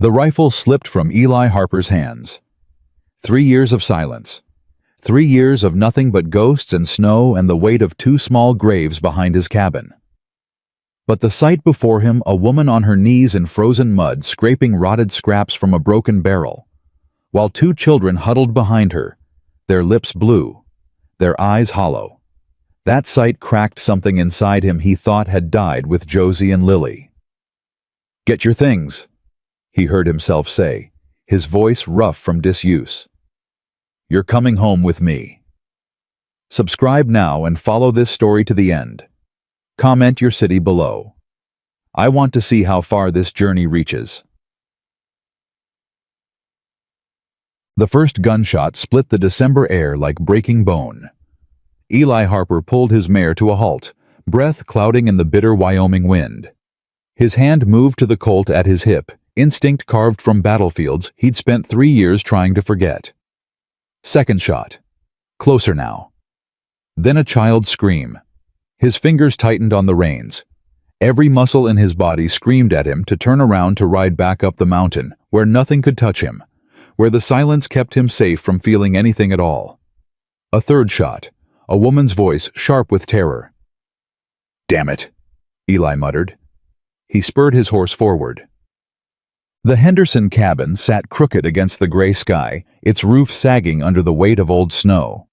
The rifle slipped from Eli Harper's hands. 3 years of silence. 3 years of nothing but ghosts and snow and the weight of 2 small graves behind his cabin. But the sight before him, a woman on her knees in frozen mud scraping rotted scraps from a broken barrel, while 2 children huddled behind her, their lips blue, their eyes hollow. That sight cracked something inside him he thought had died with Josie and Lily. "Get your things," he heard himself say, his voice rough from disuse. "You're coming home with me." Subscribe now and follow this story to the end. Comment your city below. I want to see how far this journey reaches. The first gunshot split the December air like breaking bone. Eli Harper pulled his mare to a halt, breath clouding in the bitter Wyoming wind. His hand moved to the Colt at his hip, instinct carved from battlefields he'd spent 3 years trying to forget. Second shot. Closer now. Then a child's scream. His fingers tightened on the reins. Every muscle in his body screamed at him to turn around to ride back up the mountain, where nothing could touch him, where the silence kept him safe from feeling anything at all. A third shot. A woman's voice, sharp with terror. "Damn it," Eli muttered. He spurred his horse forward. The Henderson cabin sat crooked against the gray sky, its roof sagging under the weight of old snow.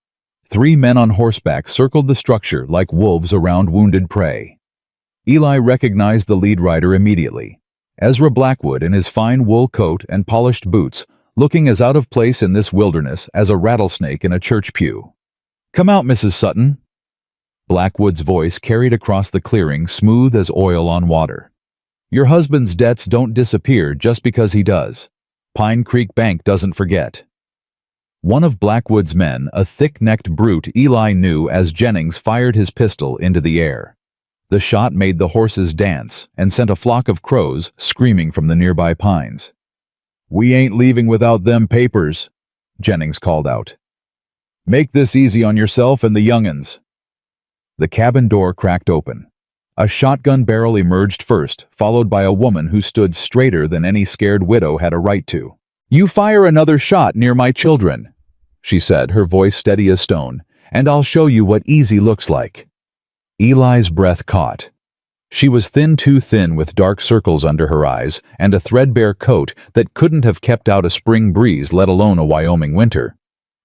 3 men on horseback circled the structure like wolves around wounded prey. Eli recognized the lead rider immediately. Ezra Blackwood in his fine wool coat and polished boots, looking as out of place in this wilderness as a rattlesnake in a church pew. "Come out, Mrs. Sutton." Blackwood's voice carried across the clearing smooth as oil on water. "Your husband's debts don't disappear just because he does. Pine Creek Bank doesn't forget." One of Blackwood's men, a thick-necked brute Eli knew as Jennings, fired his pistol into the air. The shot made the horses dance and sent a flock of crows screaming from the nearby pines. "We ain't leaving without them papers," Jennings called out. "Make this easy on yourself and the young'uns." The cabin door cracked open. A shotgun barrel emerged first, followed by a woman who stood straighter than any scared widow had a right to. "You fire another shot near my children," she said, her voice steady as stone, "and I'll show you what easy looks like." Eli's breath caught. She was too thin with dark circles under her eyes and a threadbare coat that couldn't have kept out a spring breeze, let alone a Wyoming winter.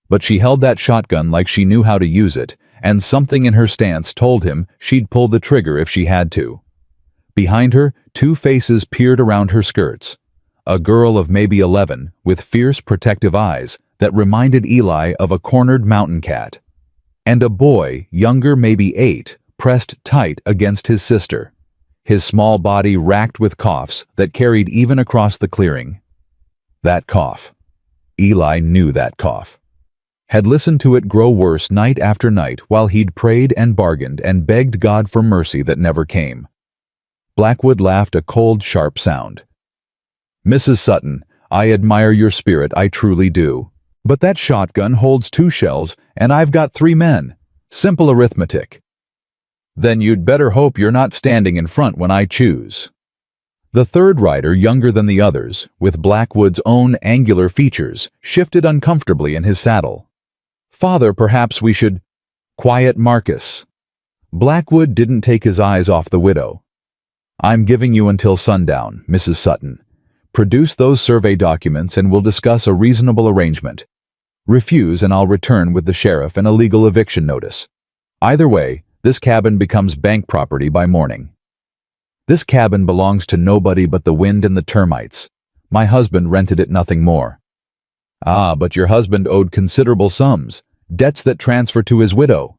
But she held that shotgun like she knew how to use it, and something in her stance told him she'd pull the trigger if she had to. Behind her, 2 faces peered around her skirts. A girl of maybe 11, with fierce protective eyes that reminded Eli of a cornered mountain cat. And a boy, younger maybe 8, pressed tight against his sister, his small body racked with coughs that carried even across the clearing. That cough. Eli knew that cough. Had listened to it grow worse night after night while he'd prayed and bargained and begged God for mercy that never came. Blackwood laughed, a cold, sharp sound. "Mrs. Sutton, I admire your spirit, I truly do. But that shotgun holds 2 shells, and I've got 3 men. Simple arithmetic." "Then you'd better hope you're not standing in front when I choose." The third rider, younger than the others, with Blackwood's own angular features, shifted uncomfortably in his saddle. "Father, perhaps we should—" "Quiet, Marcus." Blackwood didn't take his eyes off the widow. "I'm giving you until sundown, Mrs. Sutton. Produce those survey documents and we'll discuss a reasonable arrangement. Refuse and I'll return with the sheriff and a legal eviction notice. Either way, this cabin becomes bank property by morning. This cabin belongs to nobody but the wind and the termites. My husband rented it, nothing more." "Ah, but your husband owed considerable sums, debts that transfer to his widow."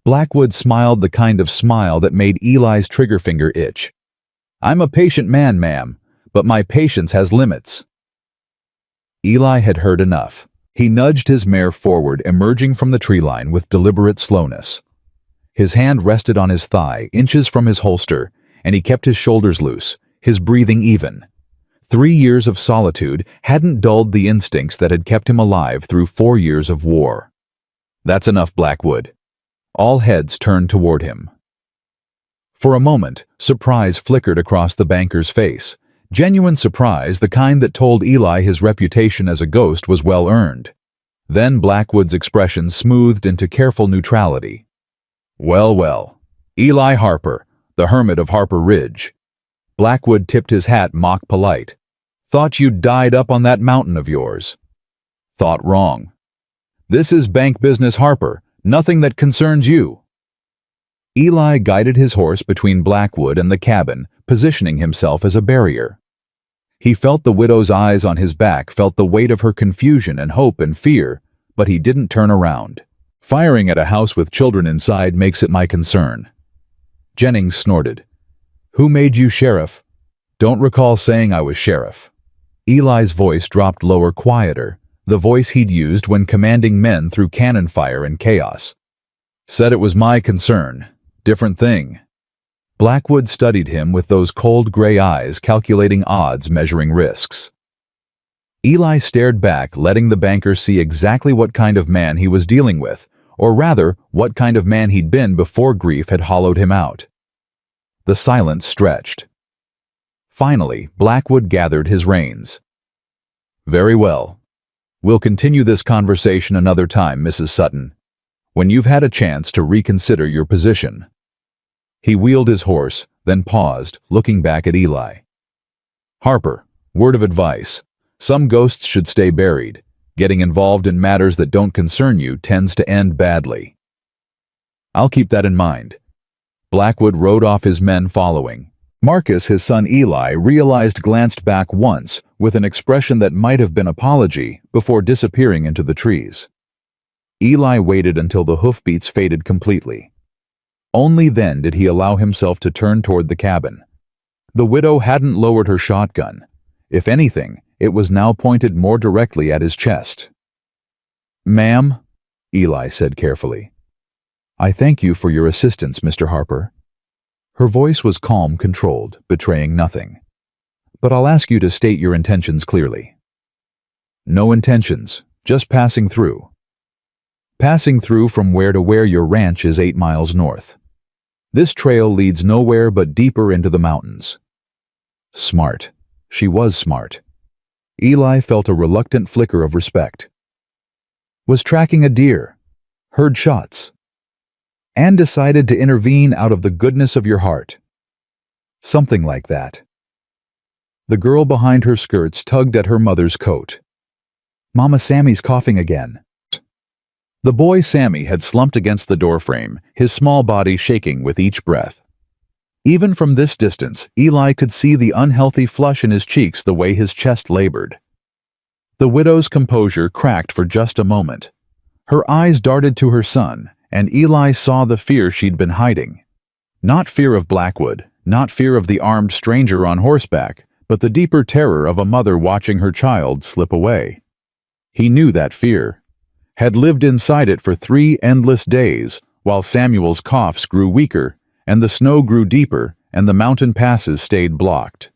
Blackwood smiled the kind of smile that made Eli's trigger finger itch. "I'm a patient man, ma'am, but my patience has limits." Eli had heard enough. He nudged his mare forward, emerging from the tree line with deliberate slowness. His hand rested on his thigh, inches from his holster, and he kept his shoulders loose, his breathing even. 3 years of solitude hadn't dulled the instincts that had kept him alive through 4 years of war. "That's enough, Blackwood." All heads turned toward him. For a moment, surprise flickered across the banker's face, Genuine surprise, the kind that told Eli his reputation as a ghost was well earned. Then Blackwood's expression smoothed into careful neutrality. "Well, well. Eli Harper, the hermit of Harper Ridge." Blackwood tipped his hat mock polite. "Thought you'd died up on that mountain of yours." "Thought wrong. This is bank business, Harper, nothing that concerns you." Eli guided his horse between Blackwood and the cabin, positioning himself as a barrier. He felt the widow's eyes on his back, felt the weight of her confusion and hope and fear, but he didn't turn around. "Firing at a house with children inside makes it my concern." Jennings snorted. "Who made you sheriff?" "Don't recall saying I was sheriff." Eli's voice dropped lower, quieter, the voice he'd used when commanding men through cannon fire and chaos. "Said it was my concern. Different thing." Blackwood studied him with those cold gray eyes, calculating odds, measuring risks. Eli stared back, letting the banker see exactly what kind of man he was dealing with, or rather, what kind of man he'd been before grief had hollowed him out. The silence stretched. Finally, Blackwood gathered his reins. "Very well. We'll continue this conversation another time, Mrs. Sutton, when you've had a chance to reconsider your position." He wheeled his horse, then paused, looking back at Eli. "Harper, word of advice. Some ghosts should stay buried. Getting involved in matters that don't concern you tends to end badly." "I'll keep that in mind." Blackwood rode off, his men following. Marcus, his son Eli, glanced back once, with an expression that might have been apology, before disappearing into the trees. Eli waited until the hoofbeats faded completely. Only then did he allow himself to turn toward the cabin. The widow hadn't lowered her shotgun. If anything, it was now pointed more directly at his chest. "Ma'am," Eli said carefully. "I thank you for your assistance, Mr. Harper." Her voice was calm, controlled, betraying nothing. "But I'll ask you to state your intentions clearly." "No intentions, just passing through." "Passing through from where to where? Your ranch is 8 miles north. This trail leads nowhere but deeper into the mountains." Smart. She was smart. Eli felt a reluctant flicker of respect. "Was tracking a deer. Heard shots. And decided to intervene out of the goodness of your heart." "Something like that." The girl behind her skirts tugged at her mother's coat. "Mama, Sammy's coughing again." The boy Sammy had slumped against the doorframe, his small body shaking with each breath. Even from this distance, Eli could see the unhealthy flush in his cheeks, the way his chest labored. The widow's composure cracked for just a moment. Her eyes darted to her son, and Eli saw the fear she'd been hiding. Not fear of Blackwood, not fear of the armed stranger on horseback, but the deeper terror of a mother watching her child slip away. He knew that fear, had lived inside it for 3 endless days, while Samuel's coughs grew weaker, and the snow grew deeper, and the mountain passes stayed blocked.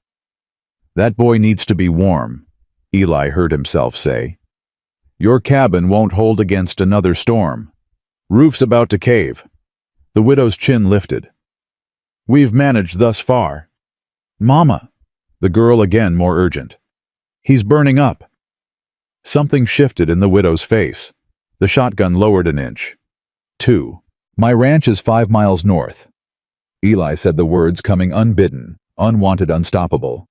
"That boy needs to be warm," Eli heard himself say. "Your cabin won't hold against another storm. Roof's about to cave." The widow's chin lifted. "We've managed thus far." "Mama," the girl again more urgent. "He's burning up." Something shifted in the widow's face. The shotgun lowered an inch. 2. "My ranch is 5 miles north." Eli said the words coming unbidden, unwanted, unstoppable.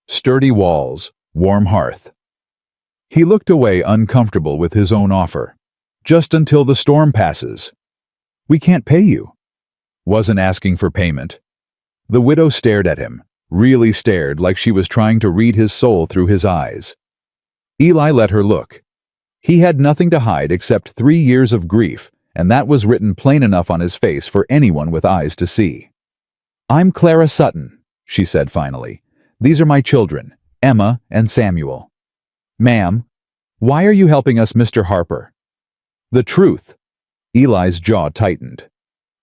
Sturdy walls, warm hearth. He looked away, uncomfortable with his own offer. "Just until the storm passes." "We can't pay you." "Wasn't asking for payment." The widow stared at him, really stared, like she was trying to read his soul through his eyes. Eli let her look. He had nothing to hide except 3 years of grief, and that was written plain enough on his face for anyone with eyes to see. "I'm Clara Sutton," she said finally. "These are my children, Emma and Samuel." "Ma'am, why are you helping us, Mr. Harper?" "The truth." Eli's jaw tightened.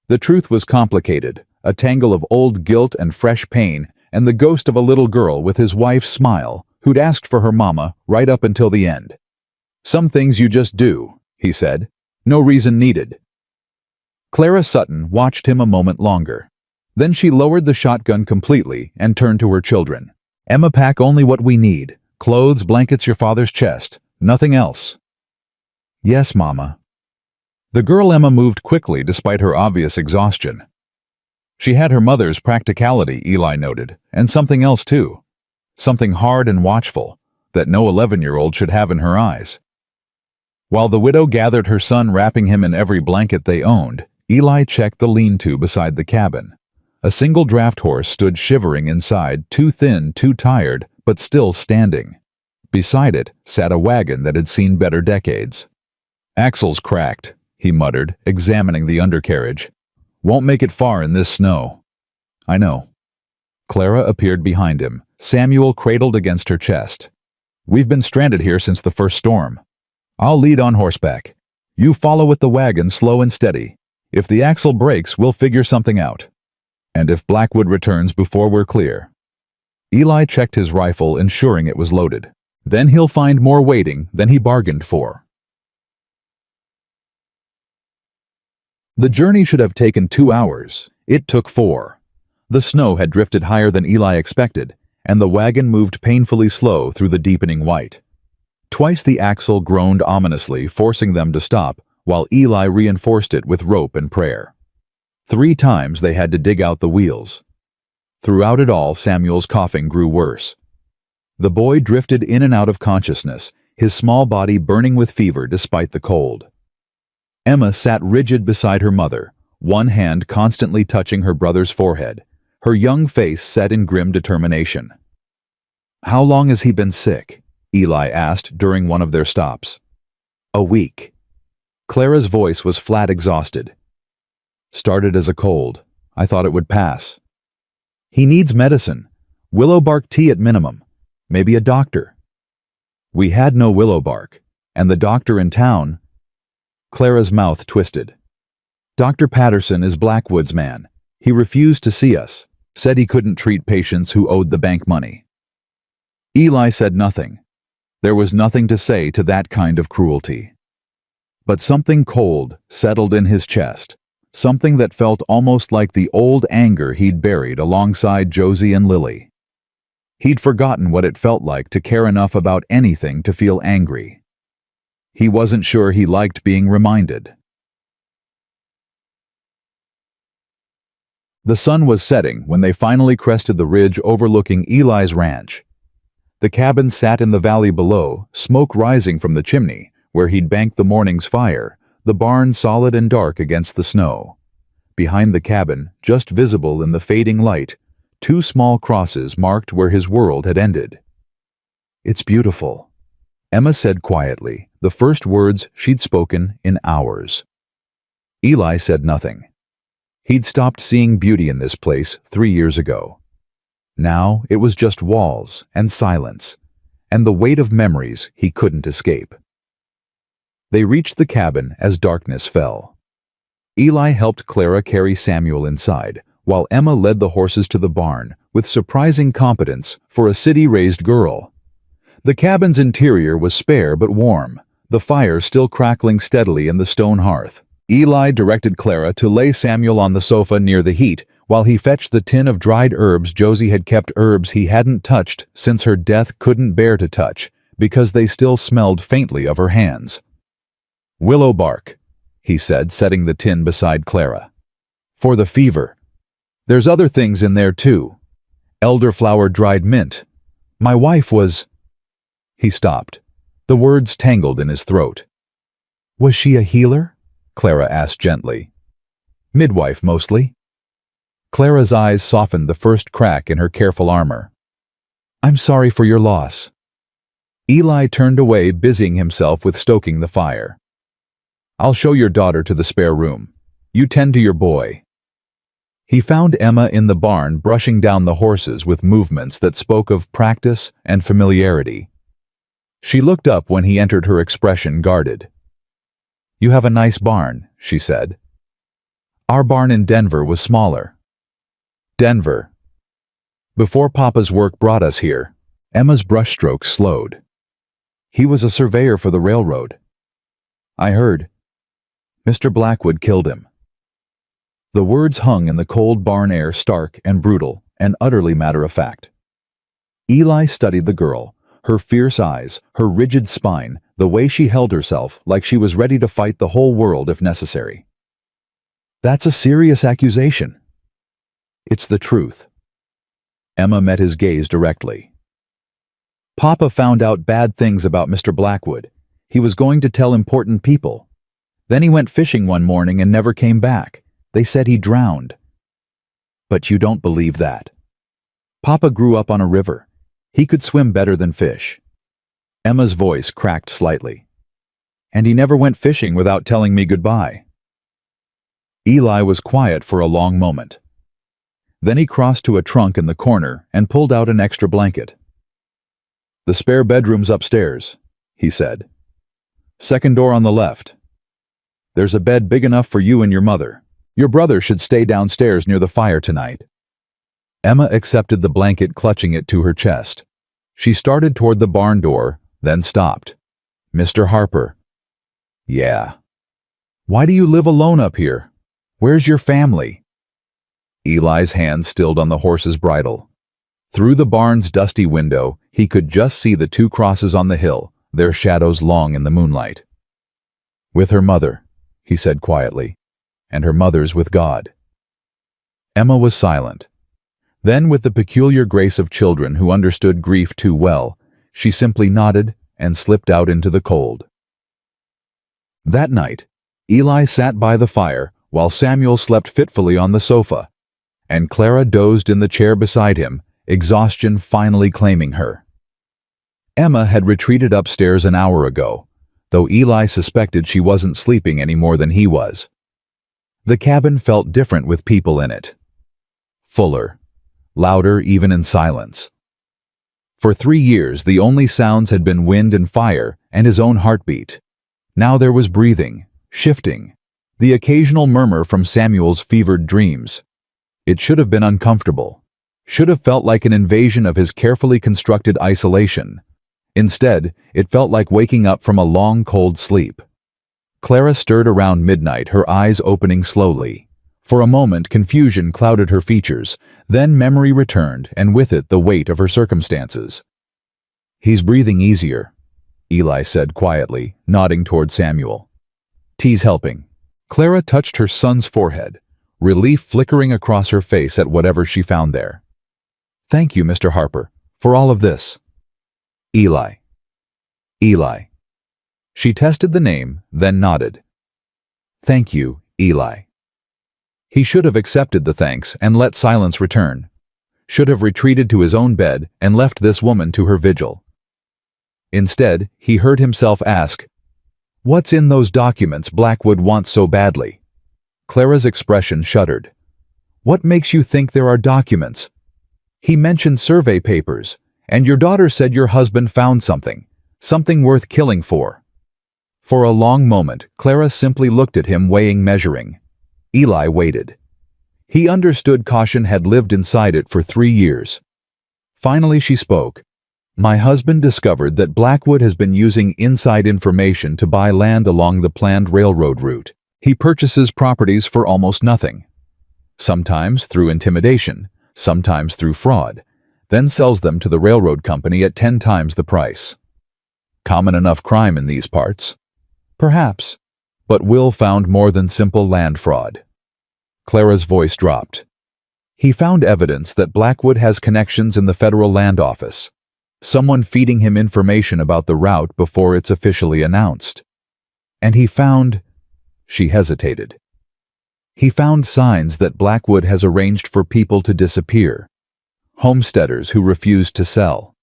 The truth was complicated, a tangle of old guilt and fresh pain, and the ghost of a little girl with his wife's smile, who'd asked for her mama right up until the end. "Some things you just do," he said. "No reason needed." Clara Sutton watched him a moment longer. Then she lowered the shotgun completely and turned to her children. Emma, pack only what we need. Clothes, blankets, your father's chest. Nothing else. Yes, Mama. The girl Emma moved quickly despite her obvious exhaustion. She had her mother's practicality, Eli noted, and something else too. Something hard and watchful that no 11-year-old should have in her eyes. While the widow gathered her son, wrapping him in every blanket they owned, Eli checked the lean-to beside the cabin. A single draft horse stood shivering inside, too thin, too tired, but still standing. Beside it sat a wagon that had seen better decades. Axles cracked, he muttered, examining the undercarriage. Won't make it far in this snow. I know. Clara appeared behind him, Samuel cradled against her chest. We've been stranded here since the first storm. I'll lead on horseback. You follow with the wagon slow and steady. If the axle breaks, we'll figure something out. And if Blackwood returns before we're clear. Eli checked his rifle, ensuring it was loaded. Then he'll find more waiting than he bargained for. The journey should have taken 2 hours. It took 4. The snow had drifted higher than Eli expected, and the wagon moved painfully slow through the deepening white. Twice the axle groaned ominously, forcing them to stop, while Eli reinforced it with rope and prayer. 3 times they had to dig out the wheels. Throughout it all, Samuel's coughing grew worse. The boy drifted in and out of consciousness, his small body burning with fever despite the cold. Emma sat rigid beside her mother, one hand constantly touching her brother's forehead, her young face set in grim determination. How long has he been sick? Eli asked during one of their stops. A week. Clara's voice was flat exhausted. Started as a cold. I thought it would pass. He needs medicine. Willow bark tea at minimum. Maybe a doctor. We had no willow bark, and the doctor in town... Clara's mouth twisted. Dr. Patterson is Blackwood's man. He refused to see us, said he couldn't treat patients who owed the bank money. Eli said nothing. There was nothing to say to that kind of cruelty. But something cold settled in his chest, something that felt almost like the old anger he'd buried alongside Josie and Lily. He'd forgotten what it felt like to care enough about anything to feel angry. He wasn't sure he liked being reminded. The sun was setting when they finally crested the ridge overlooking Eli's ranch. The cabin sat in the valley below, smoke rising from the chimney, where he'd banked the morning's fire, the barn solid and dark against the snow. Behind the cabin, just visible in the fading light, 2 small crosses marked where his world had ended. It's beautiful, Emma said quietly, the first words she'd spoken in hours. Eli said nothing. He'd stopped seeing beauty in this place 3 years ago. Now it was just walls and silence, and the weight of memories he couldn't escape. They reached the cabin as darkness fell. Eli helped Clara carry Samuel inside, while Emma led the horses to the barn with surprising competence for a city-raised girl. The cabin's interior was spare but warm, the fire still crackling steadily in the stone hearth. Eli directed Clara to lay Samuel on the sofa near the heat while he fetched the tin of dried herbs. Josie had kept herbs he hadn't touched since her death couldn't bear to touch, because they still smelled faintly of her hands. Willow bark, he said, setting the tin beside Clara. For the fever. There's other things in there too. Elderflower, dried mint. My wife was... He stopped. The words tangled in his throat. Was she a healer? Clara asked gently. Midwife, mostly. Clara's eyes softened the first crack in her careful armor. I'm sorry for your loss. Eli turned away, busying himself with stoking the fire. I'll show your daughter to the spare room. You tend to your boy. He found Emma in the barn brushing down the horses with movements that spoke of practice and familiarity. She looked up when he entered, her expression guarded. You have a nice barn, she said. Our barn in Denver was smaller. Denver. Before Papa's work brought us here, Emma's brushstrokes slowed. He was a surveyor for the railroad. I heard. Mr. Blackwood killed him. The words hung in the cold barn air, stark and brutal and utterly matter-of-fact. Eli studied the girl, her fierce eyes, her rigid spine, the way she held herself like she was ready to fight the whole world if necessary. That's a serious accusation. It's the truth. Emma met his gaze directly. Papa found out bad things about Mr. Blackwood. He was going to tell important people. Then he went fishing one morning and never came back. They said he drowned. But you don't believe that. Papa grew up on a river. He could swim better than fish. Emma's voice cracked slightly. And he never went fishing without telling me goodbye. Eli was quiet for a long moment. Then he crossed to a trunk in the corner and pulled out an extra blanket. "The spare bedroom's upstairs," he said. "Second door on the left. There's a bed big enough for you and your mother. Your brother should stay downstairs near the fire tonight." Emma accepted the blanket, clutching it to her chest. She started toward the barn door, then stopped. "Mr. Harper." "Yeah." "Why do you live alone up here? Where's your family?" Eli's hand stilled on the horse's bridle. Through the barn's dusty window, he could just see the two crosses on the hill, their shadows long in the moonlight. "With her mother," he said quietly, "and her mother's with God." Emma was silent. Then, with the peculiar grace of children who understood grief too well, she simply nodded and slipped out into the cold. That night, Eli sat by the fire while Samuel slept fitfully on the sofa, and Clara dozed in the chair beside him, exhaustion finally claiming her. Emma had retreated upstairs an hour ago, though Eli suspected she wasn't sleeping any more than he was. The cabin felt different with people in it. Fuller, louder even in silence. For 3 years, the only sounds had been wind and fire and his own heartbeat. Now there was breathing, shifting, the occasional murmur from Samuel's fevered dreams. It should have been uncomfortable, should have felt like an invasion of his carefully constructed isolation. Instead, it felt like waking up from a long, cold sleep. Clara stirred around midnight, her eyes opening slowly. For a moment, confusion clouded her features, then memory returned, and with it the weight of her circumstances. "He's breathing easier," Eli said quietly, nodding toward Samuel. "Tea's helping." Clara touched her son's forehead, relief flickering across her face at whatever she found there. "Thank you, Mr. Harper, for all of this." "Eli." "Eli." She tested the name, then nodded. "Thank you, Eli." He should have accepted the thanks and let silence return. Should have retreated to his own bed and left this woman to her vigil. Instead, he heard himself ask, "What's in those documents Blackwood wants so badly?" Clara's expression shuddered. "What makes you think there are documents? He mentioned survey papers, and your daughter said your husband found something worth killing for." For a long moment, Clara simply looked at him, weighing, measuring. Eli waited. He understood caution had lived inside it for 3 years. Finally she spoke. "My husband discovered that Blackwood has been using inside information to buy land along the planned railroad route. He purchases properties for almost nothing. Sometimes through intimidation, sometimes through fraud, then sells them to the railroad company at 10 times the price. Common enough crime in these parts? Perhaps. But Will found more than simple land fraud." Clara's voice dropped. "He found evidence that Blackwood has connections in the federal land office. Someone feeding him information about the route before it's officially announced. And he found..." She hesitated. "He found signs that Blackwood has arranged for people to disappear. Homesteaders who refused to sell.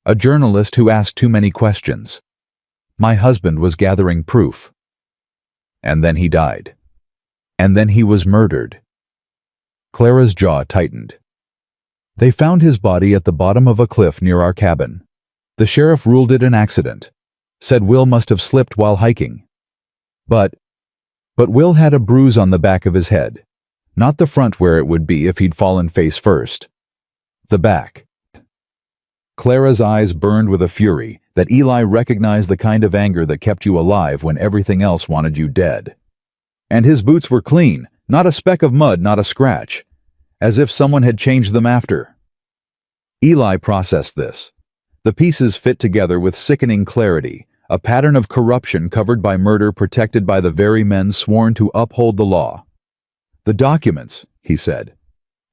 A journalist who asked too many questions. My husband was gathering proof. And then he died. And then he was murdered." Clara's jaw tightened. "They found his body at the bottom of a cliff near our cabin. The sheriff ruled it an accident. Said Will must have slipped while hiking. But Will had a bruise on the back of his head. Not the front where it would be if he'd fallen face first. The back." Clara's eyes burned with a fury that Eli recognized, the kind of anger that kept you alive when everything else wanted you dead. And his boots were clean, not a speck of mud, not a scratch. As if someone had changed them after. Eli processed this. The pieces fit together with sickening clarity, a pattern of corruption covered by murder protected by the very men sworn to uphold the law. "The documents," he said.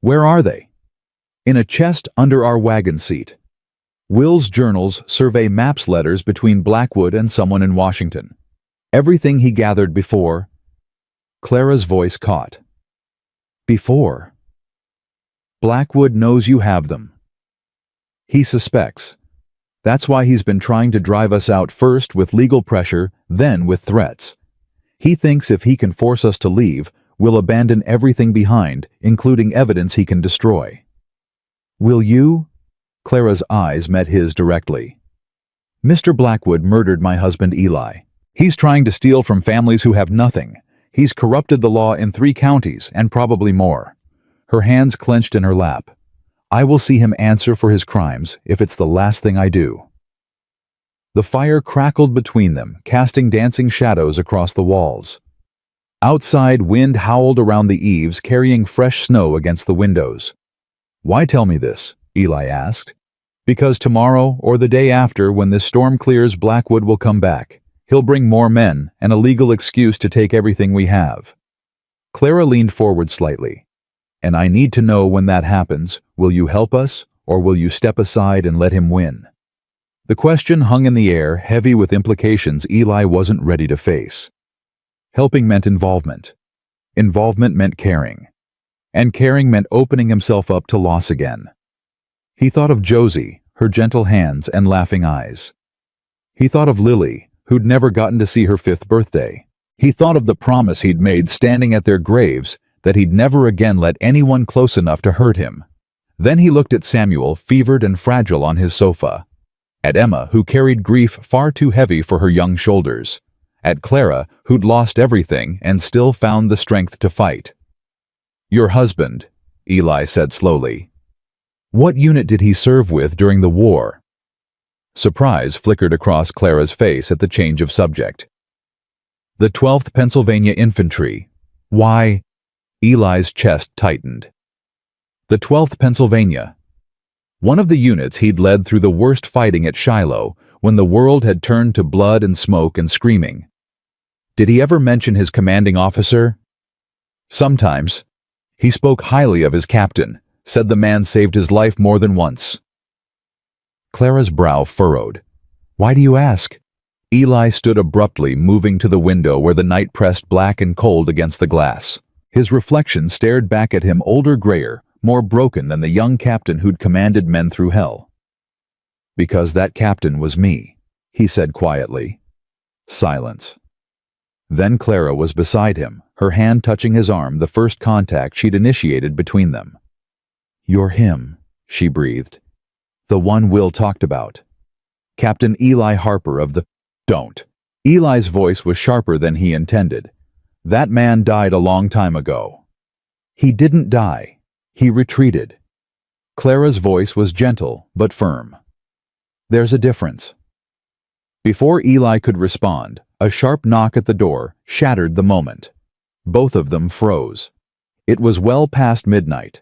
"Where are they?" "In a chest under our wagon seat." Will's journals survey maps letters between Blackwood and someone in Washington. Everything he gathered before. Clara's voice caught. "Before. Blackwood knows you have them. He suspects. That's why he's been trying to drive us out first with legal pressure, then with threats. He thinks if he can force us to leave, we'll abandon everything behind, including evidence he can destroy." "Will you?" Clara's eyes met his directly. "Mr. Blackwood murdered my husband Eli. He's trying to steal from families who have nothing. He's corrupted the law in 3 counties, and probably more." Her hands clenched in her lap. "I will see him answer for his crimes, if it's the last thing I do." The fire crackled between them, casting dancing shadows across the walls. Outside, wind howled around the eaves, carrying fresh snow against the windows. "Why tell me this?" Eli asked. "Because tomorrow, or the day after, when this storm clears, Blackwood will come back. He'll bring more men, and a legal excuse to take everything we have." Clara leaned forward slightly. "And I need to know when that happens, will you help us, or will you step aside and let him win?" The question hung in the air, heavy with implications Eli wasn't ready to face. Helping meant involvement. Involvement meant caring. And caring meant opening himself up to loss again. He thought of Josie, her gentle hands and laughing eyes. He thought of Lily, who'd never gotten to see her 5th birthday. He thought of the promise he'd made standing at their graves, that he'd never again let anyone close enough to hurt him. Then he looked at Samuel, fevered and fragile on his sofa. At Emma, who carried grief far too heavy for her young shoulders. At Clara, who'd lost everything and still found the strength to fight. "Your husband," Eli said slowly. "What unit did he serve with during the war?" Surprise flickered across Clara's face at the change of subject. "The 12th Pennsylvania Infantry." "Why?" Eli's chest tightened. "The 12th Pennsylvania. One of the units he'd led through the worst fighting at Shiloh, when the world had turned to blood and smoke and screaming." "Did he ever mention his commanding officer?" "Sometimes. He spoke highly of his captain, said the man saved his life more than once." Clara's brow furrowed. "Why do you ask?" Eli stood abruptly, moving to the window where the night pressed black and cold against the glass. His reflection stared back at him, older, grayer, more broken than the young captain who'd commanded men through hell. "Because that captain was me," he said quietly. Silence. Then Clara was beside him, her hand touching his arm, the first contact she'd initiated between them. "You're him," she breathed. "The one Will talked about. Captain Eli Harper of the—" "Don't." Eli's voice was sharper than he intended. "That man died a long time ago." "He didn't die. He retreated." Clara's voice was gentle but firm. "There's a difference." Before Eli could respond, a sharp knock at the door shattered the moment. Both of them froze. It was well past midnight.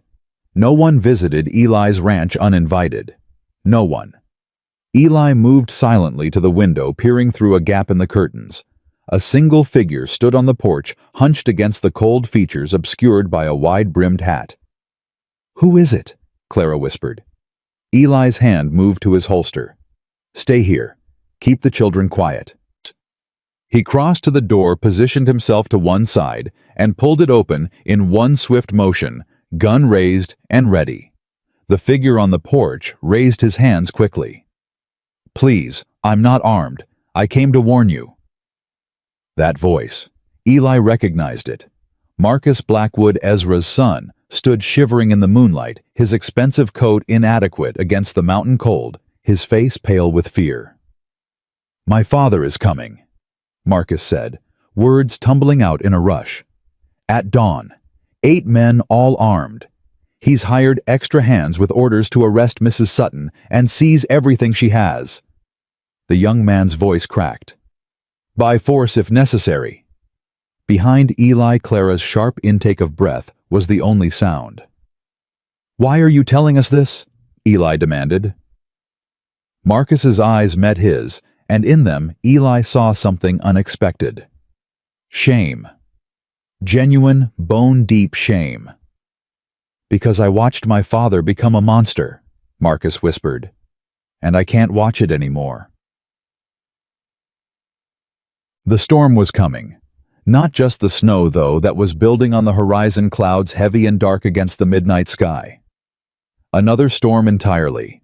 No one visited Eli's ranch uninvited. No one. Eli moved silently to the window, peering through a gap in the curtains. A single figure stood on the porch, hunched against the cold features obscured by a wide-brimmed hat. "Who is it?" Clara whispered. Eli's hand moved to his holster. "Stay here. Keep the children quiet." He crossed to the door, positioned himself to one side, and pulled it open in one swift motion, gun raised and ready. The figure on the porch raised his hands quickly. "Please, I'm not armed. I came to warn you." That voice. Eli recognized it. Marcus Blackwood, Ezra's son, stood shivering in the moonlight, his expensive coat inadequate against the mountain cold, his face pale with fear. "My father is coming," Marcus said, words tumbling out in a rush. "At dawn. 8 men all armed. He's hired extra hands with orders to arrest Mrs. Sutton and seize everything she has." The young man's voice cracked. "By force if necessary." Behind Eli, Clara's sharp intake of breath was the only sound. "Why are you telling us this?" Eli demanded. Marcus's eyes met his, and in them Eli saw something unexpected. Shame. Genuine, bone-deep shame. "Because I watched my father become a monster," Marcus whispered, "and I can't watch it anymore." The storm was coming. Not just the snow, though, that was building on the horizon, clouds heavy and dark against the midnight sky. Another storm entirely.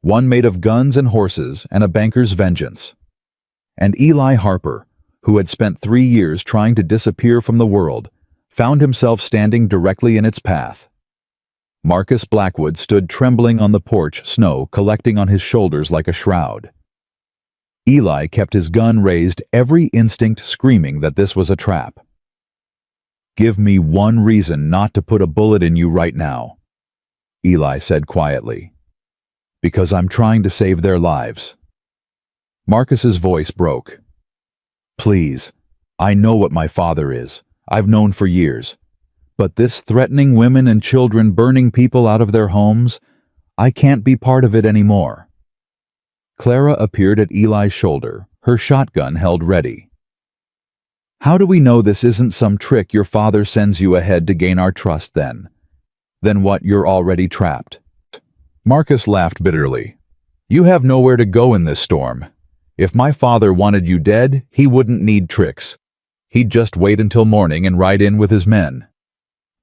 One made of guns and horses and a banker's vengeance. And Eli Harper, who had spent 3 years trying to disappear from the world, found himself standing directly in its path. Marcus Blackwood stood trembling on the porch, snow collecting on his shoulders like a shroud. Eli kept his gun raised, every instinct screaming that this was a trap. "Give me one reason not to put a bullet in you right now," Eli said quietly. "Because I'm trying to save their lives." Marcus's voice broke. "Please, I know what my father is. I've known for years. But this threatening women and children, burning people out of their homes, I can't be part of it anymore." Clara appeared at Eli's shoulder, her shotgun held ready. "How do we know this isn't some trick your father sends you ahead to gain our trust then? Then what, you're already trapped?" Marcus laughed bitterly. "You have nowhere to go in this storm. If my father wanted you dead, he wouldn't need tricks. He'd just wait until morning and ride in with his men."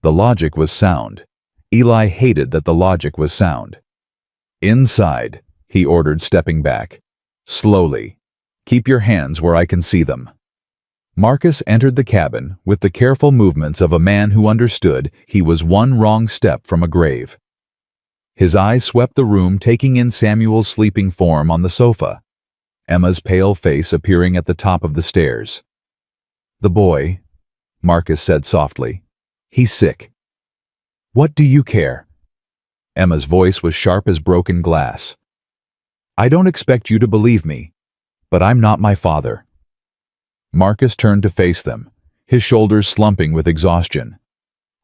The logic was sound. Eli hated that the logic was sound. "Inside," he ordered, stepping back. "Slowly. Keep your hands where I can see them." Marcus entered the cabin with the careful movements of a man who understood he was one wrong step from a grave. His eyes swept the room, taking in Samuel's sleeping form on the sofa, Emma's pale face appearing at the top of the stairs. "The boy," Marcus said softly. "He's sick." "What do you care?" Emma's voice was sharp as broken glass. "I don't expect you to believe me, but I'm not my father." Marcus turned to face them, his shoulders slumping with exhaustion.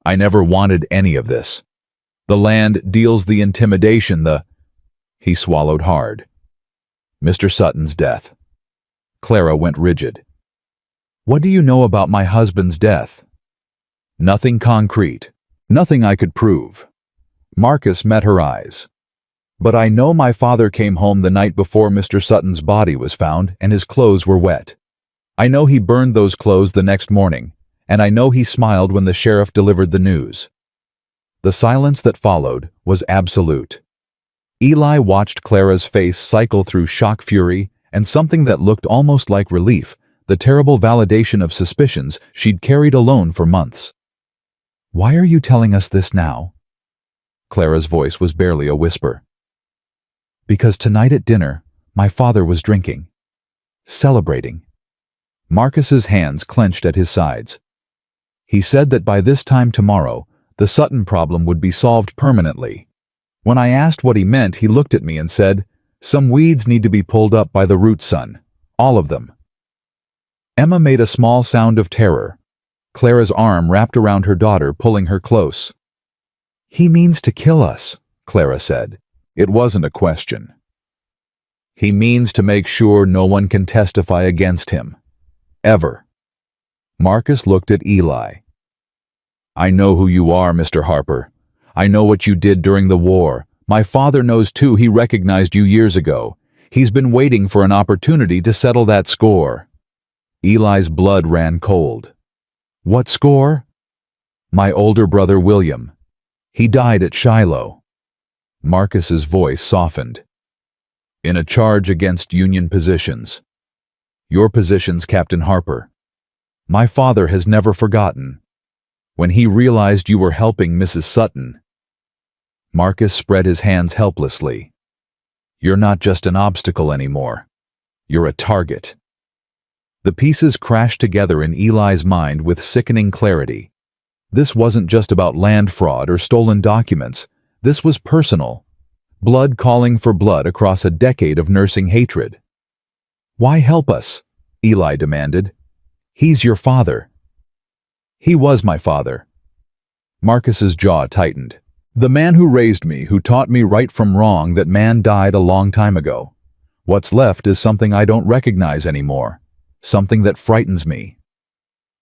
"I never wanted any of this. The land deals the intimidation, He swallowed hard. "Mr. Sutton's death." Clara went rigid. "What do you know about my husband's death?" "Nothing concrete. Nothing I could prove." Marcus met her eyes. "But I know my father came home the night before Mr. Sutton's body was found and his clothes were wet. I know he burned those clothes the next morning, and I know he smiled when the sheriff delivered the news." The silence that followed was absolute. Eli watched Clara's face cycle through shock, fury, and something that looked almost like relief, the terrible validation of suspicions she'd carried alone for months. "Why are you telling us this now?" Clara's voice was barely a whisper. "Because tonight at dinner, my father was drinking. Celebrating." Marcus's hands clenched at his sides. "He said that by this time tomorrow, the Sutton problem would be solved permanently. When I asked what he meant, he looked at me and said, 'Some weeds need to be pulled up by the roots, son. All of them.'" Emma made a small sound of terror. Clara's arm wrapped around her daughter, pulling her close. "He means to kill us," Clara said. It wasn't a question. "He means to make sure no one can testify against him. Ever." Marcus looked at Eli. "I know who you are, Mr. Harper. I know what you did during the war. My father knows too. He recognized you years ago. He's been waiting for an opportunity to settle that score." Eli's blood ran cold. "What score?" "My older brother William. He died at Shiloh." Marcus's voice softened. "In a charge against Union positions. Your positions, Captain Harper. My father has never forgotten. When he realized you were helping Mrs. Sutton." Marcus spread his hands helplessly. "You're not just an obstacle anymore. You're a target." The pieces crashed together in Eli's mind with sickening clarity. This wasn't just about land fraud or stolen documents. This was personal. Blood calling for blood across a decade of nursing hatred. "Why help us?" Eli demanded. "He's your father." "He was my father." Marcus's jaw tightened. The man who raised me, who taught me right from wrong, that man died a long time ago. What's left is something I don't recognize anymore, something that frightens me."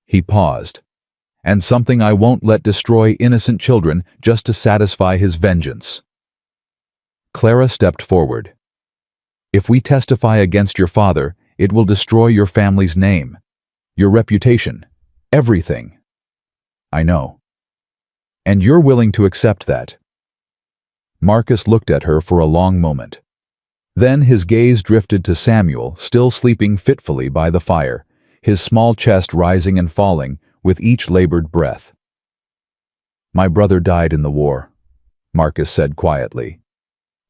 He paused. "And something I won't let destroy innocent children just to satisfy his vengeance." Clara stepped forward. "If we testify against your father, it will destroy your family's name, your reputation, everything." "I know. And you're willing to accept that?" Marcus looked at her for a long moment. Then his gaze drifted to Samuel, still sleeping fitfully by the fire, his small chest rising and falling with each labored breath. "My brother died in the war," Marcus said quietly.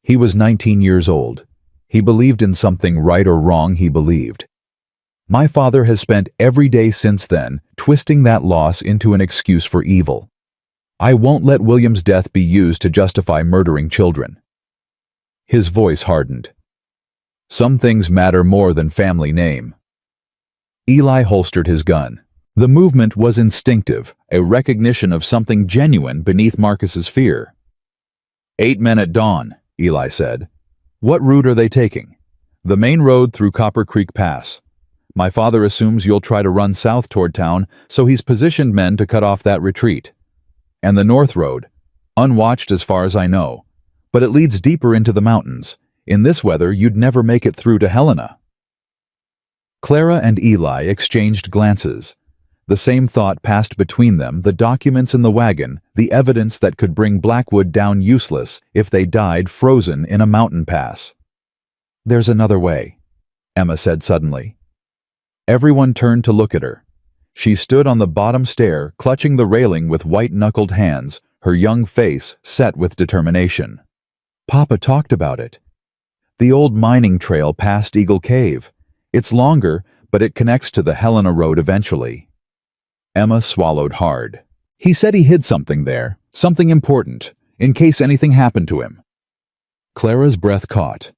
"He was 19 years old. He believed in something, right or wrong, he believed. My father has spent every day since then twisting that loss into an excuse for evil. I won't let William's death be used to justify murdering children." His voice hardened. "Some things matter more than family name." Eli holstered his gun. The movement was instinctive, a recognition of something genuine beneath Marcus's fear. "8 men at dawn," Eli said. "What route are they taking?" "The main road through Copper Creek Pass. My father assumes you'll try to run south toward town, so he's positioned men to cut off that retreat. And the north road, unwatched as far as I know, but it leads deeper into the mountains. In this weather, you'd never make it through to Helena." Clara and Eli exchanged glances. The same thought passed between them, the documents in the wagon, the evidence that could bring Blackwood down useless if they died frozen in a mountain pass. "There's another way," Emma said suddenly. Everyone turned to look at her. She stood on the bottom stair, clutching the railing with white-knuckled hands, her young face set with determination. "Papa talked about it. The old mining trail past Eagle Cave. It's longer, but it connects to the Helena Road eventually." Emma swallowed hard. "He said he hid something there, something important, in case anything happened to him." Clara's breath caught.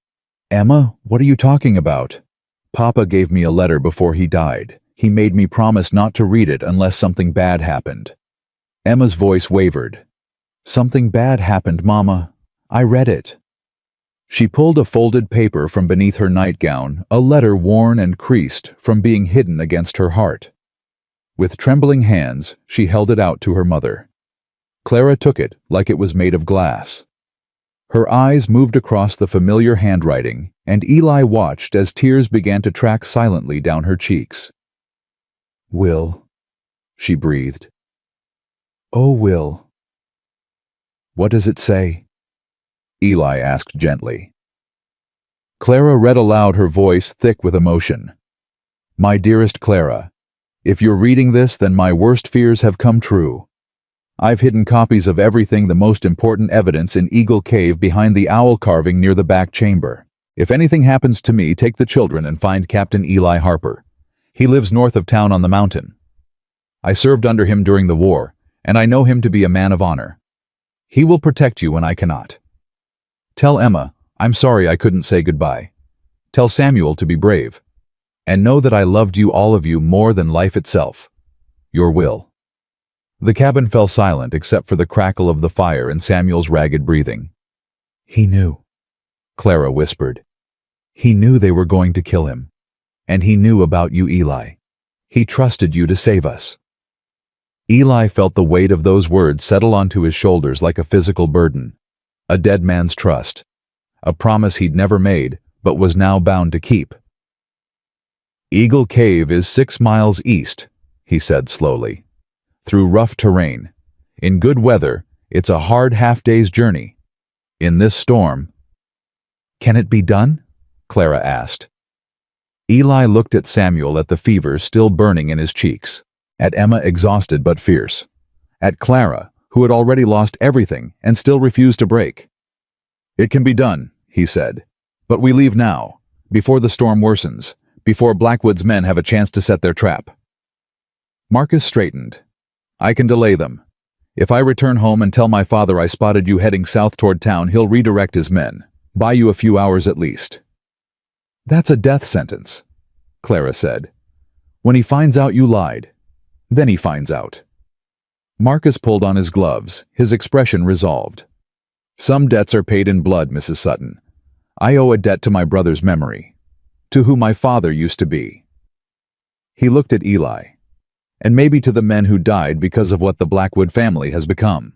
"Emma, what are you talking about?" "Papa gave me a letter before he died. He made me promise not to read it unless something bad happened." Emma's voice wavered. "Something bad happened, Mama. I read it." She pulled a folded paper from beneath her nightgown, a letter worn and creased from being hidden against her heart. With trembling hands, she held it out to her mother. Clara took it like it was made of glass. Her eyes moved across the familiar handwriting, and Eli watched as tears began to track silently down her cheeks. "Will," she breathed. "Oh, Will." "What does it say?" Eli asked gently. Clara read aloud, her voice thick with emotion. "My dearest Clara, if you're reading this, then my worst fears have come true. I've hidden copies of everything, the most important evidence, in Eagle Cave behind the owl carving near the back chamber. If anything happens to me, take the children and find Captain Eli Harper. He lives north of town on the mountain. I served under him during the war, and I know him to be a man of honor. He will protect you when I cannot. Tell Emma, I'm sorry I couldn't say goodbye. Tell Samuel to be brave. And know that I loved you, all of you, more than life itself. Your Will." The cabin fell silent except for the crackle of the fire and Samuel's ragged breathing. "He knew," Clara whispered. "He knew they were going to kill him. And he knew about you, Eli. He trusted you to save us." Eli felt the weight of those words settle onto his shoulders like a physical burden. A dead man's trust. A promise he'd never made, but was now bound to keep. "Eagle Cave is 6 miles east," he said slowly. "Through rough terrain. In good weather, it's a hard half-day's journey. In this storm—" "Can it be done?" Clara asked. Eli looked at Samuel, at the fever still burning in his cheeks, at Emma, exhausted but fierce, at Clara, who had already lost everything and still refused to break. "It can be done," he said, "but we leave now, before the storm worsens, before Blackwood's men have a chance to set their trap." Marcus straightened. "I can delay them. If I return home and tell my father I spotted you heading south toward town, he'll redirect his men, buy you a few hours at least." "That's a death sentence," Clara said. "When he finds out you lied, then he finds out." Marcus pulled on his gloves, his expression resolved. Some debts are paid in blood, Mrs. Sutton. I owe a debt to my brother's memory, to who my father used to be. He looked at Eli, and maybe to the men who died because of what the Blackwood family has become.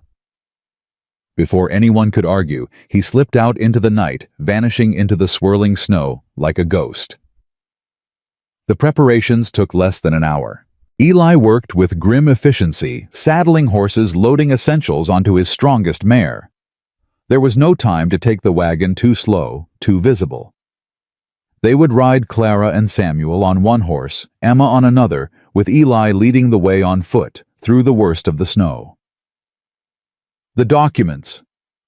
Before anyone could argue, he slipped out into the night, vanishing into the swirling snow like a ghost. The preparations took less than an hour. Eli worked with grim efficiency, saddling horses, loading essentials onto his strongest mare. There was no time to take the wagon too slow, too visible. They would ride Clara and Samuel on one horse, Emma on another, with Eli leading the way on foot through the worst of the snow. "The documents,"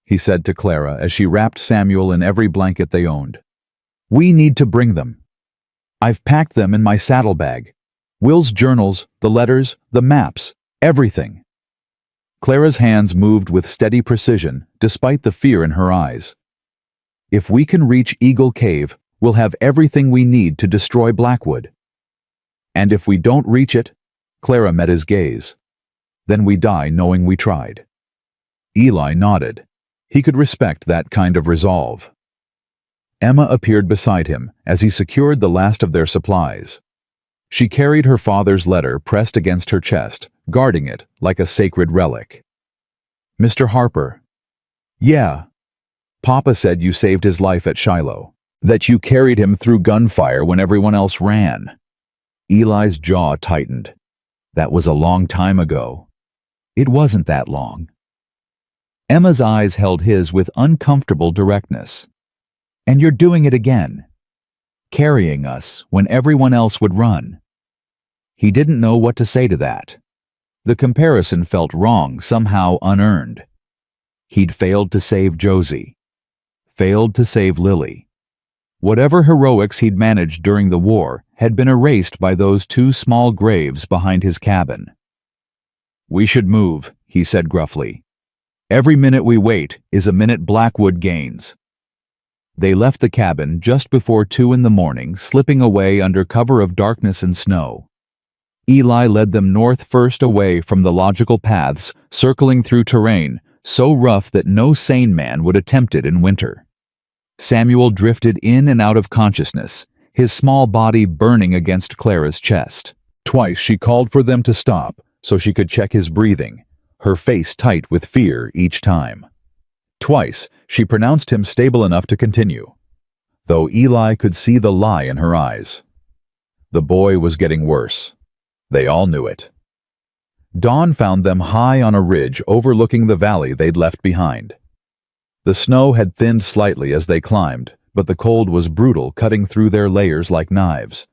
he said to Clara as she wrapped Samuel in every blanket they owned. "We need to bring them. I've packed them in my saddlebag. Will's journals, the letters, the maps, everything." Clara's hands moved with steady precision, despite the fear in her eyes. "If we can reach Eagle Cave, we'll have everything we need to destroy Blackwood. And if we don't reach it," Clara met his gaze, "then we die knowing we tried." Eli nodded. He could respect that kind of resolve. Emma appeared beside him as he secured the last of their supplies. She carried her father's letter pressed against her chest, guarding it like a sacred relic. "Mr. Harper." "Yeah. Papa said you saved his life at Shiloh, that you carried him through gunfire when everyone else ran." Eli's jaw tightened. That was a long time ago. It wasn't that long. Emma's eyes held his with uncomfortable directness. "And you're doing it again. Carrying us when everyone else would run." He didn't know what to say to that. The comparison felt wrong, somehow unearned. He'd failed to save Josie. Failed to save Lily. Whatever heroics he'd managed during the war had been erased by those two small graves behind his cabin. "We should move," he said gruffly. "Every minute we wait is a minute Blackwood gains." They left the cabin just before 2 in the morning, slipping away under cover of darkness and snow. Eli led them north first, away from the logical paths, circling through terrain so rough that no sane man would attempt it in winter. Samuel drifted in and out of consciousness, his small body burning against Clara's chest. Twice she called for them to stop so she could check his breathing, her face tight with fear each time. Twice she pronounced him stable enough to continue, though Eli could see the lie in her eyes. The boy was getting worse. They all knew it. Dawn found them high on a ridge overlooking the valley they'd left behind. The snow had thinned slightly as they climbed, but the cold was brutal, cutting through their layers like knives.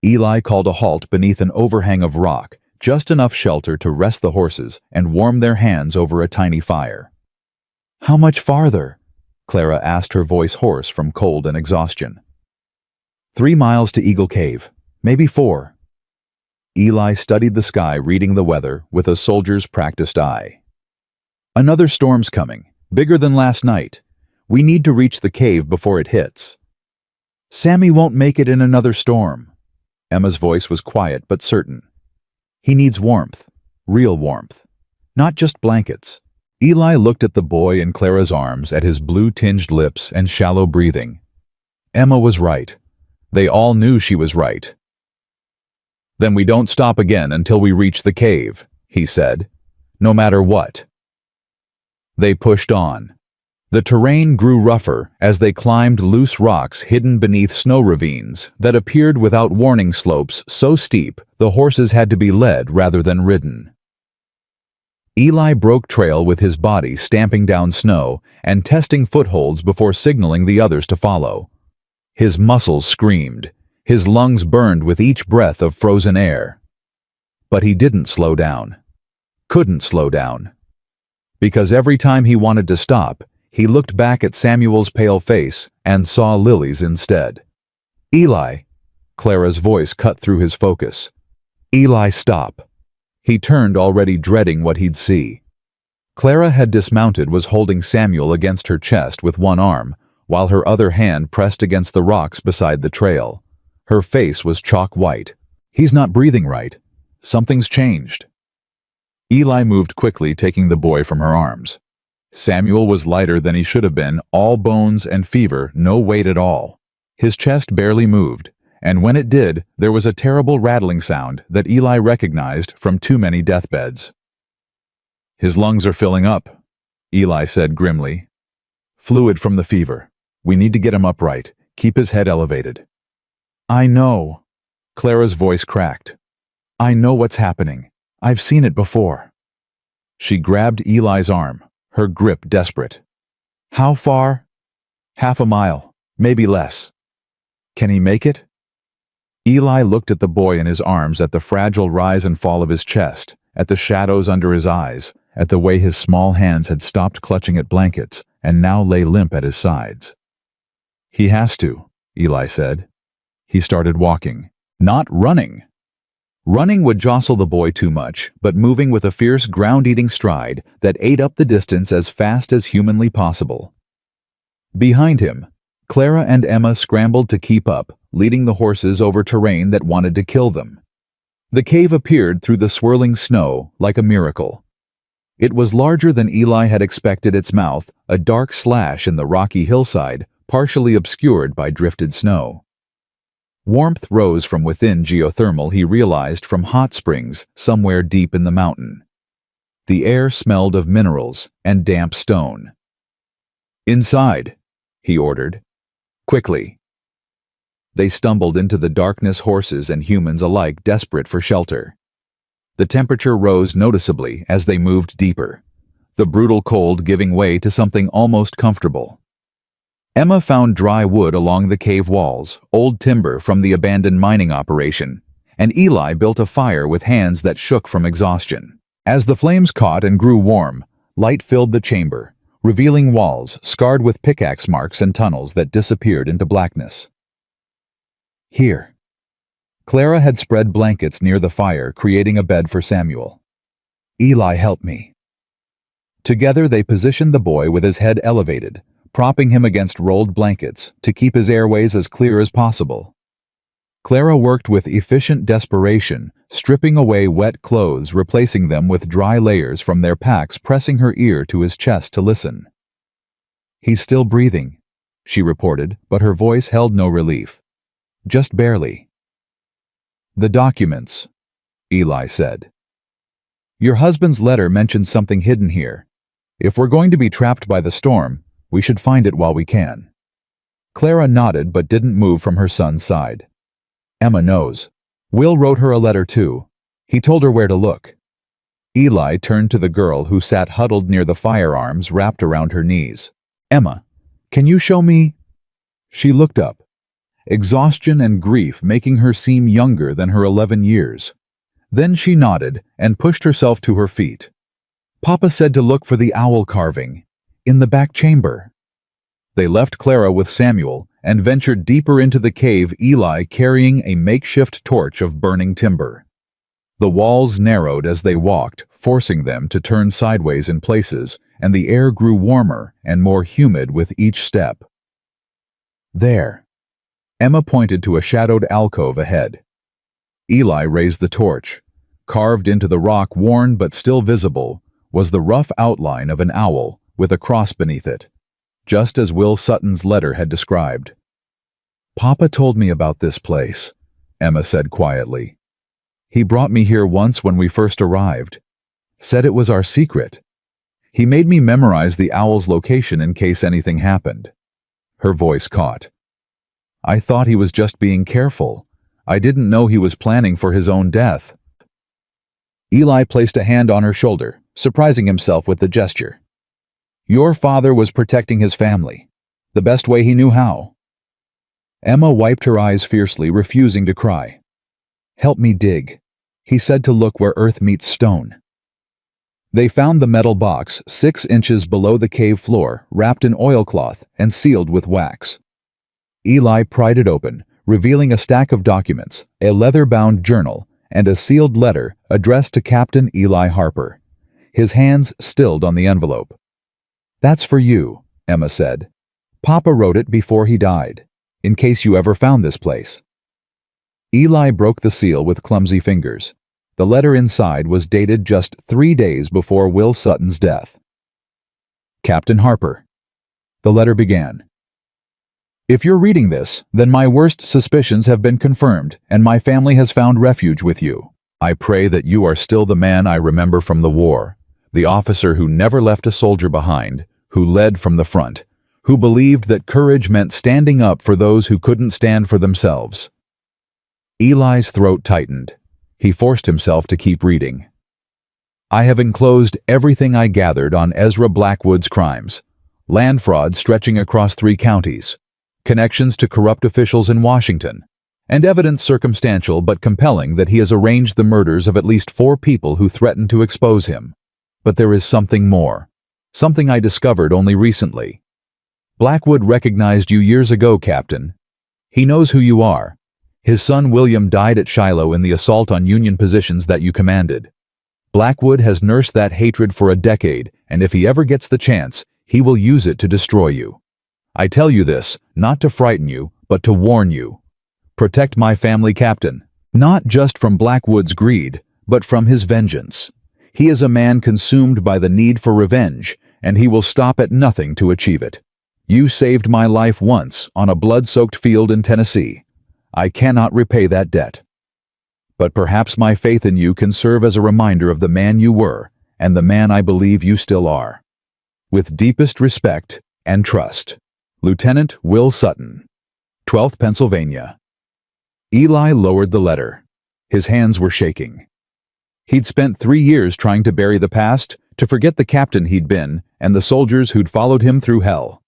Eli called a halt beneath an overhang of rock, just enough shelter to rest the horses and warm their hands over a tiny fire. "How much farther?" Clara asked, her voice hoarse from cold and exhaustion. 3 miles to Eagle Cave, maybe 4. Eli studied the sky, reading the weather with a soldier's practiced eye. "Another storm's coming, bigger than last night. We need to reach the cave before it hits." "Sammy won't make it in another storm." Emma's voice was quiet but certain. "He needs warmth, real warmth, not just blankets." Eli looked at the boy in Clara's arms, at his blue-tinged lips and shallow breathing. Emma was right. They all knew she was right. "Then we don't stop again until we reach the cave," he said, "no matter what." They pushed on. The terrain grew rougher as they climbed loose rocks hidden beneath snow ravines that appeared without warning, slopes so steep the horses had to be led rather than ridden. Eli broke trail with his body stamping down snow and testing footholds before signaling the others to follow. His muscles screamed. His lungs burned with each breath of frozen air. But he didn't slow down. Couldn't slow down. Because every time he wanted to stop, he looked back at Samuel's pale face and saw Lily's instead. "Eli," Clara's voice cut through his focus. "Eli, stop." He turned, already dreading what he'd see. Clara had dismounted, was holding Samuel against her chest with one arm, while her other hand pressed against the rocks beside the trail. Her face was chalk white. "He's not breathing right. Something's changed." Eli moved quickly, taking the boy from her arms. Samuel was lighter than he should have been, all bones and fever, no weight at all. His chest barely moved, and when it did, there was a terrible rattling sound that Eli recognized from too many deathbeds. "His lungs are filling up," Eli said grimly. "Fluid from the fever. We need to get him upright. Keep his head elevated." "I know." Clara's voice cracked. "I know what's happening. I've seen it before." She grabbed Eli's arm, her grip desperate. "How far?" "Half a mile, maybe less." "Can he make it?" Eli looked at the boy in his arms, at the fragile rise and fall of his chest, at the shadows under his eyes, at the way his small hands had stopped clutching at blankets and now lay limp at his sides. "He has to," Eli said. He started walking, not running. Running would jostle the boy too much, but moving with a fierce ground-eating stride that ate up the distance as fast as humanly possible. Behind him, Clara and Emma scrambled to keep up, leading the horses over terrain that wanted to kill them. The cave appeared through the swirling snow like a miracle. It was larger than Eli had expected, its mouth, a dark slash in the rocky hillside, partially obscured by drifted snow. Warmth rose from within, geothermal, he realized, from hot springs somewhere deep in the mountain. The air smelled of minerals and damp stone. "Inside," he ordered. "Quickly." They stumbled into the darkness, horses and humans alike desperate for shelter. The temperature rose noticeably as they moved deeper, the brutal cold giving way to something almost comfortable. Emma found dry wood along the cave walls, old timber from the abandoned mining operation, and Eli built a fire with hands that shook from exhaustion. As the flames caught and grew warm, light filled the chamber, revealing walls scarred with pickaxe marks and tunnels that disappeared into blackness. "Here." Clara had spread blankets near the fire, creating a bed for Samuel. "Eli, help me." Together they positioned the boy with his head elevated, propping him against rolled blankets to keep his airways as clear as possible. Clara worked with efficient desperation, stripping away wet clothes, replacing them with dry layers from their packs, pressing her ear to his chest to listen. "He's still breathing," she reported, but her voice held no relief. "Just barely." "The documents," Eli said. "Your husband's letter mentions something hidden here. If we're going to be trapped by the storm, we should find it while we can." Clara nodded but didn't move from her son's side. "Emma knows. Will wrote her a letter too. He told her where to look." Eli turned to the girl who sat huddled near the firearms wrapped around her knees. "Emma, can you show me?" She looked up, exhaustion and grief making her seem younger than her 11 years. Then she nodded and pushed herself to her feet. "Papa said to look for the owl carving in the back chamber." They left Clara with Samuel and ventured deeper into the cave, Eli carrying a makeshift torch of burning timber. The walls narrowed as they walked, forcing them to turn sideways in places, and the air grew warmer and more humid with each step. "There." Emma pointed to a shadowed alcove ahead. Eli raised the torch. Carved into the rock, worn but still visible, was the rough outline of an owl with a cross beneath it, just as Will Sutton's letter had described. "Papa told me about this place," Emma said quietly. "He brought me here once when we first arrived. Said it was our secret. He made me memorize the owl's location in case anything happened." Her voice caught. "I thought he was just being careful. I didn't know he was planning for his own death." Eli placed a hand on her shoulder, surprising himself with the gesture. "Your father was protecting his family, the best way he knew how." Emma wiped her eyes fiercely, refusing to cry. "Help me dig." He said to look where earth meets stone. They found the metal box 6 inches below the cave floor, wrapped in oilcloth and sealed with wax. Eli pried it open, revealing a stack of documents, a leather-bound journal, and a sealed letter addressed to Captain Eli Harper. His hands stilled on the envelope. "That's for you," Emma said. "Papa wrote it before he died, in case you ever found this place." Eli broke the seal with clumsy fingers. The letter inside was dated just 3 days before Will Sutton's death. Captain Harper. The letter began. If you're reading this, then my worst suspicions have been confirmed, and my family has found refuge with you. I pray that you are still the man I remember from the war, the officer who never left a soldier behind, who led from the front, who believed that courage meant standing up for those who couldn't stand for themselves. Eli's throat tightened. He forced himself to keep reading. I have enclosed everything I gathered on Ezra Blackwood's crimes. Land fraud stretching across 3 counties, connections to corrupt officials in Washington, and evidence circumstantial but compelling that he has arranged the murders of at least 4 people who threatened to expose him. But there is something more. Something I discovered only recently. Blackwood recognized you years ago, Captain. He knows who you are. His son William died at Shiloh in the assault on Union positions that you commanded. Blackwood has nursed that hatred for a decade, and if he ever gets the chance, he will use it to destroy you. I tell you this, not to frighten you, but to warn you. Protect my family, Captain, not just from Blackwood's greed, but from his vengeance. He is a man consumed by the need for revenge, and he will stop at nothing to achieve it. You saved my life once on a blood-soaked field in Tennessee. I cannot repay that debt. But perhaps my faith in you can serve as a reminder of the man you were, and the man I believe you still are. With deepest respect and trust, Lieutenant Will Sutton, 12th Pennsylvania. Eli lowered the letter. His hands were shaking. He'd spent 3 years trying to bury the past, to forget the captain he'd been, and the soldiers who'd followed him through hell.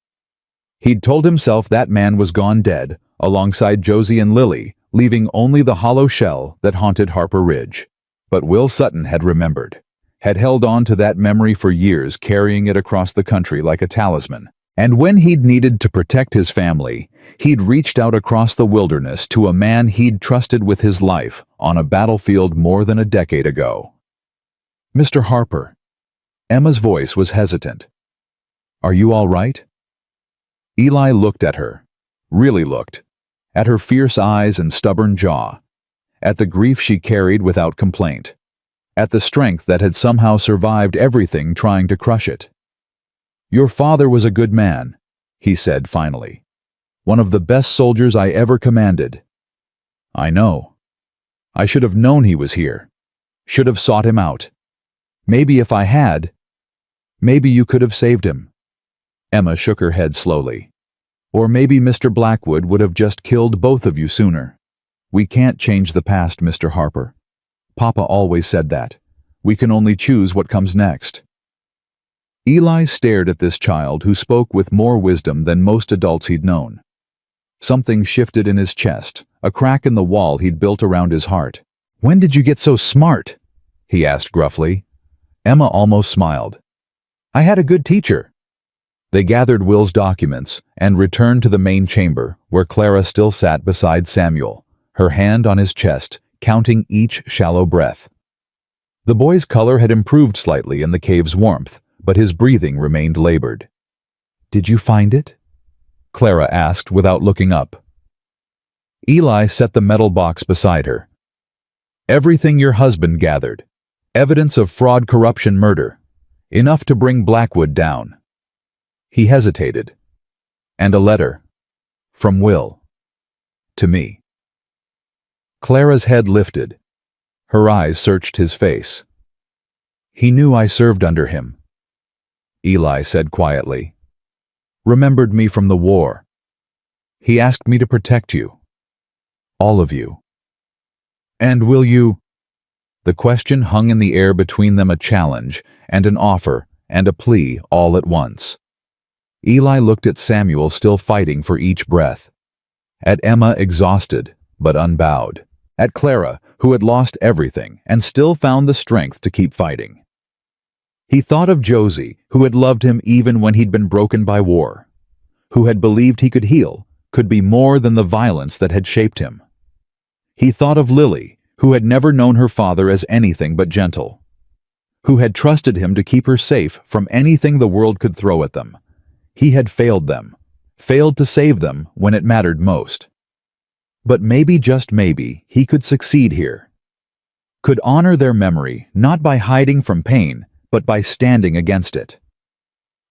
He'd told himself that man was gone dead, alongside Josie and Lily, leaving only the hollow shell that haunted Harper Ridge. But Will Sutton had remembered, had held on to that memory for years, carrying it across the country like a talisman. And when he'd needed to protect his family, he'd reached out across the wilderness to a man he'd trusted with his life on a battlefield more than a decade ago. Mr. Harper. Emma's voice was hesitant. Are you all right? Eli looked at her, really looked, at her fierce eyes and stubborn jaw, at the grief she carried without complaint, at the strength that had somehow survived everything trying to crush it. Your father was a good man, he said finally. One of the best soldiers I ever commanded. I know. I should have known he was here. Should have sought him out. Maybe if I had, maybe you could have saved him. Emma shook her head slowly. Or maybe Mr. Blackwood would have just killed both of you sooner. We can't change the past, Mr. Harper. Papa always said that. We can only choose what comes next. Eli stared at this child who spoke with more wisdom than most adults he'd known. Something shifted in his chest, a crack in the wall he'd built around his heart. When did you get so smart? He asked gruffly. Emma almost smiled. I had a good teacher. They gathered Will's documents and returned to the main chamber, where Clara still sat beside Samuel, her hand on his chest, counting each shallow breath. The boy's color had improved slightly in the cave's warmth, but his breathing remained labored. Did you find it? Clara asked without looking up. Eli set the metal box beside her. Everything your husband gathered. Evidence of fraud, corruption, murder. Enough to bring Blackwood down. He hesitated. And a letter. From Will. To me. Clara's head lifted. Her eyes searched his face. He knew I served under him. Eli said quietly. Remembered me from the war. He asked me to protect you. All of you. And will you? The question hung in the air between them, a challenge and an offer and a plea all at once. Eli looked at Samuel, still fighting for each breath. At Emma, exhausted but unbowed. At Clara, who had lost everything and still found the strength to keep fighting. He thought of Josie, who had loved him even when he'd been broken by war, who had believed he could heal, could be more than the violence that had shaped him. He thought of Lily, who had never known her father as anything but gentle, who had trusted him to keep her safe from anything the world could throw at them. He had failed them, failed to save them when it mattered most. But maybe, just maybe, he could succeed here. Could honor their memory not by hiding from pain, but by standing against it.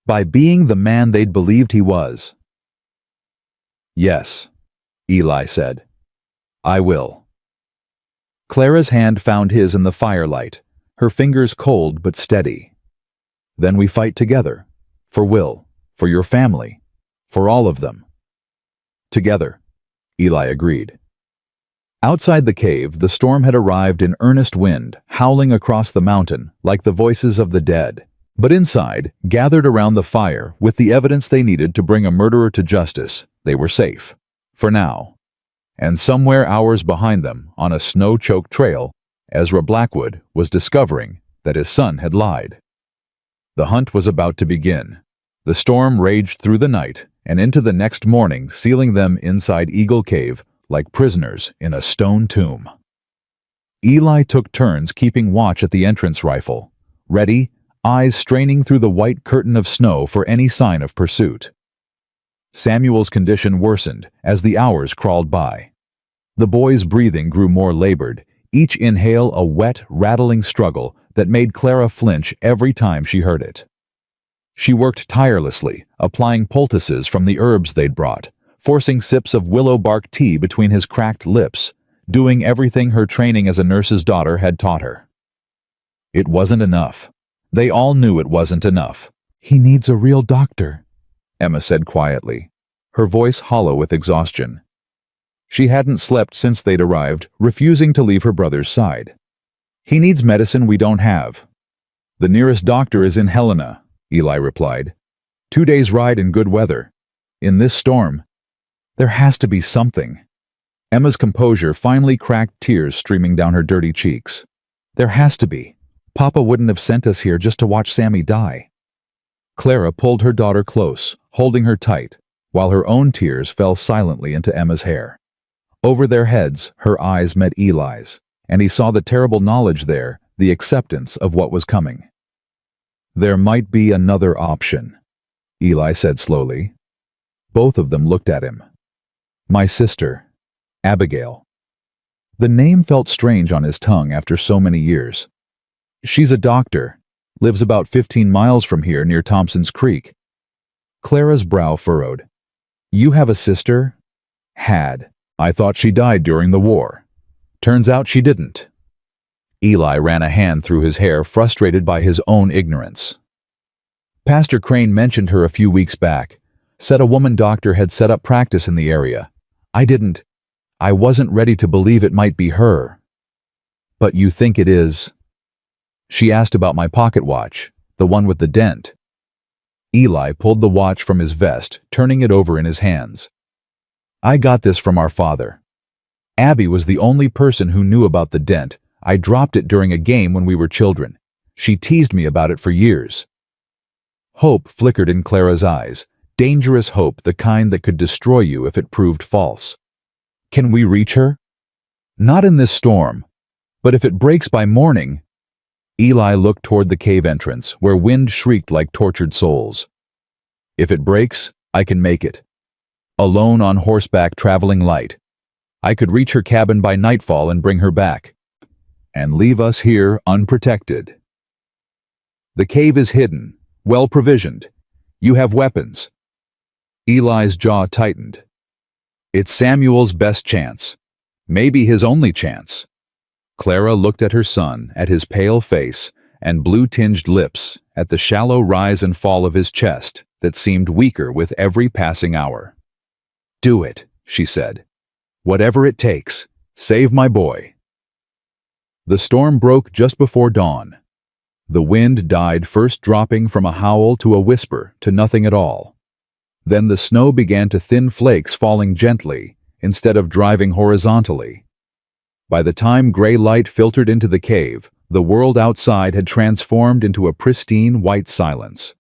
By being the man they'd believed he was. Yes, Eli said. I will. Clara's hand found his in the firelight, her fingers cold but steady. Then we fight together. For Will, for your family, for all of them. Together, Eli agreed. Outside the cave, the storm had arrived in earnest wind, howling across the mountain like the voices of the dead. But inside, gathered around the fire with the evidence they needed to bring a murderer to justice, they were safe. For now. And somewhere hours behind them, on a snow-choked trail, Ezra Blackwood was discovering that his son had lied. The hunt was about to begin. The storm raged through the night and into the next morning, sealing them inside Eagle Cave like prisoners in a stone tomb. Eli took turns keeping watch at the entrance rifle, ready, eyes straining through the white curtain of snow for any sign of pursuit. Samuel's condition worsened as the hours crawled by. The boy's breathing grew more labored, each inhale a wet, rattling struggle that made Clara flinch every time she heard it. She worked tirelessly, applying poultices from the herbs they'd brought, forcing sips of willow bark tea between his cracked lips, doing everything her training as a nurse's daughter had taught her. It wasn't enough. They all knew it wasn't enough. He needs a real doctor, Emma said quietly, her voice hollow with exhaustion. She hadn't slept since they'd arrived, refusing to leave her brother's side. He needs medicine we don't have. The nearest doctor is in Helena, Eli replied. 2 days' ride in good weather. In this storm, there has to be something. Emma's composure finally cracked, tears streaming down her dirty cheeks. There has to be. Papa wouldn't have sent us here just to watch Sammy die. Clara pulled her daughter close, holding her tight, while her own tears fell silently into Emma's hair. Over their heads, her eyes met Eli's, and he saw the terrible knowledge there, the acceptance of what was coming. There might be another option, Eli said slowly. Both of them looked at him. My sister, Abigail. The name felt strange on his tongue after so many years. She's a doctor, lives about 15 miles from here near Thompson's Creek. Clara's brow furrowed. You have a sister? Had. I thought she died during the war. Turns out she didn't. Eli ran a hand through his hair, frustrated by his own ignorance. Pastor Crane mentioned her a few weeks back, said a woman doctor had set up practice in the area. I wasn't ready to believe it might be her. But you think it is? She asked about my pocket watch, the one with the dent. Eli pulled the watch from his vest, turning it over in his hands. I got this from our father. Abby was the only person who knew about the dent. I dropped it during a game when we were children. She teased me about it for years. Hope flickered in Clara's eyes, dangerous hope, the kind that could destroy you if it proved false. Can we reach her? Not in this storm, but if it breaks by morning. Eli looked toward the cave entrance, where wind shrieked like tortured souls. If it breaks, I can make it. Alone on horseback traveling light. I could reach her cabin by nightfall and bring her back. And leave us here unprotected. The cave is hidden, well provisioned. You have weapons. Eli's jaw tightened. It's Samuel's best chance. Maybe his only chance. Clara looked at her son, at his pale face and blue-tinged lips, at the shallow rise and fall of his chest that seemed weaker with every passing hour. Do it, she said. Whatever it takes, save my boy. The storm broke just before dawn. The wind died, first dropping from a howl to a whisper to nothing at all. Then the snow began to thin flakes, falling gently instead of driving horizontally. By the time gray light filtered into the cave, the world outside had transformed into a pristine white silence.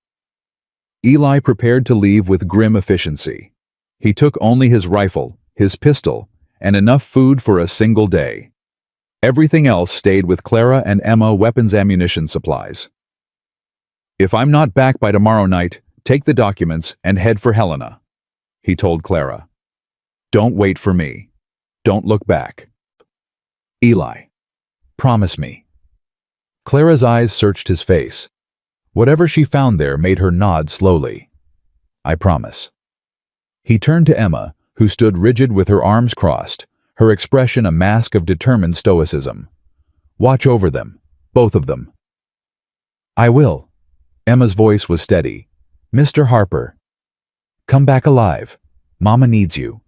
Eli prepared to leave with grim efficiency. He took only his rifle, his pistol, and enough food for a single day. Everything else stayed with Clara and Emma, weapons, ammunition, supplies. If I'm not back by tomorrow night, take the documents and head for Helena, he told Clara. Don't wait for me. Don't look back. Eli, promise me. Clara's eyes searched his face. Whatever she found there made her nod slowly. "I promise." He turned to Emma, who stood rigid with her arms crossed, her expression a mask of determined stoicism. "Watch over them, both of them." "I will." Emma's voice was steady. "Mr. Harper, come back alive. Mama needs you."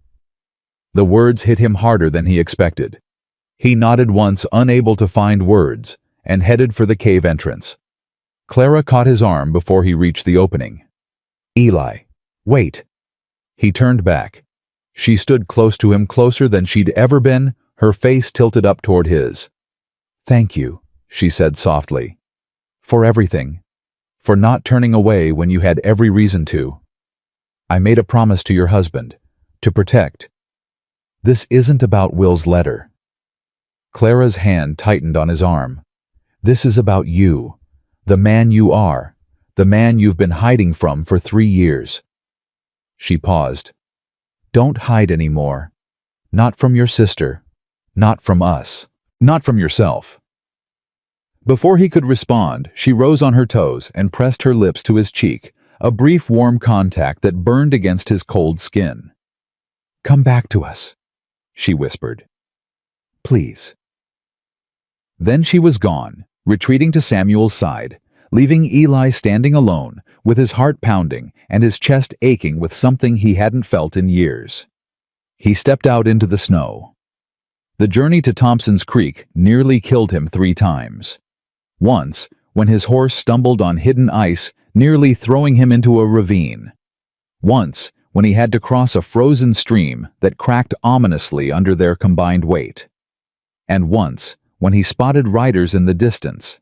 The words hit him harder than he expected. He nodded once, unable to find words, and headed for the cave entrance. Clara caught his arm before he reached the opening. "Eli, wait." He turned back. She stood close to him, closer than she'd ever been, her face tilted up toward his. "Thank you," she said softly. "For everything. For not turning away when you had every reason to. I made a promise to your husband, to protect. This isn't about Will's letter." Clara's hand tightened on his arm. "This is about you, the man you are, the man you've been hiding from for 3 years." She paused. "Don't hide anymore. Not from your sister. Not from us. Not from yourself." Before he could respond, she rose on her toes and pressed her lips to his cheek, a brief warm contact that burned against his cold skin. "Come back to us," she whispered. "Please." Then she was gone, retreating to Samuel's side, leaving Eli standing alone, with his heart pounding and his chest aching with something he hadn't felt in years. He stepped out into the snow. The journey to Thompson's Creek nearly killed him 3 times. Once, when his horse stumbled on hidden ice, nearly throwing him into a ravine. Once, when he had to cross a frozen stream that cracked ominously under their combined weight. And once, when he spotted riders in the distance.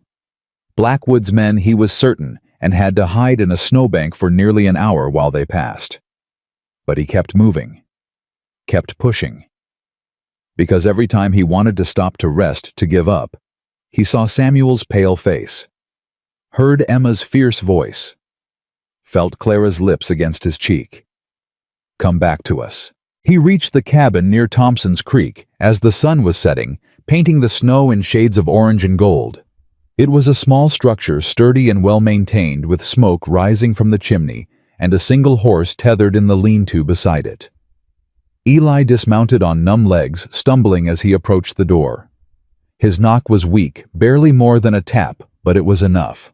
Blackwood's men, he was certain, and had to hide in a snowbank for nearly an hour while they passed. But he kept moving. Kept pushing. Because every time he wanted to stop to rest, to give up, he saw Samuel's pale face. Heard Emma's fierce voice. Felt Clara's lips against his cheek. "Come back to us." He reached the cabin near Thompson's Creek as the sun was setting, painting the snow in shades of orange and gold. It was a small structure, sturdy and well-maintained, with smoke rising from the chimney and a single horse tethered in the lean-to beside it. Eli dismounted on numb legs, stumbling as he approached the door. His knock was weak, barely more than a tap, but it was enough.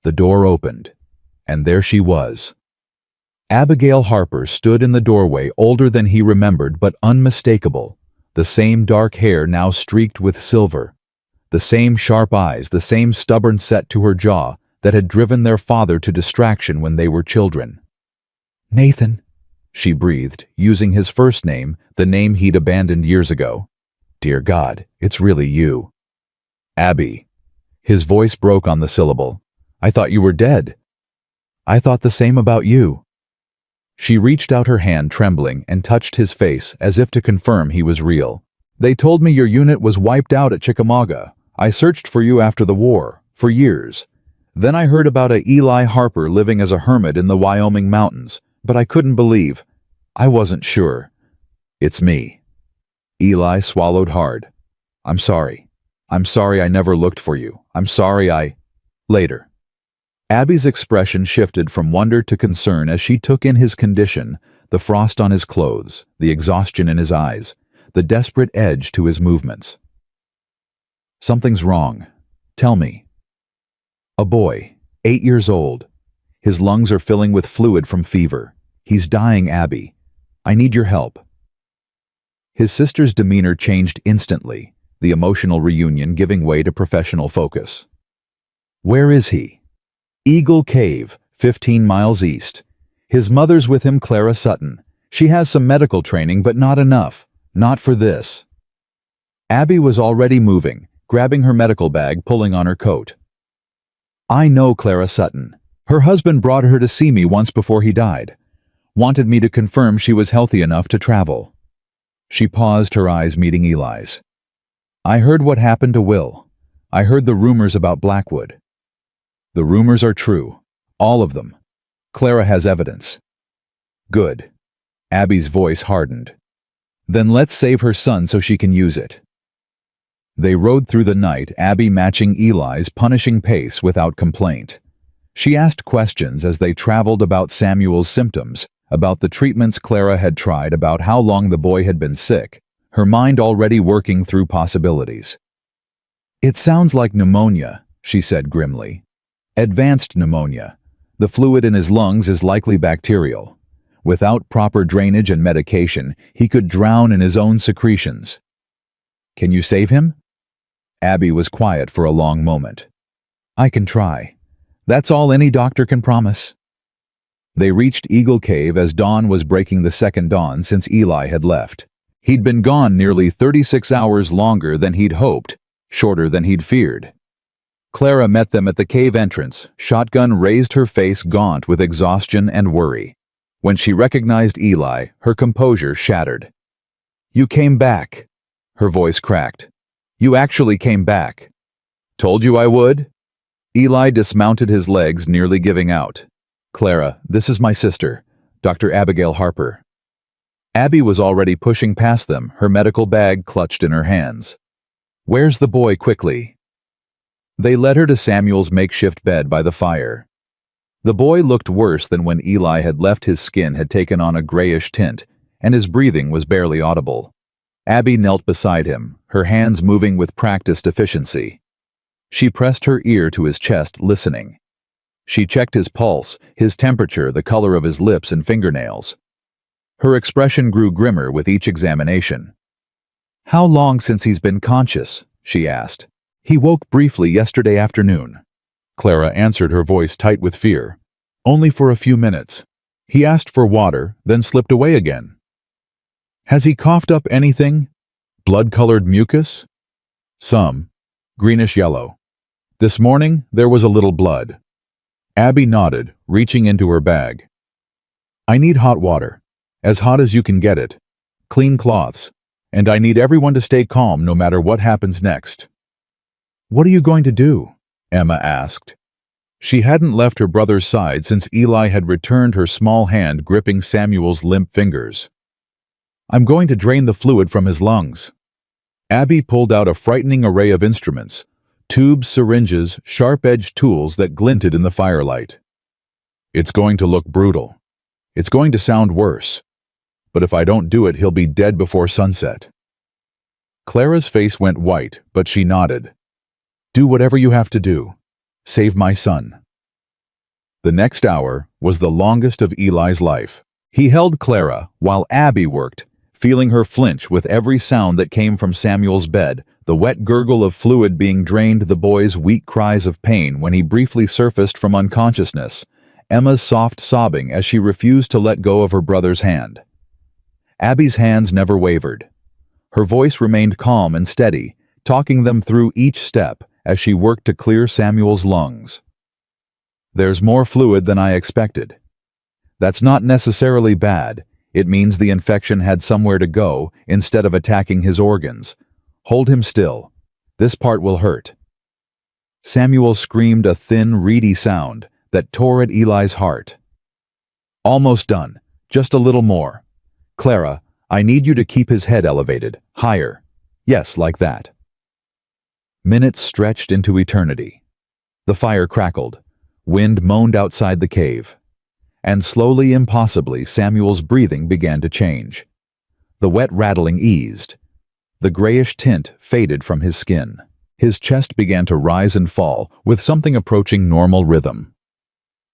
The door opened, and there she was. Abigail Harper stood in the doorway, older than he remembered but unmistakable, the same dark hair now streaked with silver, the same sharp eyes, the same stubborn set to her jaw that had driven their father to distraction when they were children. "Nathan," she breathed, using his first name, the name he'd abandoned years ago. "Dear God, it's really you." "Abby." His voice broke on the syllable. "I thought you were dead." "I thought the same about you." She reached out her hand, trembling, and touched his face as if to confirm he was real. "They told me your unit was wiped out at Chickamauga. I searched for you after the war, for years. Then I heard about a Eli Harper living as a hermit in the Wyoming mountains, but I couldn't believe. I wasn't sure. It's me." Eli swallowed hard. "I'm sorry. I'm sorry I never looked for you. I'm sorry I—" Later. Abby's expression shifted from wonder to concern as she took in his condition, the frost on his clothes, the exhaustion in his eyes, the desperate edge to his movements. "Something's wrong. Tell me." "A boy, 8 years old. His lungs are filling with fluid from fever. He's dying, Abby. I need your help." His sister's demeanor changed instantly, the emotional reunion giving way to professional focus. "Where is he?" "Eagle Cave, 15 miles east. His mother's with him, Clara Sutton. She has some medical training, but not enough. Not for this." Abby was already moving, grabbing her medical bag, pulling on her coat. "I know Clara Sutton. Her husband brought her to see me once before he died. Wanted me to confirm she was healthy enough to travel." She paused, her eyes meeting Eli's. "I heard what happened to Will. I heard the rumors about Blackwood. The rumors are true. All of them. Clara has evidence." "Good." Abby's voice hardened. "Then let's save her son so she can use it." They rode through the night, Abby matching Eli's punishing pace without complaint. She asked questions as they traveled about Samuel's symptoms, about the treatments Clara had tried, about how long the boy had been sick, her mind already working through possibilities. "It sounds like pneumonia," she said grimly. "Advanced pneumonia. The fluid in his lungs is likely bacterial. Without proper drainage and medication, he could drown in his own secretions." "Can you save him?" Abby was quiet for a long moment. "I can try. That's all any doctor can promise." They reached Eagle Cave as dawn was breaking, the second dawn since Eli had left. He'd been gone nearly 36 hours longer than he'd hoped, shorter than he'd feared. Clara met them at the cave entrance, shotgun raised, her face gaunt with exhaustion and worry. When she recognized Eli, her composure shattered. "You came back." Her voice cracked. "You actually came back." "Told you I would." Eli dismounted his legs, nearly giving out. "Clara, this is my sister, Dr. Abigail Harper." Abby was already pushing past them, her medical bag clutched in her hands. "Where's the boy, quickly?" They led her to Samuel's makeshift bed by the fire. The boy looked worse than when Eli had left. His skin had taken on a grayish tint, and his breathing was barely audible. Abby knelt beside him, her hands moving with practiced efficiency. She pressed her ear to his chest, listening. She checked his pulse, his temperature, the color of his lips and fingernails. Her expression grew grimmer with each examination. "How long since he's been conscious?" she asked. "He woke briefly yesterday afternoon." Clara answered, her voice tight with fear. "Only for a few minutes. He asked for water, then slipped away again." "Has he coughed up anything? Blood-colored mucus?" "Some. Greenish yellow. This morning, there was a little blood." Abby nodded, reaching into her bag. "I need hot water. As hot as you can get it. Clean cloths. And I need everyone to stay calm no matter what happens next." "What are you going to do?" Emma asked. She hadn't left her brother's side since Eli had returned, her small hand gripping Samuel's limp fingers. "I'm going to drain the fluid from his lungs." Abby pulled out a frightening array of instruments, tubes, syringes, sharp-edged tools that glinted in the firelight. "It's going to look brutal. It's going to sound worse. But if I don't do it, he'll be dead before sunset." Clara's face went white, but she nodded. "Do whatever you have to do. Save my son." The next hour was the longest of Eli's life. He held Clara while Abby worked, feeling her flinch with every sound that came from Samuel's bed, the wet gurgle of fluid being drained, the boy's weak cries of pain when he briefly surfaced from unconsciousness, Emma's soft sobbing as she refused to let go of her brother's hand. Abby's hands never wavered. Her voice remained calm and steady, talking them through each step as she worked to clear Samuel's lungs. "There's more fluid than I expected. That's not necessarily bad. It means the infection had somewhere to go instead of attacking his organs. Hold him still. This part will hurt." Samuel screamed a thin, reedy sound that tore at Eli's heart. "Almost done. Just a little more. Clara, I need you to keep his head elevated, higher. Yes, like that." Minutes stretched into eternity. The fire crackled. Wind moaned outside the cave. And slowly, impossibly, Samuel's breathing began to change. The wet rattling eased. The grayish tint faded from his skin. His chest began to rise and fall, with something approaching normal rhythm.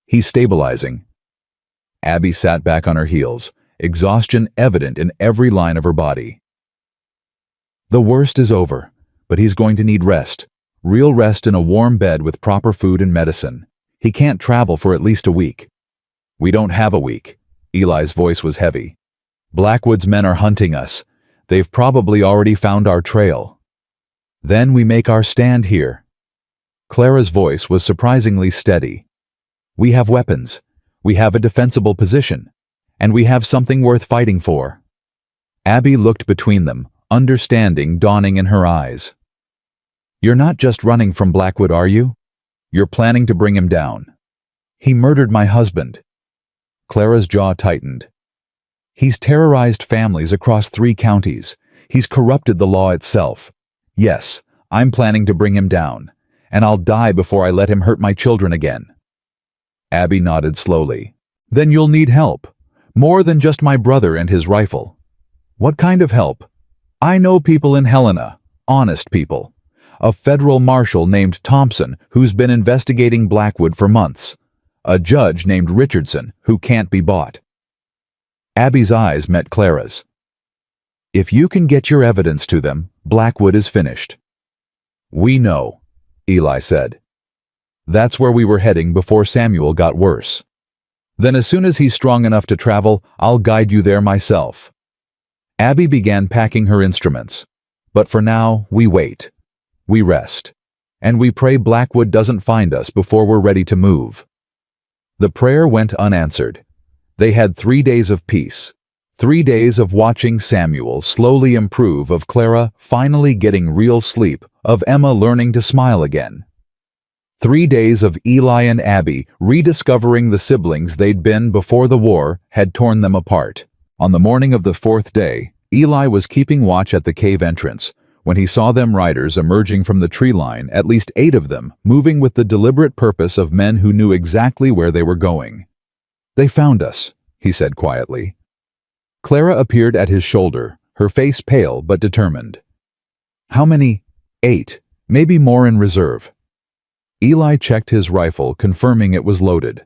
"He's stabilizing." Abby sat back on her heels, exhaustion evident in every line of her body. "The worst is over, but he's going to need rest. Real rest in a warm bed with proper food and medicine. He can't travel for at least a week." "We don't have a week." Eli's voice was heavy. "Blackwood's men are hunting us. They've probably already found our trail. Then we make our stand here." Clara's voice was surprisingly steady. "We have weapons. We have a defensible position. And we have something worth fighting for." Abby looked between them, understanding dawning in her eyes. "You're not just running from Blackwood, are you? You're planning to bring him down. He murdered my husband." Clara's jaw tightened. "He's terrorized families across 3 counties. He's corrupted the law itself. Yes, I'm planning to bring him down, and I'll die before I let him hurt my children again." Abby nodded slowly. Then you'll need help. More than just my brother and his rifle. What kind of help? I know people in Helena, honest people. A federal marshal named Thompson who's been investigating Blackwood for months. A judge named Richardson who can't be bought. Abby's eyes met Clara's. If you can get your evidence to them, Blackwood is finished. We know, Eli said. That's where we were heading before Samuel got worse. Then as soon as he's strong enough to travel, I'll guide you there myself. Abby began packing her instruments. But for now, we wait. We rest. And we pray Blackwood doesn't find us before we're ready to move. The prayer went unanswered. They had 3 days of peace. 3 days of watching Samuel slowly improve, of Clara finally getting real sleep, of Emma learning to smile again. 3 days of Eli and Abby rediscovering the siblings they'd been before the war had torn them apart. On the morning of the 4th day, Eli was keeping watch at the cave entrance when he saw them riders emerging from the tree line, at least 8 of them, moving with the deliberate purpose of men who knew exactly where they were going. They found us, he said quietly. Clara appeared at his shoulder, her face pale but determined. How many? 8, maybe more in reserve. Eli checked his rifle, confirming it was loaded.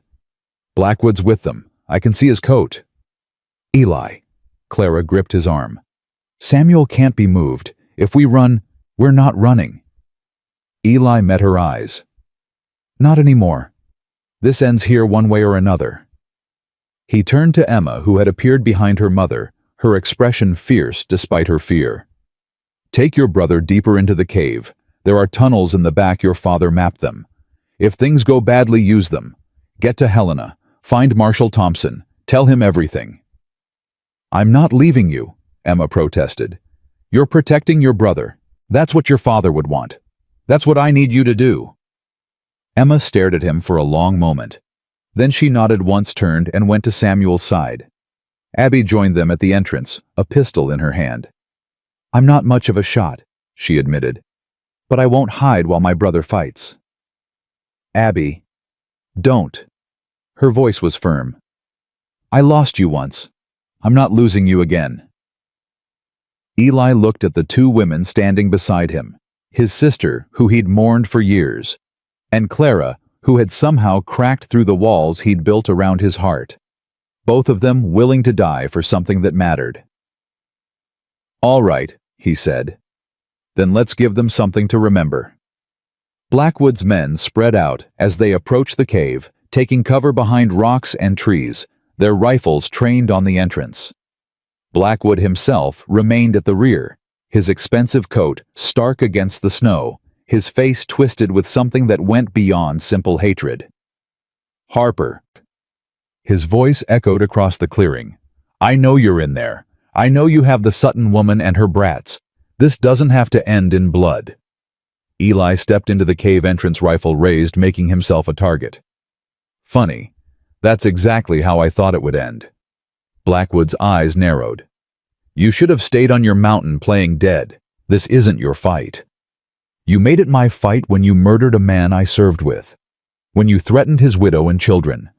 Blackwood's with them. I can see his coat. Eli. Clara gripped his arm. Samuel can't be moved. If we run, we're not running. Eli met her eyes. Not anymore. This ends here one way or another. He turned to Emma, who had appeared behind her mother, her expression fierce despite her fear. Take your brother deeper into the cave. There are tunnels in the back, your father mapped them. If things go badly, use them. Get to Helena. Find Marshal Thompson. Tell him everything. I'm not leaving you, Emma protested. You're protecting your brother. That's what your father would want. That's what I need you to do. Emma stared at him for a long moment. Then she nodded once, turned, and went to Samuel's side. Abby joined them at the entrance, a pistol in her hand. I'm not much of a shot, she admitted. But I won't hide while my brother fights. Abby. Don't. Her voice was firm. I lost you once. I'm not losing you again. Eli looked at the 2 women standing beside him, his sister, who he'd mourned for years, and Clara, who had somehow cracked through the walls he'd built around his heart. Both of them willing to die for something that mattered. All right, he said. Then let's give them something to remember. Blackwood's men spread out as they approached the cave, taking cover behind rocks and trees, their rifles trained on the entrance. Blackwood himself remained at the rear, his expensive coat stark against the snow, his face twisted with something that went beyond simple hatred. Harper. His voice echoed across the clearing. I know you're in there. I know you have the Sutton woman and her brats. This doesn't have to end in blood. Eli stepped into the cave entrance, rifle raised, making himself a target. Funny. That's exactly how I thought it would end. Blackwood's eyes narrowed. You should have stayed on your mountain playing dead. This isn't your fight. You made it my fight when you murdered a man I served with. When you threatened his widow and children.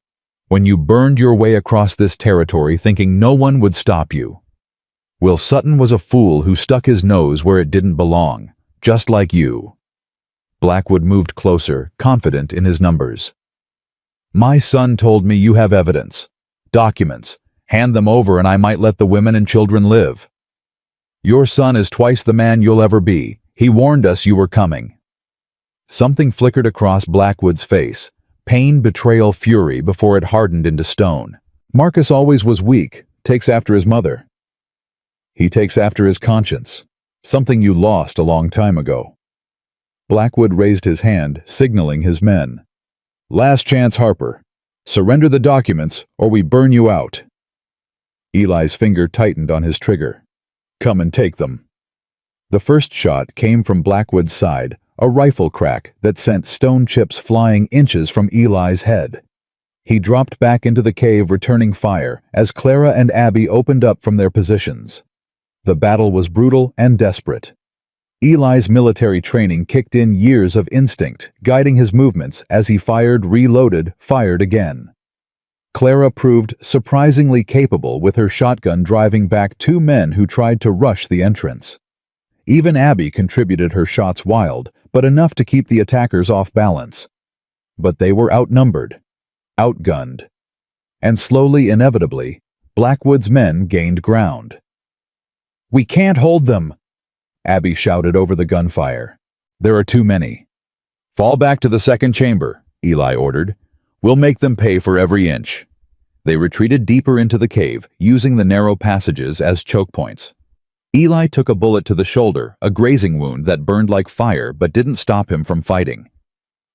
When you burned your way across this territory thinking no one would stop you. Will Sutton was a fool who stuck his nose where it didn't belong, just like you. Blackwood moved closer, confident in his numbers. My son told me you have evidence. Documents. Hand them over and I might let the women and children live. Your son is twice the man you'll ever be. He warned us you were coming. Something flickered across Blackwood's face. Pain, betrayal, fury before it hardened into stone. Marcus always was weak, takes after his mother. He takes after his conscience. Something you lost a long time ago. Blackwood raised his hand, signaling his men. Last chance, Harper. Surrender the documents, or we burn you out. Eli's finger tightened on his trigger. Come and take them. The first shot came from Blackwood's side, a rifle crack that sent stone chips flying inches from Eli's head. He dropped back into the cave, returning fire, as Clara and Abby opened up from their positions. The battle was brutal and desperate. Eli's military training kicked in years of instinct, guiding his movements as he fired, reloaded, fired again. Clara proved surprisingly capable with her shotgun driving back two men who tried to rush the entrance. Even Abby contributed her shots wild, but enough to keep the attackers off balance. But they were outnumbered, outgunned, and slowly, inevitably, Blackwood's men gained ground. "We can't hold them!" Abby shouted over the gunfire. "There are too many." "Fall back to the second chamber," Eli ordered. "We'll make them pay for every inch." They retreated deeper into the cave, using the narrow passages as choke points. Eli took a bullet to the shoulder, a grazing wound that burned like fire but didn't stop him from fighting.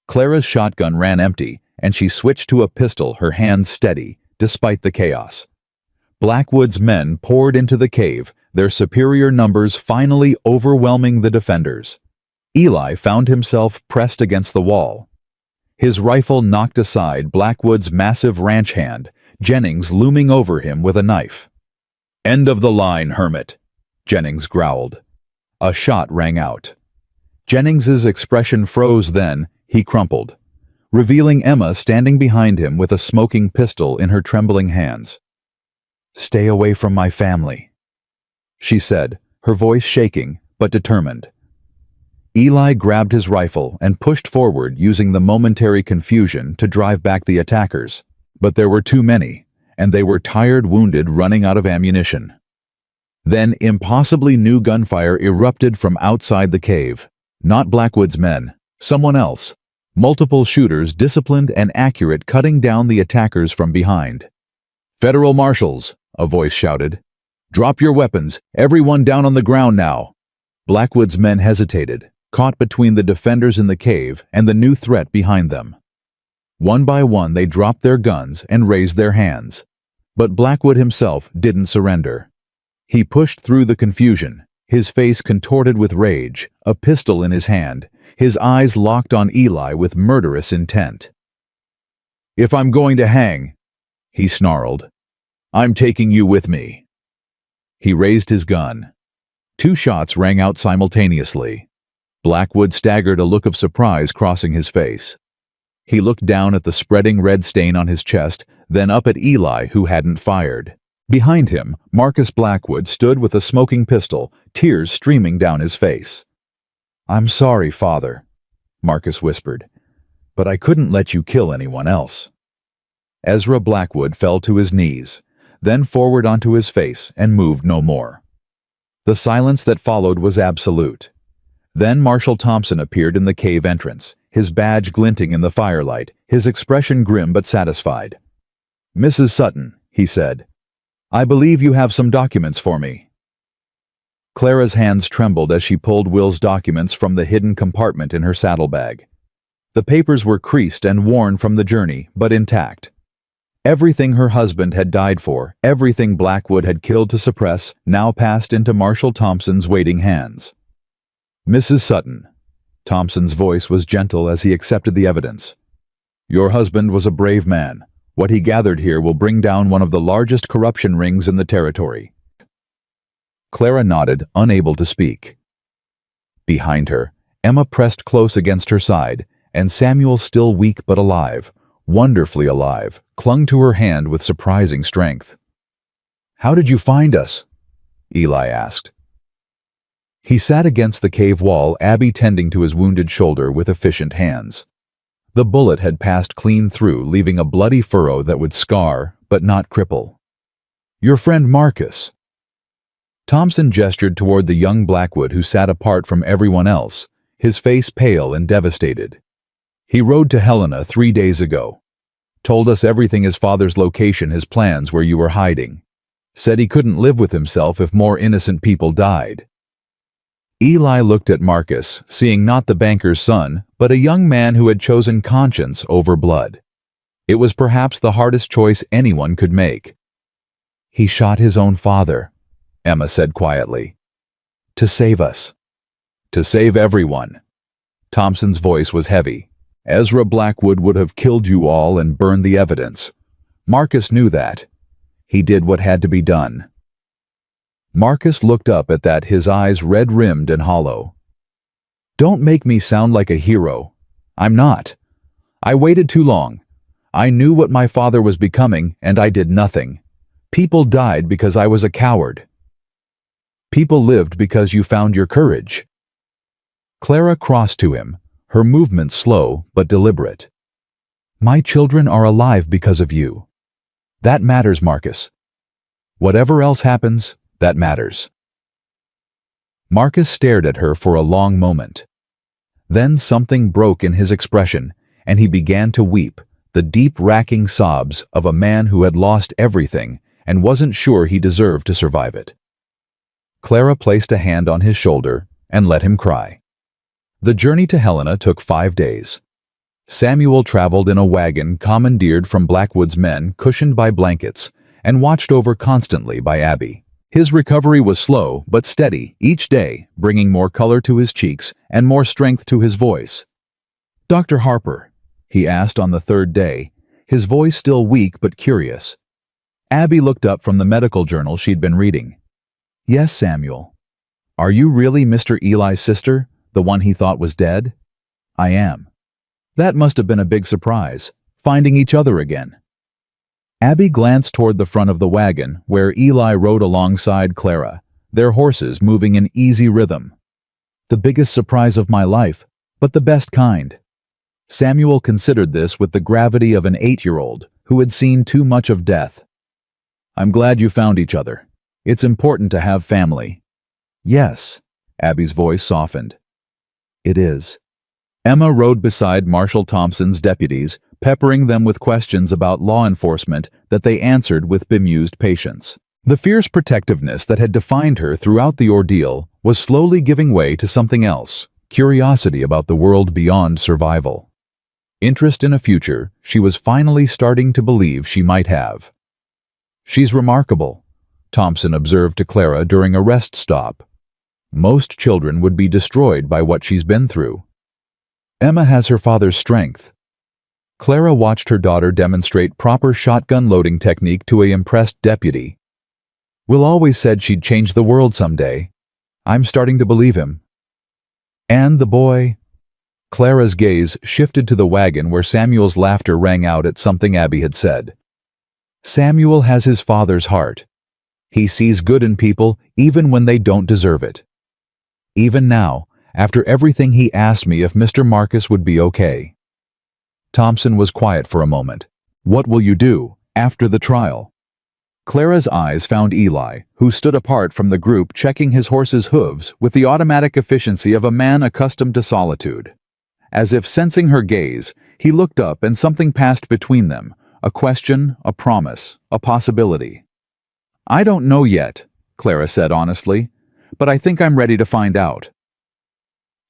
Clara's shotgun ran empty, and she switched to a pistol, her hands steady, despite the chaos. Blackwood's men poured into the cave, their superior numbers finally overwhelming the defenders. Eli found himself pressed against the wall. His rifle knocked aside Blackwood's massive ranch hand, Jennings looming over him with a knife. "End of the line, hermit," Jennings growled. A shot rang out. Jennings's expression froze, then he crumpled, revealing Emma standing behind him with a smoking pistol in her trembling hands. "Stay away from my family," she said, her voice shaking but determined. Eli grabbed his rifle and pushed forward, using the momentary confusion to drive back the attackers. But there were too many, and they were tired, wounded, running out of ammunition. Then impossibly new gunfire erupted from outside the cave. Not Blackwood's men, someone else. Multiple shooters, disciplined and accurate, cutting down the attackers from behind. "Federal marshals," a voice shouted. "Drop your weapons, everyone down on the ground now." Blackwood's men hesitated, caught between the defenders in the cave and the new threat behind them. One by one they dropped their guns and raised their hands. But Blackwood himself didn't surrender. He pushed through the confusion, his face contorted with rage, a pistol in his hand, his eyes locked on Eli with murderous intent. "If I'm going to hang," he snarled, "I'm taking you with me." He raised his gun. Two shots rang out simultaneously. Blackwood staggered, a look of surprise crossing his face. He looked down at the spreading red stain on his chest, then up at Eli, who hadn't fired. Behind him, Marcus Blackwood stood with a smoking pistol, tears streaming down his face. "I'm sorry, Father," Marcus whispered, "but I couldn't let you kill anyone else." Ezra Blackwood fell to his knees, then forward onto his face and moved no more. The silence that followed was absolute. Then Marshal Thompson appeared in the cave entrance, his badge glinting in the firelight, his expression grim but satisfied. "Mrs. Sutton," he said, "I believe you have some documents for me." Clara's hands trembled as she pulled Will's documents from the hidden compartment in her saddlebag. The papers were creased and worn from the journey, but intact. Everything her husband had died for, everything Blackwood had killed to suppress, now passed into Marshal Thompson's waiting hands. "Mrs. Sutton," Thompson's voice was gentle as he accepted the evidence. "Your husband was a brave man. What he gathered here will bring down one of the largest corruption rings in the territory." Clara nodded, unable to speak. Behind her, Emma pressed close against her side, and Samuel, still weak but alive, wonderfully alive, clung to her hand with surprising strength. "How did you find us?" Eli asked. He sat against the cave wall, Abby tending to his wounded shoulder with efficient hands. The bullet had passed clean through, leaving a bloody furrow that would scar, but not cripple. "Your friend Marcus." Thompson gestured toward the young Blackwood who sat apart from everyone else, his face pale and devastated. "He rode to Helena 3 days ago. Told us everything, his father's location, his plans, where you were hiding. Said he couldn't live with himself if more innocent people died." Eli looked at Marcus, seeing not the banker's son, but a young man who had chosen conscience over blood. It was perhaps the hardest choice anyone could make. "He shot his own father," Emma said quietly. "To save us." "To save everyone." Thompson's voice was heavy. "Ezra Blackwood would have killed you all and burned the evidence. Marcus knew that. He did what had to be done." Marcus looked up at that, his eyes red-rimmed and hollow. Don't make me sound like a hero. I'm not. I waited too long. I knew what my father was becoming, and I did nothing. People died because I was a coward. People lived because you found your courage. Clara crossed to him, her movements slow but deliberate. My children are alive because of you. That matters, Marcus. Whatever else happens, that matters. Marcus stared at her for a long moment. Then something broke in his expression, and he began to weep, the deep racking sobs of a man who had lost everything and wasn't sure he deserved to survive it. Clara placed a hand on his shoulder and let him cry. The journey to Helena took 5 days. Samuel traveled in a wagon commandeered from Blackwood's men, cushioned by blankets, and watched over constantly by Abby. His recovery was slow but steady each day, bringing more color to his cheeks and more strength to his voice. "Dr. Harper," he asked on the 3rd day, his voice still weak but curious. Abby looked up from the medical journal she'd been reading. "Yes, Samuel. Are you really Mr. Eli's sister, the one he thought was dead?" "I am." "That must have been a big surprise, finding each other again." Abby glanced toward the front of the wagon, where Eli rode alongside Clara, their horses moving in easy rhythm. "The biggest surprise of my life, but the best kind." Samuel considered this with the gravity of an 8-year-old who had seen too much of death. "I'm glad you found each other. It's important to have family." "Yes," Abby's voice softened. "It is." Emma rode beside Marshal Thompson's deputies, peppering them with questions about law enforcement that they answered with bemused patience. The fierce protectiveness that had defined her throughout the ordeal was slowly giving way to something else, curiosity about the world beyond survival. Interest in a future she was finally starting to believe she might have. "She's remarkable," Thompson observed to Clara during a rest stop. "Most children would be destroyed by what she's been through. Emma has her father's strength." Clara watched her daughter demonstrate proper shotgun loading technique to an impressed deputy. "Will always said she'd change the world someday. I'm starting to believe him." "And the boy?" Clara's gaze shifted to the wagon where Samuel's laughter rang out at something Abby had said. "Samuel has his father's heart. He sees good in people even when they don't deserve it. Even now, after everything, he asked me if Mr. Marcus would be okay." Thompson was quiet for a moment. "What will you do after the trial?" Clara's eyes found Eli, who stood apart from the group checking his horse's hooves with the automatic efficiency of a man accustomed to solitude. As if sensing her gaze, he looked up and something passed between them, a question, a promise, a possibility. "I don't know yet," Clara said honestly, "but I think I'm ready to find out."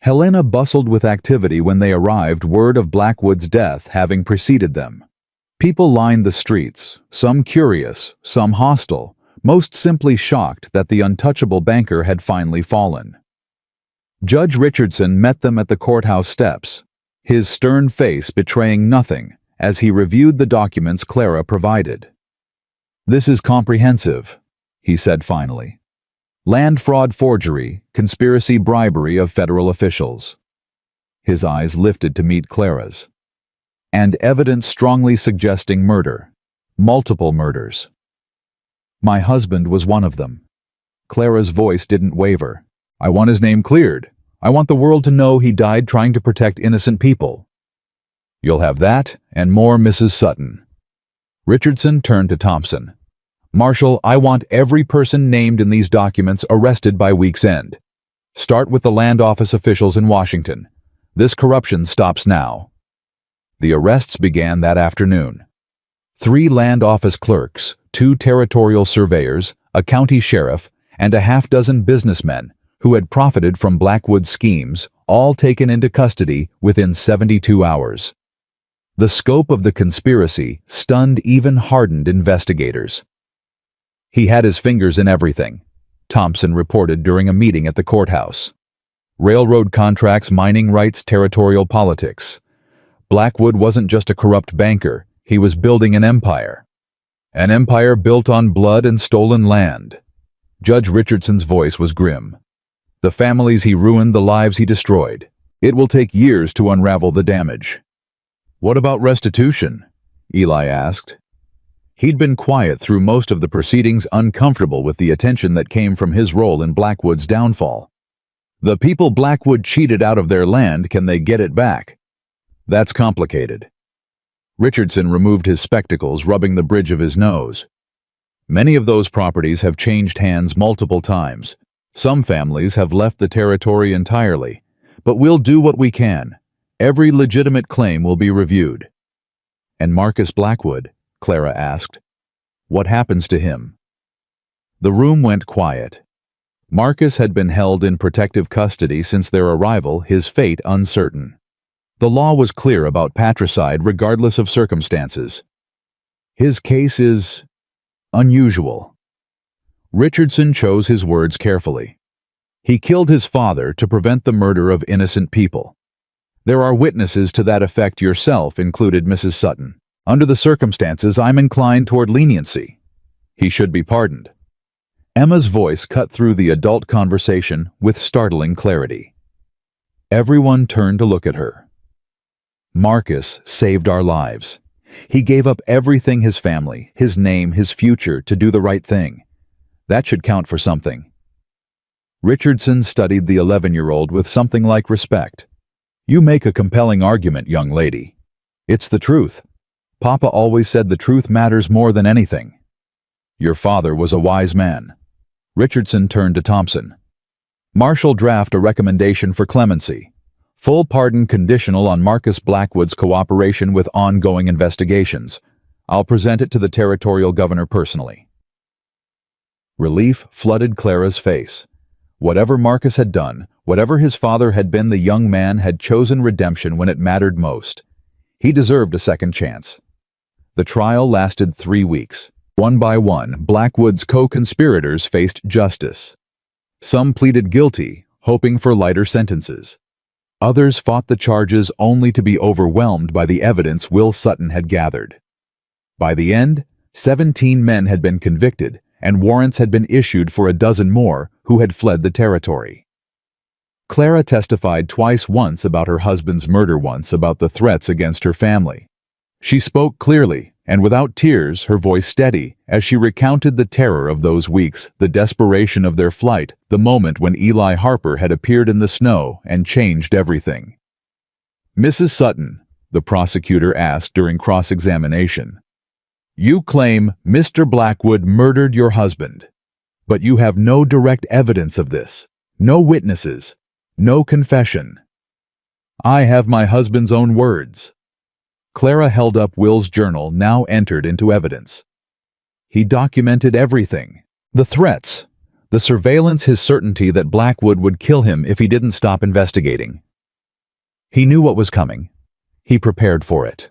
Helena bustled with activity when they arrived, word of Blackwood's death having preceded them. People lined the streets, some curious, some hostile, most simply shocked that the untouchable banker had finally fallen. Judge Richardson met them at the courthouse steps, his stern face betraying nothing as he reviewed the documents Clara provided. "This is comprehensive," he said finally. "Land fraud, forgery, conspiracy, bribery of federal officials." His eyes lifted to meet Clara's. "And evidence strongly suggesting murder. Multiple murders." "My husband was one of them." Clara's voice didn't waver. "I want his name cleared. I want the world to know he died trying to protect innocent people." "You'll have that and more, Mrs. Sutton." Richardson turned to Thompson. "Marshal, I want every person named in these documents arrested by week's end. Start with the land office officials in Washington. This corruption stops now." The arrests began that afternoon. 3 land office clerks, 2 territorial surveyors, a county sheriff, and a half-dozen businessmen who had profited from Blackwood's schemes, all taken into custody within 72 hours. The scope of the conspiracy stunned even hardened investigators. "He had his fingers in everything," Thompson reported during a meeting at the courthouse. "Railroad contracts, mining rights, territorial politics. Blackwood wasn't just a corrupt banker, he was building an empire. An empire built on blood and stolen land." Judge Richardson's voice was grim. "The families he ruined, the lives he destroyed. It will take years to unravel the damage. What about restitution? Eli asked. He'd been quiet through most of the proceedings, uncomfortable with the attention that came from his role in Blackwood's downfall. The people Blackwood cheated out of their land, can they get it back? That's complicated. Richardson removed his spectacles, rubbing the bridge of his nose. Many of those properties have changed hands multiple times. Some families have left the territory entirely, but we'll do what we can. Every legitimate claim will be reviewed. And Marcus Blackwood? Clara asked. What happens to him? The room went quiet. Marcus had been held in protective custody since their arrival, his fate uncertain. The law was clear about patricide regardless of circumstances. His case is unusual. Richardson chose his words carefully. He killed his father to prevent the murder of innocent people. There are witnesses to that effect, yourself included, Mrs. Sutton. Under the circumstances, I'm inclined toward leniency. He should be pardoned. Emma's voice cut through the adult conversation with startling clarity. Everyone turned to look at her. Marcus saved our lives. He gave up everything, his family, his name, his future, to do the right thing. That should count for something. Richardson studied the 11-year-old with something like respect. You make a compelling argument, young lady. It's the truth. Papa always said the truth matters more than anything. Your father was a wise man. Richardson turned to Thompson. Marshal, draft a recommendation for clemency. Full pardon conditional on Marcus Blackwood's cooperation with ongoing investigations. I'll present it to the territorial governor personally. Relief flooded Clara's face. Whatever Marcus had done, whatever his father had been, the young man had chosen redemption when it mattered most. He deserved a second chance. The trial lasted 3 weeks. One by one, Blackwood's co-conspirators faced justice. Some pleaded guilty, hoping for lighter sentences. Others fought the charges only to be overwhelmed by the evidence Will Sutton had gathered. By the end, 17 men had been convicted, and warrants had been issued for a dozen more who had fled the territory. Clara testified twice, once about her husband's murder, once about the threats against her family. She spoke clearly and without tears, her voice steady, as she recounted the terror of those weeks, the desperation of their flight, the moment when Eli Harper had appeared in the snow and changed everything. Mrs. Sutton, the prosecutor asked during cross-examination, you claim Mr. Blackwood murdered your husband, but you have no direct evidence of this, no witnesses, no confession. I have my husband's own words. Clara held up Will's journal, now entered into evidence. He documented everything. The threats, the surveillance, his certainty that Blackwood would kill him if he didn't stop investigating. He knew what was coming. He prepared for it.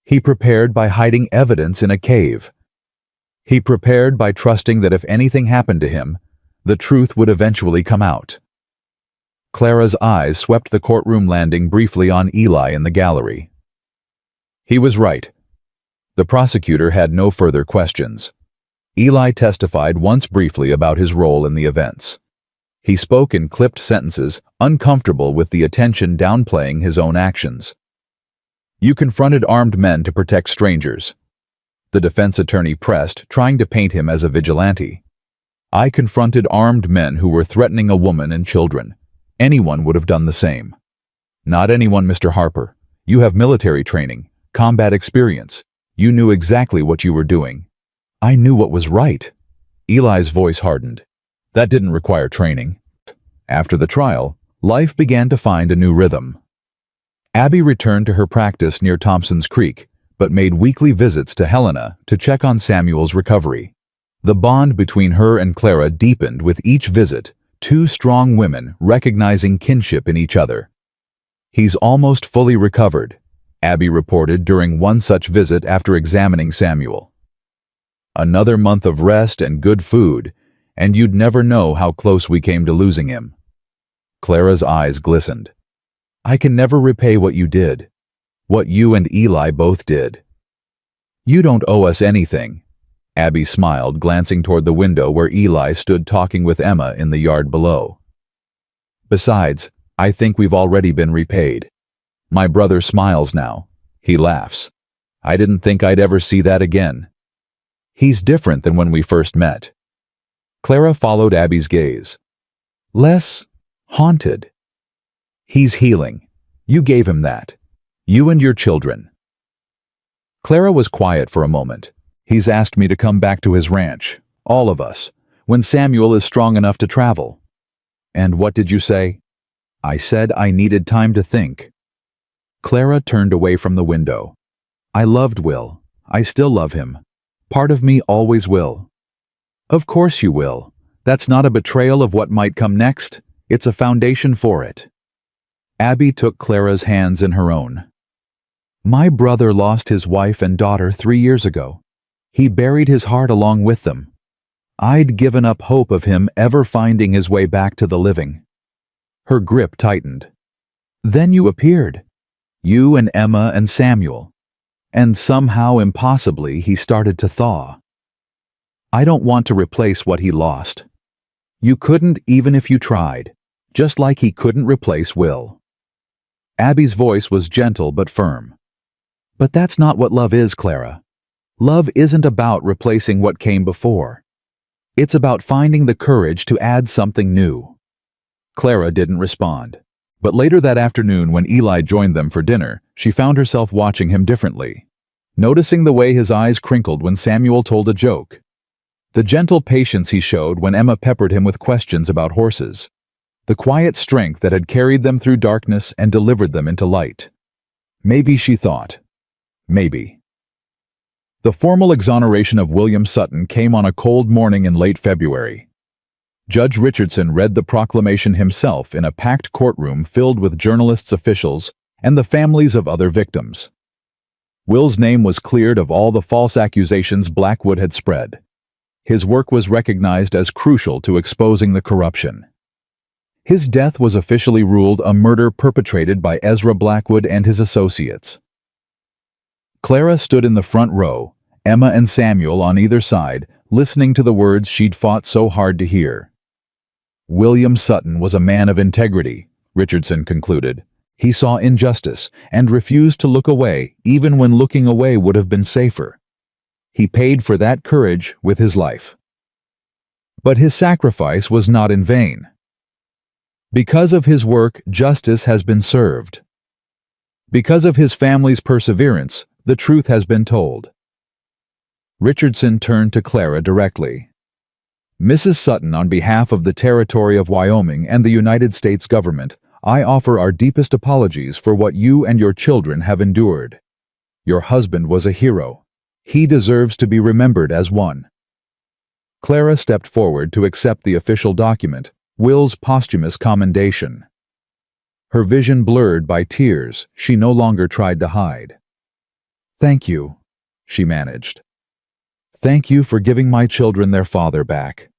He prepared by hiding evidence in a cave. He prepared by trusting that if anything happened to him, the truth would eventually come out. Clara's eyes swept the courtroom, landing briefly on Eli in the gallery. He was right. The prosecutor had no further questions. Eli testified once briefly about his role in the events. He spoke in clipped sentences, uncomfortable with the attention, downplaying his own actions. You confronted armed men to protect strangers. The defense attorney pressed, trying to paint him as a vigilante. I confronted armed men who were threatening a woman and children. Anyone would have done the same. Not anyone, Mr. Harper. You have military training, combat experience. You knew exactly what you were doing. I knew what was right. Eli's voice hardened. That didn't require training. After the trial, life began to find a new rhythm. Abby returned to her practice near Thompson's Creek, but made weekly visits to Helena to check on Samuel's recovery. The bond between her and Clara deepened with each visit, two strong women recognizing kinship in each other. He's almost fully recovered, Abby reported during one such visit after examining Samuel. Another month of rest and good food, and you'd never know how close we came to losing him. Clara's eyes glistened. I can never repay what you did, what you and Eli both did. You don't owe us anything. Abby smiled, glancing toward the window where Eli stood talking with Emma in the yard below. Besides, I think we've already been repaid. My brother smiles now. He laughs. I didn't think I'd ever see that again. He's different than when we first met. Clara followed Abby's gaze. Less haunted. He's healing. You gave him that. You and your children. Clara was quiet for a moment. He's asked me to come back to his ranch, all of us, when Samuel is strong enough to travel. And what did you say? I said I needed time to think. Clara turned away from the window. I loved Will. I still love him. Part of me always will. Of course you will. That's not a betrayal of what might come next. It's a foundation for it. Abby took Clara's hands in her own. My brother lost his wife and daughter 3 years ago. He buried his heart along with them. I'd given up hope of him ever finding his way back to the living. Her grip tightened. Then you appeared. You and Emma and Samuel. And somehow, impossibly, he started to thaw. I don't want to replace what he lost. You couldn't even if you tried, just like he couldn't replace Will. Abby's voice was gentle but firm. But that's not what love is, Clara. Love isn't about replacing what came before. It's about finding the courage to add something new. Clara didn't respond. But later that afternoon, when Eli joined them for dinner, she found herself watching him differently, noticing the way his eyes crinkled when Samuel told a joke, the gentle patience he showed when Emma peppered him with questions about horses, the quiet strength that had carried them through darkness and delivered them into light. Maybe, she thought. Maybe. The formal exoneration of William Sutton came on a cold morning in late February. Judge Richardson read the proclamation himself in a packed courtroom filled with journalists, officials, and the families of other victims. Will's name was cleared of all the false accusations Blackwood had spread. His work was recognized as crucial to exposing the corruption. His death was officially ruled a murder perpetrated by Ezra Blackwood and his associates. Clara stood in the front row, Emma and Samuel on either side, listening to the words she'd fought so hard to hear. William Sutton was a man of integrity, Richardson concluded. He saw injustice and refused to look away, even when looking away would have been safer. He paid for that courage with his life. But his sacrifice was not in vain. Because of his work, justice has been served. Because of his family's perseverance, the truth has been told. Richardson turned to Clara directly. Mrs. Sutton, on behalf of the territory of Wyoming and the United States government, I offer our deepest apologies for what you and your children have endured. Your husband was a hero. He deserves to be remembered as one. Clara stepped forward to accept the official document, Will's posthumous commendation. Her vision blurred by tears she no longer tried to hide. Thank you, she managed. Thank you for giving my children their father back.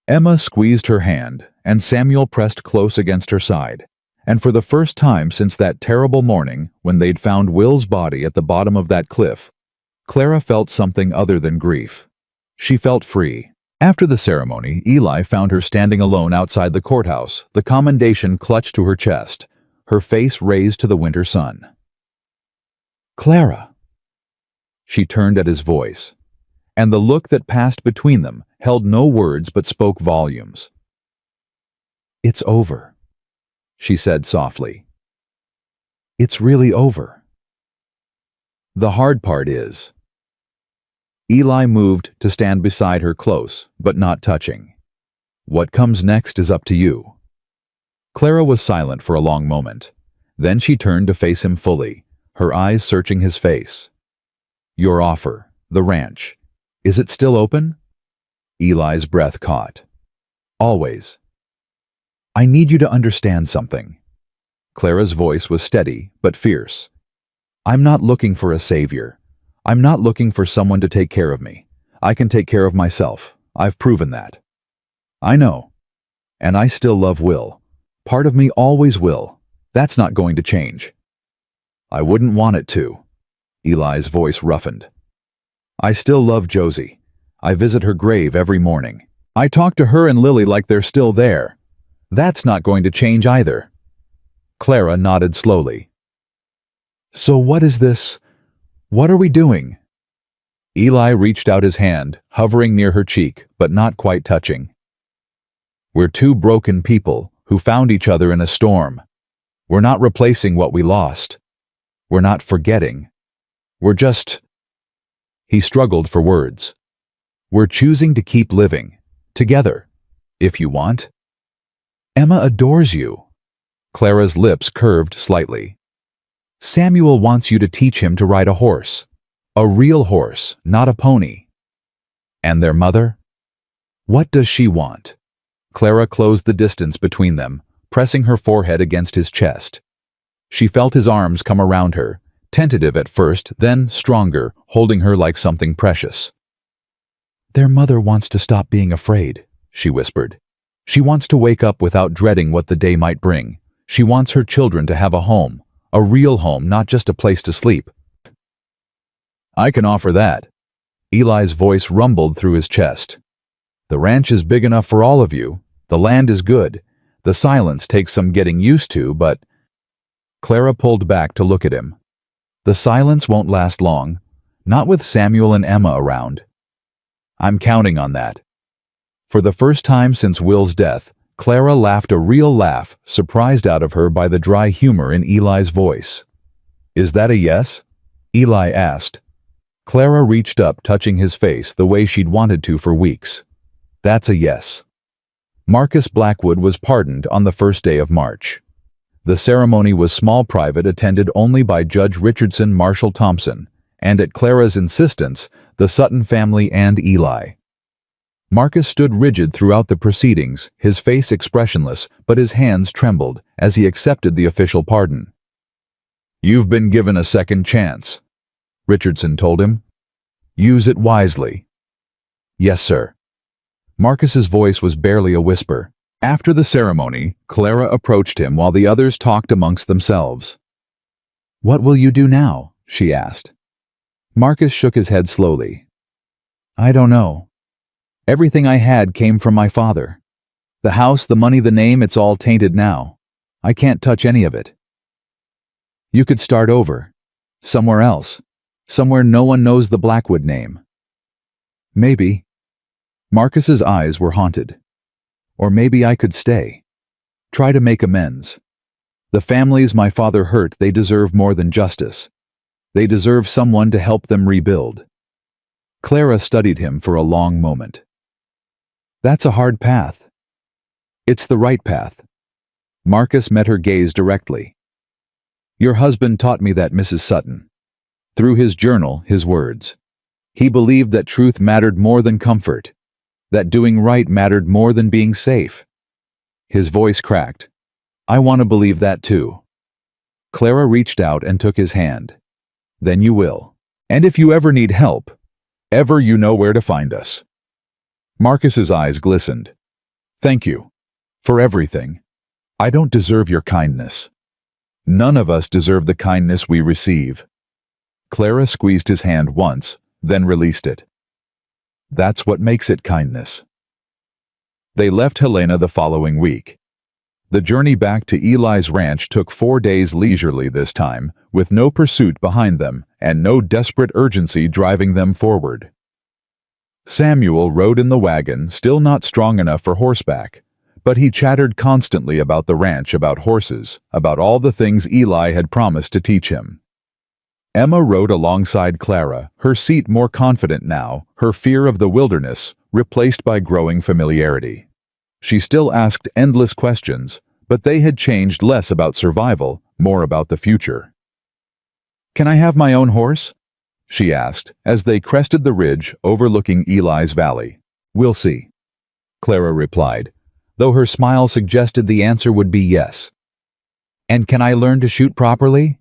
Emma squeezed her hand, and Samuel pressed close against her side, and for the first time since that terrible morning when they'd found Will's body at the bottom of that cliff, Clara felt something other than grief. She felt free. After the ceremony, Eli found her standing alone outside the courthouse, the commendation clutched to her chest, her face raised to the winter sun. Clara! She turned at his voice, and the look that passed between them held no words but spoke volumes. It's over, she said softly. It's really over. The hard part is. Eli moved to stand beside her close, but not touching. What comes next is up to you. Clara was silent for a long moment. Then she turned to face him fully, her eyes searching his face. Your offer, the ranch, is it still open? Eli's breath caught. Always. I need you to understand something. Clara's voice was steady but fierce. I'm not looking for a savior. I'm not looking for someone to take care of me. I can take care of myself. I've proven that. I know. And I still love Will. Part of me always will. That's not going to change. I wouldn't want it to. Eli's voice roughened. I still love Josie. I visit her grave every morning. I talk to her and Lily like they're still there. That's not going to change either. Clara nodded slowly. So what is this? What are we doing? Eli reached out his hand, hovering near her cheek, but not quite touching. We're two broken people who found each other in a storm. We're not replacing what we lost. We're not forgetting. We're just... He struggled for words. We're choosing to keep living, together, if you want. Emma adores you. Clara's lips curved slightly. Samuel wants you to teach him to ride a horse. A real horse, not a pony. And their mother? What does she want? Clara closed the distance between them, pressing her forehead against his chest. She felt his arms come around her, tentative at first, then stronger, holding her like something precious. Their mother wants to stop being afraid, she whispered. She wants to wake up without dreading what the day might bring. She wants her children to have a home, a real home, not just a place to sleep. I can offer that. Eli's voice rumbled through his chest. The ranch is big enough for all of you. The land is good. The silence takes some getting used to, but... Clara pulled back to look at him. The silence won't last long, not with Samuel and Emma around. I'm counting on that. For the first time since Will's death, Clara laughed a real laugh, surprised out of her by the dry humor in Eli's voice. Is that a yes? Eli asked. Clara reached up, touching his face the way she'd wanted to for weeks. That's a yes. Marcus Blackwood was pardoned on the first day of March. The ceremony was small, private, attended only by Judge Richardson Marshall Thompson, and at Clara's insistence, the Sutton family and Eli. Marcus stood rigid throughout the proceedings, his face expressionless, but his hands trembled as he accepted the official pardon. You've been given a second chance, Richardson told him. Use it wisely. Yes, sir. Marcus's voice was barely a whisper. After the ceremony, Clara approached him while the others talked amongst themselves. What will you do now? She asked. Marcus shook his head slowly. I don't know. Everything I had came from my father. The house, the money, the name, it's all tainted now. I can't touch any of it. You could start over. Somewhere else. Somewhere no one knows the Blackwood name. Maybe. Marcus's eyes were haunted. Or maybe I could stay. Try to make amends. The families my father hurt, they deserve more than justice. They deserve someone to help them rebuild. Clara studied him for a long moment. That's a hard path. It's the right path. Marcus met her gaze directly. Your husband taught me that, Mrs. Sutton. Through his journal, his words. He believed that truth mattered more than comfort, that doing right mattered more than being safe. His voice cracked. I want to believe that too. Clara reached out and took his hand. Then you will. And if you ever need help, ever, you know where to find us. Marcus's eyes glistened. Thank you. For everything. I don't deserve your kindness. None of us deserve the kindness we receive. Clara squeezed his hand once, then released it. That's what makes it kindness. They left Helena the following week. The journey back to Eli's ranch took 4 days leisurely this time, with no pursuit behind them and no desperate urgency driving them forward. Samuel rode in the wagon, still not strong enough for horseback, but he chattered constantly about the ranch, about horses, about all the things Eli had promised to teach him. Emma rode alongside Clara, her seat more confident now, her fear of the wilderness replaced by growing familiarity. She still asked endless questions, but they had changed, less about survival, more about the future. Can I have my own horse? She asked, as they crested the ridge overlooking Eli's valley. We'll see, Clara replied, though her smile suggested the answer would be yes. And can I learn to shoot properly?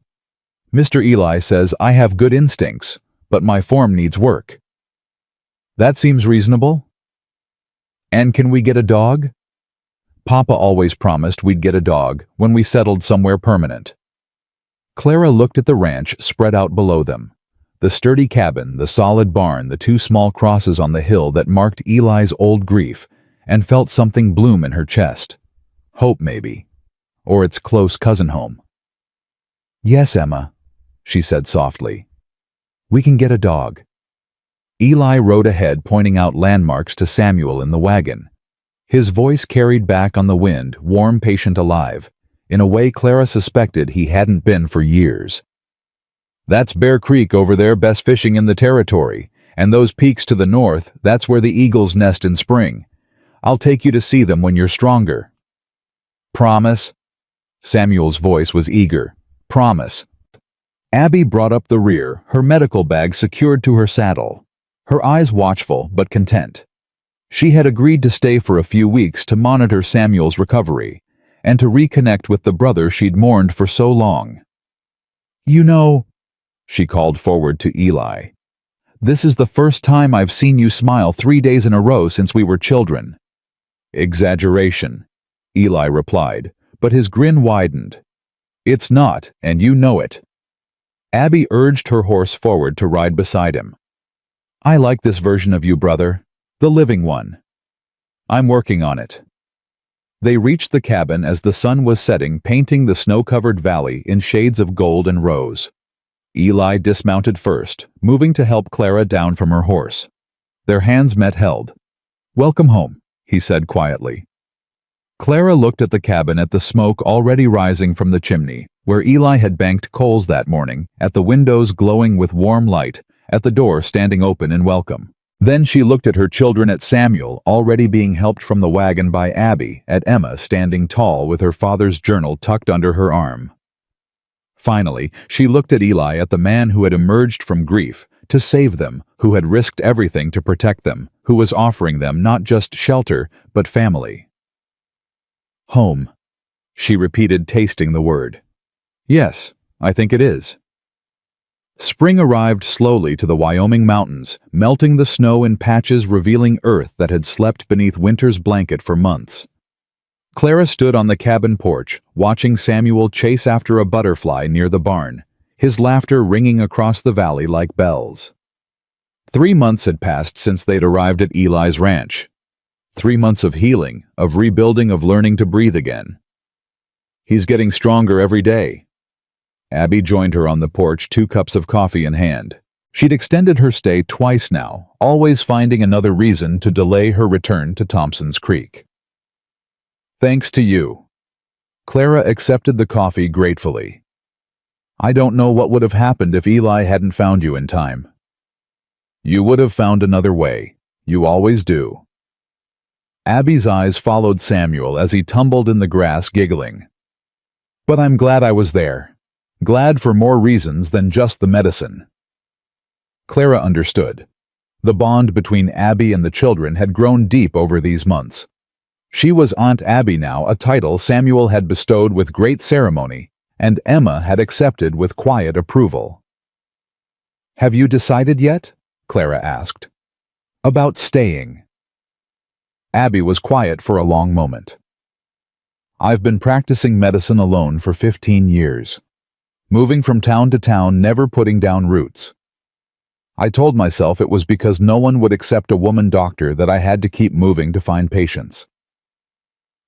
Mr. Eli says I have good instincts, but my form needs work. That seems reasonable. And can we get a dog? Papa always promised we'd get a dog when we settled somewhere permanent. Clara looked at the ranch spread out below them. The sturdy cabin, the solid barn, the 2 small crosses on the hill that marked Eli's old grief, and felt something bloom in her chest. Hope, maybe. Or its close cousin home. Yes, Emma, she said softly. We can get a dog. Eli rode ahead, pointing out landmarks to Samuel in the wagon. His voice carried back on the wind, warm, patient, alive, in a way Clara suspected he hadn't been for years. That's Bear Creek over there, best fishing in the territory, and those peaks to the north, that's where the eagles nest in spring. I'll take you to see them when you're stronger. Promise? Samuel's voice was eager. Promise. Abby brought up the rear, her medical bag secured to her saddle, her eyes watchful but content. She had agreed to stay for a few weeks to monitor Samuel's recovery, and to reconnect with the brother she'd mourned for so long. You know, she called forward to Eli, this is the first time I've seen you smile 3 days in a row since we were children. Exaggeration, Eli replied, but his grin widened. It's not, and you know it. Abby urged her horse forward to ride beside him. I like this version of you, brother, the living one. I'm working on it. They reached the cabin as the sun was setting, painting the snow-covered valley in shades of gold and rose. Eli dismounted first, moving to help Clara down from her horse. Their hands met held. Welcome home, he said quietly. Clara looked at the cabin, at the smoke already rising from the chimney, where Eli had banked coals that morning, at the windows glowing with warm light, at the door standing open in welcome. Then she looked at her children, at Samuel, already being helped from the wagon by Abby, at Emma standing tall with her father's journal tucked under her arm. Finally, she looked at Eli, at the man who had emerged from grief to save them, who had risked everything to protect them, who was offering them not just shelter, but family. Home, she repeated, tasting the word. Yes, I think it is. Spring arrived slowly to the Wyoming mountains, melting the snow in patches, revealing earth that had slept beneath winter's blanket for months. Clara stood on the cabin porch, watching Samuel chase after a butterfly near the barn, his laughter ringing across the valley like bells. 3 months had passed since they'd arrived at Eli's ranch. 3 months of healing, of rebuilding, of learning to breathe again. He's getting stronger every day. Abby joined her on the porch, 2 cups of coffee in hand. She'd extended her stay twice now, always finding another reason to delay her return to Thompson's Creek. Thanks to you. Clara accepted the coffee gratefully. I don't know what would have happened if Eli hadn't found you in time. You would have found another way. You always do. Abby's eyes followed Samuel as he tumbled in the grass, giggling. But I'm glad I was there. Glad for more reasons than just the medicine. Clara understood. The bond between Abby and the children had grown deep over these months. She was Aunt Abby now, a title Samuel had bestowed with great ceremony, and Emma had accepted with quiet approval. Have you decided yet? Clara asked. About staying. Abby was quiet for a long moment. I've been practicing medicine alone for 15 years. Moving from town to town, never putting down roots. I told myself it was because no one would accept a woman doctor that I had to keep moving to find patients.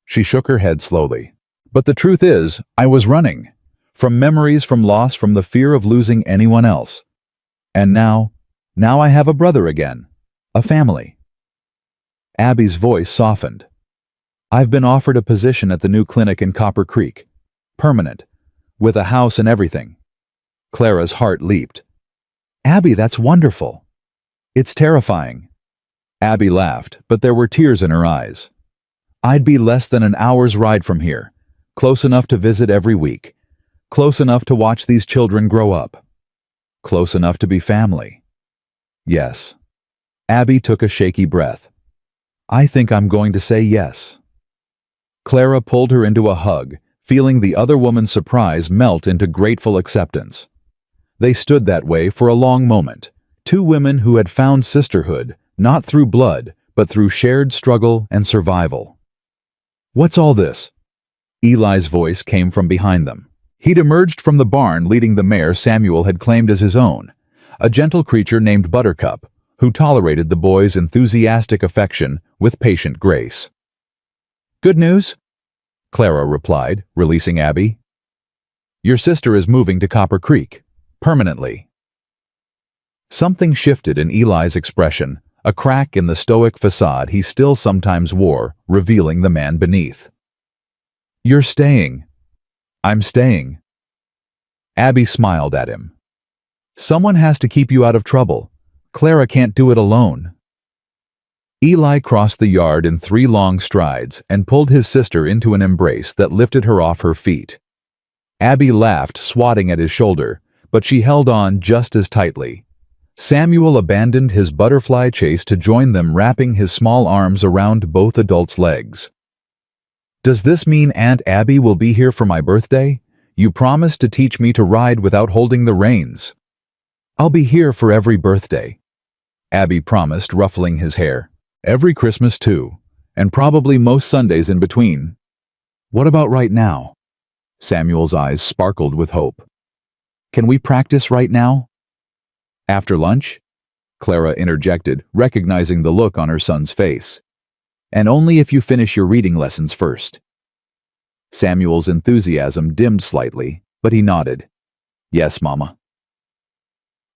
She shook her head slowly. But the truth is, I was running. From memories, from loss, from the fear of losing anyone else. And now I have a brother again. A family. Abby's voice softened. I've been offered a position at the new clinic in Copper Creek. Permanent. With a house and everything. Clara's heart leaped. Abby, that's wonderful. It's terrifying. Abby laughed, but there were tears in her eyes. I'd be less than an hour's ride from here, close enough to visit every week, close enough to watch these children grow up, close enough to be family. Yes. Abby took a shaky breath. I think I'm going to say yes. Clara pulled her into a hug, feeling the other woman's surprise melt into grateful acceptance. They stood that way for a long moment, 2 women who had found sisterhood, not through blood, but through shared struggle and survival. What's all this? Eli's voice came from behind them. He'd emerged from the barn leading the mare Samuel had claimed as his own, a gentle creature named Buttercup, who tolerated the boy's enthusiastic affection with patient grace. Good news? Clara replied, releasing Abby. Your sister is moving to Copper Creek, permanently. Something shifted in Eli's expression, a crack in the stoic facade he still sometimes wore, revealing the man beneath. You're staying. I'm staying. Abby smiled at him. Someone has to keep you out of trouble. Clara can't do it alone. Eli crossed the yard in 3 long strides and pulled his sister into an embrace that lifted her off her feet. Abby laughed, swatting at his shoulder, but she held on just as tightly. Samuel abandoned his butterfly chase to join them, wrapping his small arms around both adults' legs. Does this mean Aunt Abby will be here for my birthday? You promised to teach me to ride without holding the reins. I'll be here for every birthday, Abby promised, ruffling his hair. Every Christmas too, and probably most Sundays in between. What about right now? Samuel's eyes sparkled with hope. Can we practice right now? After lunch? Clara interjected, recognizing the look on her son's face. And only if you finish your reading lessons first. Samuel's enthusiasm dimmed slightly, but he nodded. Yes, Mama.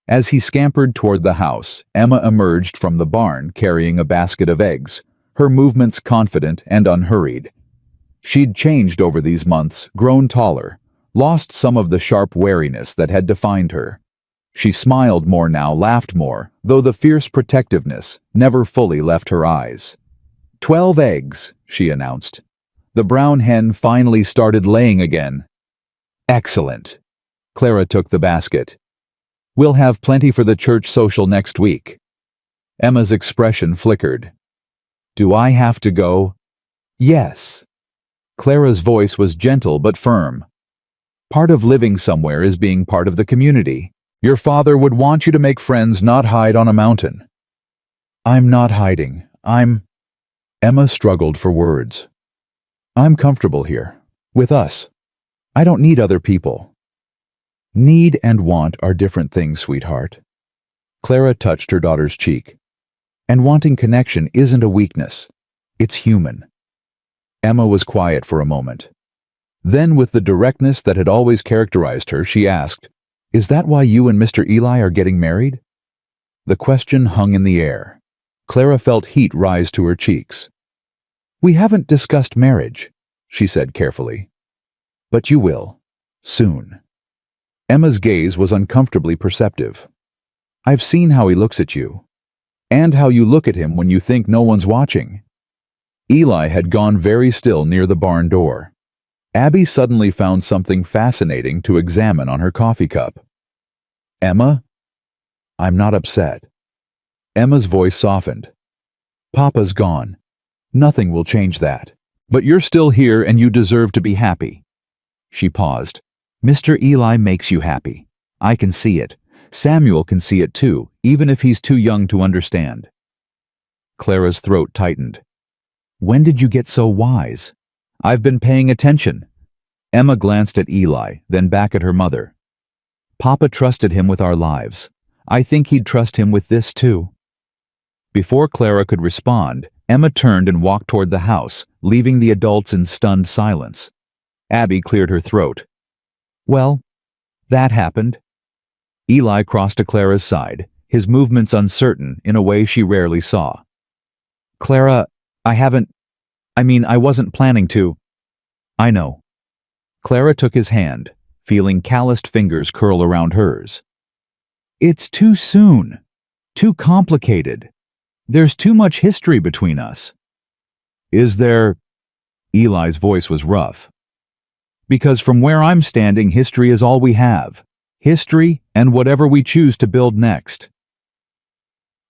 As he scampered toward the house, Emma emerged from the barn carrying a basket of eggs, her movements confident and unhurried. She'd changed over these months, grown taller, lost some of the sharp wariness that had defined her. She smiled more now, laughed more, though the fierce protectiveness never fully left her eyes. 12 eggs, she announced. The brown hen finally started laying again. Excellent. Clara took the basket. We'll have plenty for the church social next week. Emma's expression flickered. Do I have to go? Yes. Clara's voice was gentle but firm. Part of living somewhere is being part of the community. Your father would want you to make friends, not hide on a mountain. I'm not hiding. Emma struggled for words. I'm comfortable here. With us. I don't need other people. Need and want are different things, sweetheart. Clara touched her daughter's cheek. And wanting connection isn't a weakness. It's human. Emma was quiet for a moment. Then, with the directness that had always characterized her, she asked, Is that why you and Mr. Eli are getting married? The question hung in the air. Clara felt heat rise to her cheeks. We haven't discussed marriage, she said carefully. But you will. Soon. Emma's gaze was uncomfortably perceptive. I've seen how he looks at you. And how you look at him when you think no one's watching. Eli had gone very still near the barn door. Abby suddenly found something fascinating to examine on her coffee cup. Emma? I'm not upset. Emma's voice softened. Papa's gone. Nothing will change that. But you're still here and you deserve to be happy. She paused. Mr. Eli makes you happy. I can see it. Samuel can see it too, even if he's too young to understand. Clara's throat tightened. When did you get so wise? I've been paying attention. Emma glanced at Eli, then back at her mother. Papa trusted him with our lives. I think he'd trust him with this too. Before Clara could respond, Emma turned and walked toward the house, leaving the adults in stunned silence. Abby cleared her throat. Well, that happened. Eli crossed to Clara's side, his movements uncertain in a way she rarely saw. Clara, I wasn't planning to. I know. Clara took his hand, feeling calloused fingers curl around hers. It's too soon. Too complicated. There's too much history between us. Is there? Eli's voice was rough. Because from where I'm standing, history is all we have. History and whatever we choose to build next.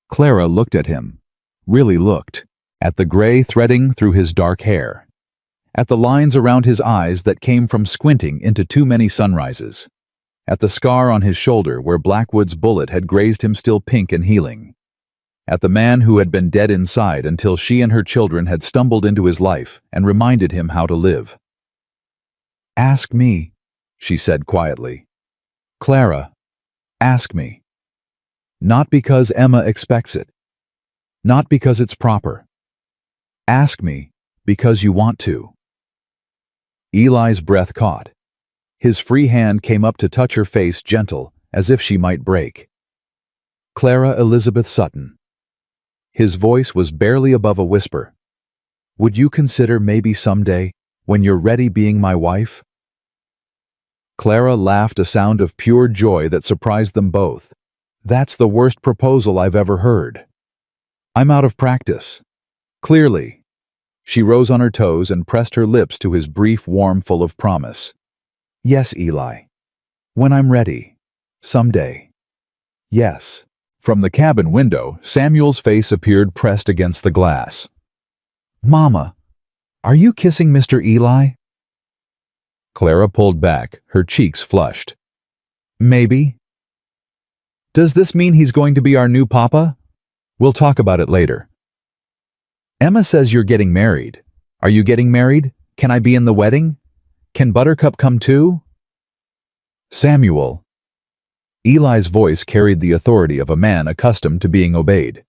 Clara looked at him, really looked, at the gray threading through his dark hair, at the lines around his eyes that came from squinting into too many sunrises, at the scar on his shoulder where Blackwood's bullet had grazed him still pink and healing, at the man who had been dead inside until she and her children had stumbled into his life and reminded him how to live. Ask me, she said quietly. Clara, ask me. Not because Emma expects it. Not because it's proper. Ask me because you want to. Eli's breath caught. His free hand came up to touch her face, gentle, as if she might break. Clara Elizabeth Sutton. His voice was barely above a whisper. Would you consider maybe someday, when you're ready, being my wife? Clara laughed, a sound of pure joy that surprised them both. That's the worst proposal I've ever heard. I'm out of practice. Clearly. She rose on her toes and pressed her lips to his brief warm full of promise. Yes, Eli. When I'm ready. Someday. Yes. From the cabin window, Samuel's face appeared pressed against the glass. Mama, are you kissing Mr. Eli? Clara pulled back, her cheeks flushed. Maybe. Does this mean he's going to be our new papa? We'll talk about it later. Emma says you're getting married. Are you getting married? Can I be in the wedding? Can Buttercup come too? Samuel. Eli's voice carried the authority of a man accustomed to being obeyed.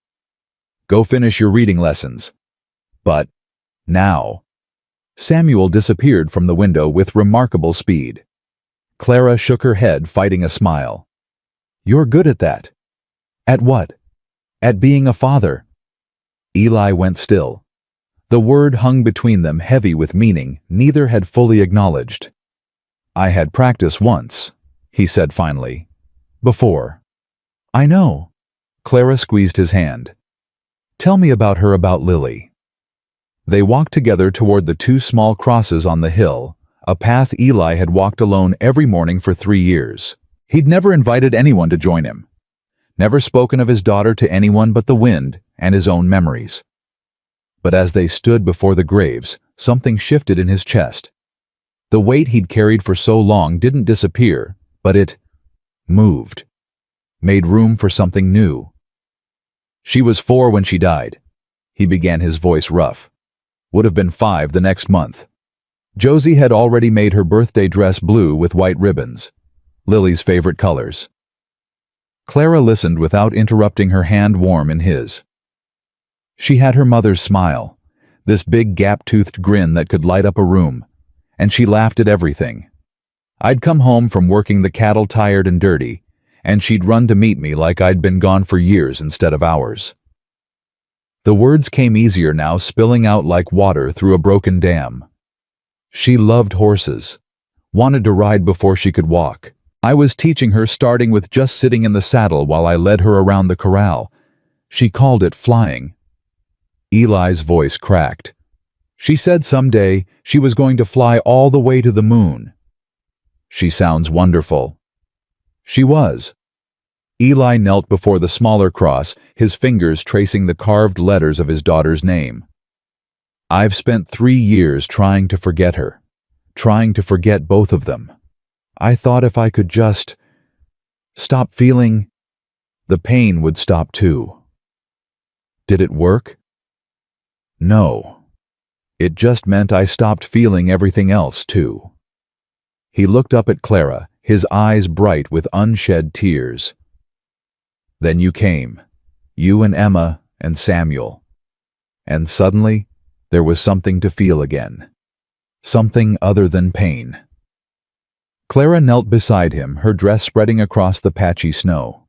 Go finish your reading lessons. But, now. Samuel disappeared from the window with remarkable speed. Clara shook her head, fighting a smile. You're good at that. At what? At being a father. Eli went still. The word hung between them, heavy with meaning neither had fully acknowledged. I had practice once, he said finally. Before. I know. Clara squeezed his hand. Tell me about her, about Lily. They walked together toward the 2 small crosses on the hill, a path Eli had walked alone every morning for 3 years. He'd never invited anyone to join him. Never spoken of his daughter to anyone but the wind and his own memories. But as they stood before the graves, something shifted in his chest. The weight he'd carried for so long didn't disappear, but it moved, made room for something new. She was 4 when she died. He began, his voice rough. Would have been 5 the next month. Josie had already made her birthday dress blue with white ribbons, Lily's favorite colors. Clara listened without interrupting, her hand warm in his. She had her mother's smile, this big gap-toothed grin that could light up a room, and she laughed at everything. I'd come home from working the cattle tired and dirty, and she'd run to meet me like I'd been gone for years instead of hours. The words came easier now, spilling out like water through a broken dam. She loved horses, wanted to ride before she could walk. I was teaching her, starting with just sitting in the saddle while I led her around the corral. She called it flying. Eli's voice cracked. She said someday she was going to fly all the way to the moon. She sounds wonderful. She was. Eli knelt before the smaller cross, his fingers tracing the carved letters of his daughter's name. I've spent 3 years trying to forget her, trying to forget both of them. I thought if I could just stop feeling, the pain would stop too. Did it work? No. It just meant I stopped feeling everything else too. He looked up at Clara, his eyes bright with unshed tears. Then you came, you and Emma and Samuel. And suddenly, there was something to feel again. Something other than pain. Clara knelt beside him, her dress spreading across the patchy snow.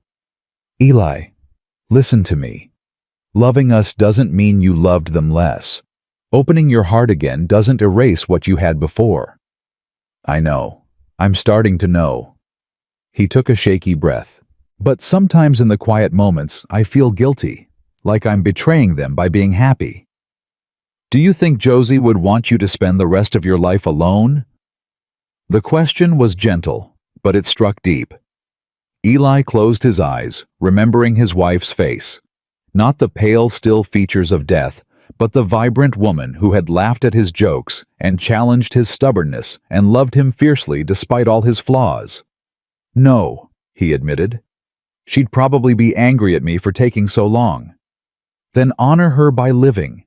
Eli, listen to me. Loving us doesn't mean you loved them less. Opening your heart again doesn't erase what you had before. I know. I'm starting to know. He took a shaky breath. But sometimes in the quiet moments, I feel guilty, like I'm betraying them by being happy. Do you think Josie would want you to spend the rest of your life alone? The question was gentle, but it struck deep. Eli closed his eyes, remembering his wife's face. Not the pale, still features of death, but the vibrant woman who had laughed at his jokes and challenged his stubbornness and loved him fiercely despite all his flaws. No, he admitted. She'd probably be angry at me for taking so long. Then honor her by living.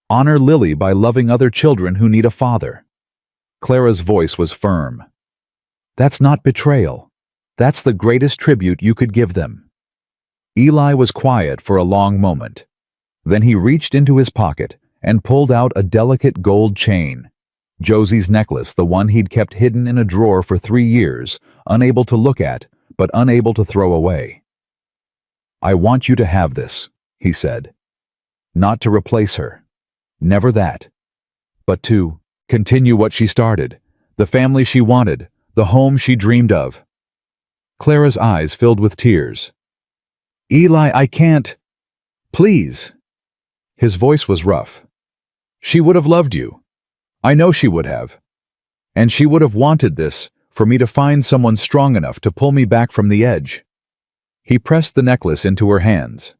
Honor Lily by loving other children who need a father. Clara's voice was firm. That's not betrayal. That's the greatest tribute you could give them. Eli was quiet for a long moment. Then he reached into his pocket and pulled out a delicate gold chain. Josie's necklace, the one he'd kept hidden in a drawer for 3 years, unable to look at, but unable to throw away. "I want you to have this," he said. "Not to replace her. Never that. But to continue what she started, the family she wanted, the home she dreamed of." Clara's eyes filled with tears. "Eli, I can't. Please." His voice was rough. "She would have loved you. I know she would have. And she would have wanted this, for me to find someone strong enough to pull me back from the edge." He pressed the necklace into her hands.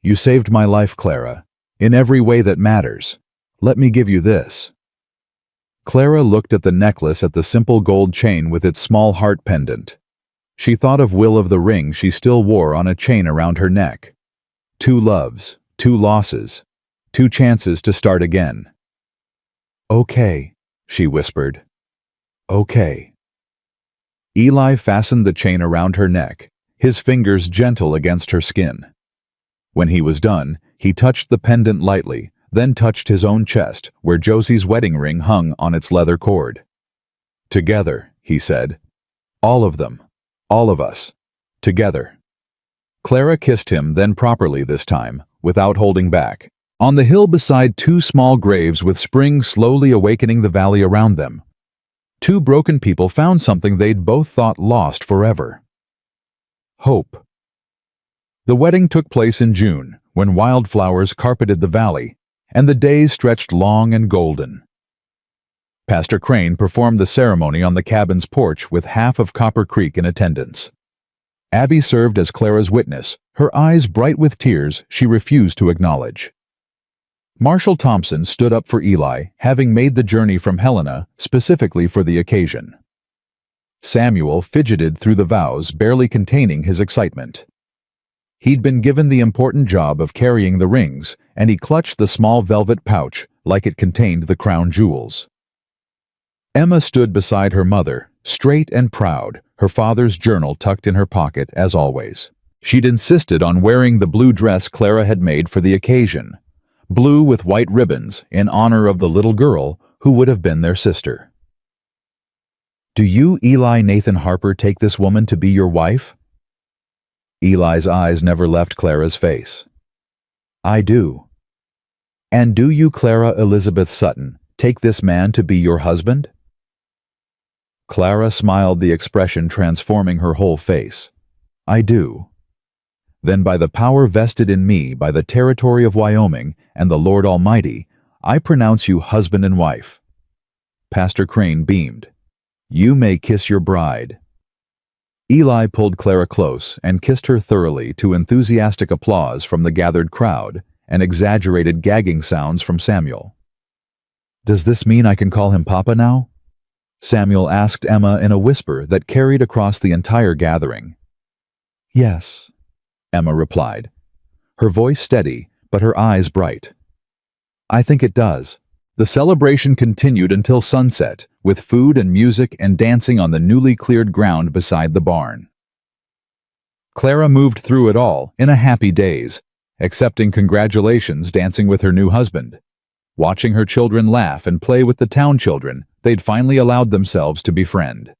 "You saved my life, Clara, in every way that matters. Let me give you this." Clara looked at the necklace, at the simple gold chain with its small heart pendant. She thought of Will, of the ring she still wore on a chain around her neck. 2 loves, 2 losses, 2 chances to start again. "Okay," she whispered. "Okay." Eli fastened the chain around her neck, his fingers gentle against her skin. When he was done, he touched the pendant lightly, then touched his own chest, where Josie's wedding ring hung on its leather cord. "Together," he said. "All of them. All of us. Together." Clara kissed him, then properly this time, without holding back. On the hill beside 2 small graves, with spring slowly awakening the valley around them, 2 broken people found something they'd both thought lost forever. Hope. The wedding took place in June, when wildflowers carpeted the valley, and the days stretched long and golden. Pastor Crane performed the ceremony on the cabin's porch with half of Copper Creek in attendance. Abby served as Clara's witness, her eyes bright with tears she refused to acknowledge. Marshall Thompson stood up for Eli, having made the journey from Helena specifically for the occasion. Samuel fidgeted through the vows, barely containing his excitement. He'd been given the important job of carrying the rings, and he clutched the small velvet pouch like it contained the crown jewels. Emma stood beside her mother, straight and proud, her father's journal tucked in her pocket as always. She'd insisted on wearing the blue dress Clara had made for the occasion, blue with white ribbons, in honor of the little girl who would have been their sister. "Do you, Eli Nathan Harper, take this woman to be your wife?" Eli's eyes never left Clara's face. "I do." "And do you, Clara Elizabeth Sutton, take this man to be your husband?" Clara smiled, the expression transforming her whole face. "I do." "Then by the power vested in me by the territory of Wyoming and the Lord Almighty, I pronounce you husband and wife." Pastor Crane beamed. "You may kiss your bride." Eli pulled Clara close and kissed her thoroughly, to enthusiastic applause from the gathered crowd and exaggerated gagging sounds from Samuel. "Does this mean I can call him Papa now?" Samuel asked Emma in a whisper that carried across the entire gathering. "Yes," Emma replied, her voice steady but her eyes bright. "I think it does." The celebration continued until sunset, with food and music and dancing on the newly cleared ground beside the barn. Clara moved through it all in a happy daze, accepting congratulations, dancing with her new husband, watching her children laugh and play with the town children they'd finally allowed themselves to befriend.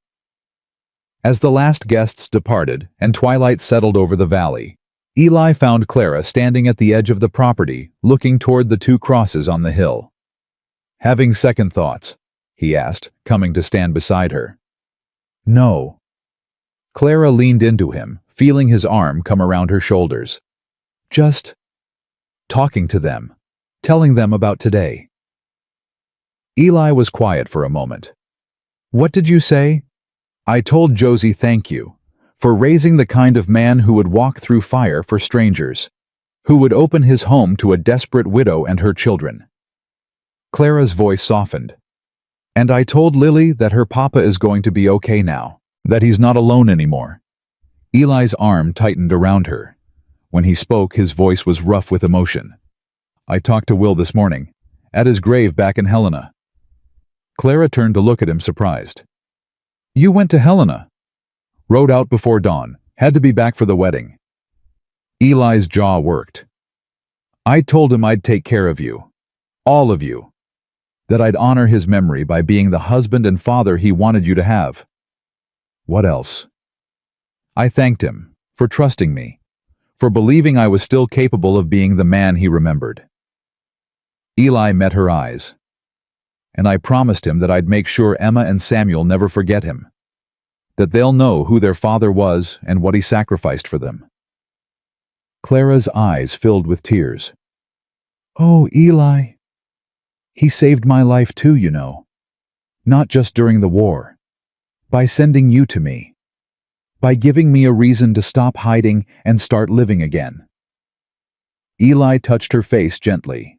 As the last guests departed and twilight settled over the valley, Eli found Clara standing at the edge of the property, looking toward the 2 crosses on the hill. "Having second thoughts?" he asked, coming to stand beside her. "No." Clara leaned into him, feeling his arm come around her shoulders. "Just talking to them, telling them about today." Eli was quiet for a moment. "What did you say?" "I told Josie thank you, for raising the kind of man who would walk through fire for strangers, who would open his home to a desperate widow and her children." Clara's voice softened. "And I told Lily that her papa is going to be okay now, that he's not alone anymore." Eli's arm tightened around her. When he spoke, his voice was rough with emotion. "I talked to Will this morning, at his grave back in Helena." Clara turned to look at him, surprised. "You went to Helena?" "Rode out before dawn, had to be back for the wedding." Eli's jaw worked. "I told him I'd take care of you. All of you. That I'd honor his memory by being the husband and father he wanted you to have. What else? I thanked him for trusting me, for believing I was still capable of being the man he remembered. Eli met her eyes, and I promised him that I'd make sure Emma and Samuel never forget him, that they'll know who their father was and what he sacrificed for them. Clara's eyes filled with tears. Oh, Eli. He saved my life too, you know. Not just during the war. By sending you to me. By giving me a reason to stop hiding and start living again. Eli touched her face gently.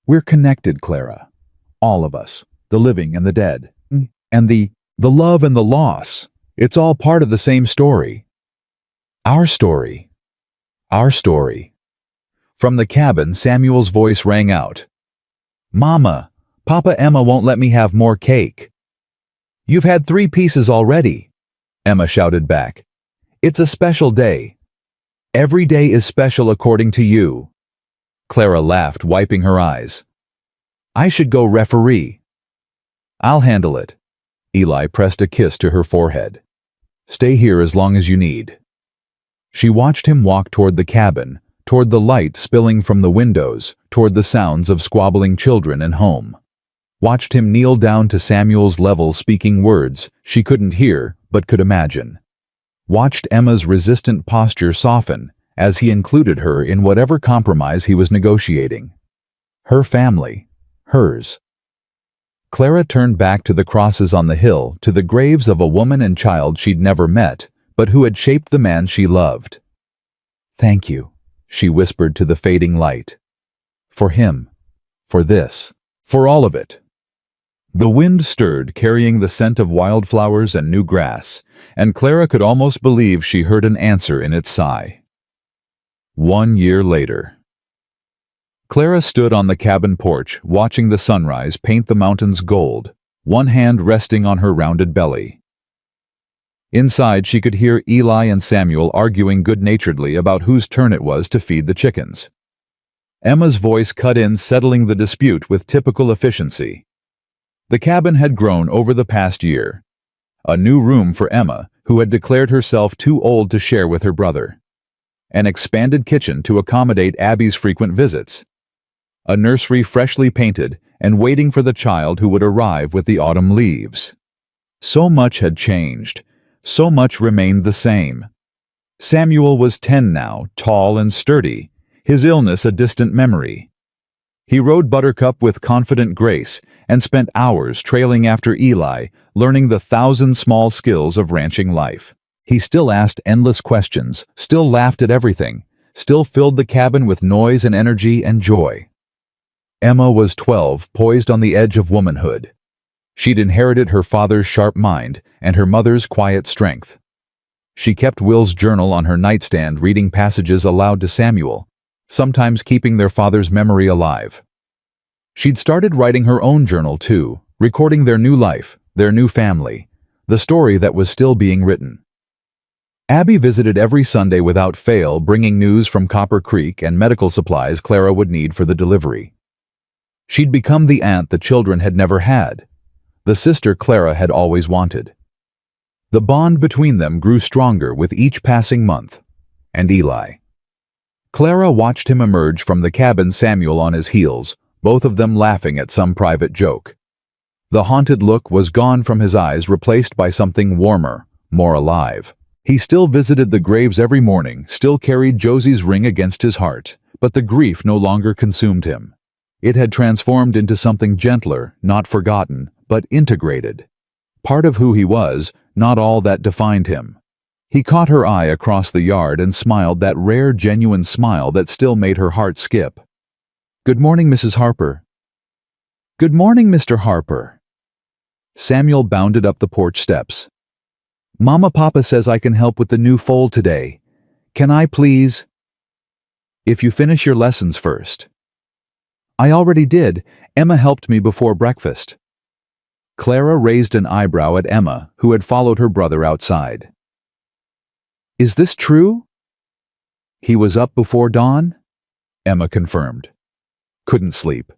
We're connected, Clara. All of us. The living and the dead. And the love and the loss. It's all part of the same story. Our story. Our story. From the cabin, Samuel's voice rang out. Mama, Papa Emma won't let me have more cake. You've had 3 pieces already, Emma shouted back. It's a special day. Every day is special according to you. Clara laughed, wiping her eyes. I should go referee. I'll handle it. Eli pressed a kiss to her forehead. Stay here as long as you need. She watched him walk toward the cabin, toward the light spilling from the windows, toward the sounds of squabbling children and home. Watched him kneel down to Samuel's level, speaking words she couldn't hear but could imagine. Watched Emma's resistant posture soften as he included her in whatever compromise he was negotiating. Her family. Hers. Clara turned back to the crosses on the hill, to the graves of a woman and child she'd never met, but who had shaped the man she loved. Thank you, she whispered to the fading light. For him. For this. For all of it. The wind stirred, carrying the scent of wildflowers and new grass, and Clara could almost believe she heard an answer in its sigh. 1 year later. Clara stood on the cabin porch, watching the sunrise paint the mountains gold, one hand resting on her rounded belly. Inside, she could hear Eli and Samuel arguing good-naturedly about whose turn it was to feed the chickens. Emma's voice cut in, settling the dispute with typical efficiency. The cabin had grown over the past year. A new room for Emma, who had declared herself too old to share with her brother. An expanded kitchen to accommodate Abby's frequent visits. A nursery freshly painted and waiting for the child who would arrive with the autumn leaves. So much had changed. So much remained the same. Samuel was 10 now, tall and sturdy, his illness a distant memory. He rode Buttercup with confident grace and spent hours trailing after Eli, learning the 1,000 small skills of ranching life. He still asked endless questions, still laughed at everything, still filled the cabin with noise and energy and joy. Emma was 12, poised on the edge of womanhood. She'd inherited her father's sharp mind and her mother's quiet strength. She kept Will's journal on her nightstand, reading passages aloud to Samuel, sometimes keeping their father's memory alive. She'd started writing her own journal too, recording their new life, their new family, the story that was still being written. Abby visited every Sunday without fail, bringing news from Copper Creek and medical supplies Clara would need for the delivery. She'd become the aunt the children had never had, the sister Clara had always wanted. The bond between them grew stronger with each passing month. And Eli. Clara watched him emerge from the cabin, Samuel on his heels, both of them laughing at some private joke. The haunted look was gone from his eyes, replaced by something warmer, more alive. He still visited the graves every morning, still carried Josie's ring against his heart, but the grief no longer consumed him. It had transformed into something gentler, not forgotten, but integrated. Part of who he was, not all that defined him. He caught her eye across the yard and smiled, that rare, genuine smile that still made her heart skip. "Good morning, Mrs. Harper." "Good morning, Mr. Harper." Samuel bounded up the porch steps. "Mama, Papa says I can help with the new foal today. Can I please?" "If you finish your lessons first." "I already did. Emma helped me before breakfast." Clara raised an eyebrow at Emma, who had followed her brother outside. "Is this true?" "He was up before dawn?" Emma confirmed. "Couldn't sleep.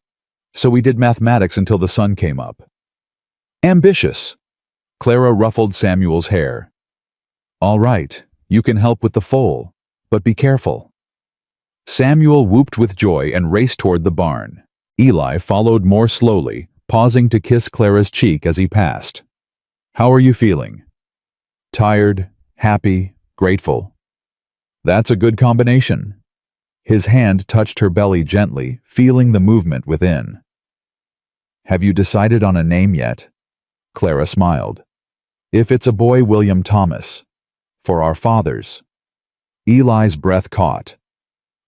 So we did mathematics until the sun came up. Ambitious. Clara ruffled Samuel's hair. All right, you can help with the foal, but be careful. Samuel whooped with joy and raced toward the barn. Eli followed more slowly, pausing to kiss Clara's cheek as he passed. How are you feeling? Tired, happy, grateful. That's a good combination. His hand touched her belly gently, feeling the movement within. Have you decided on a name yet? Clara smiled. If it's a boy, William Thomas. For our fathers. Eli's breath caught.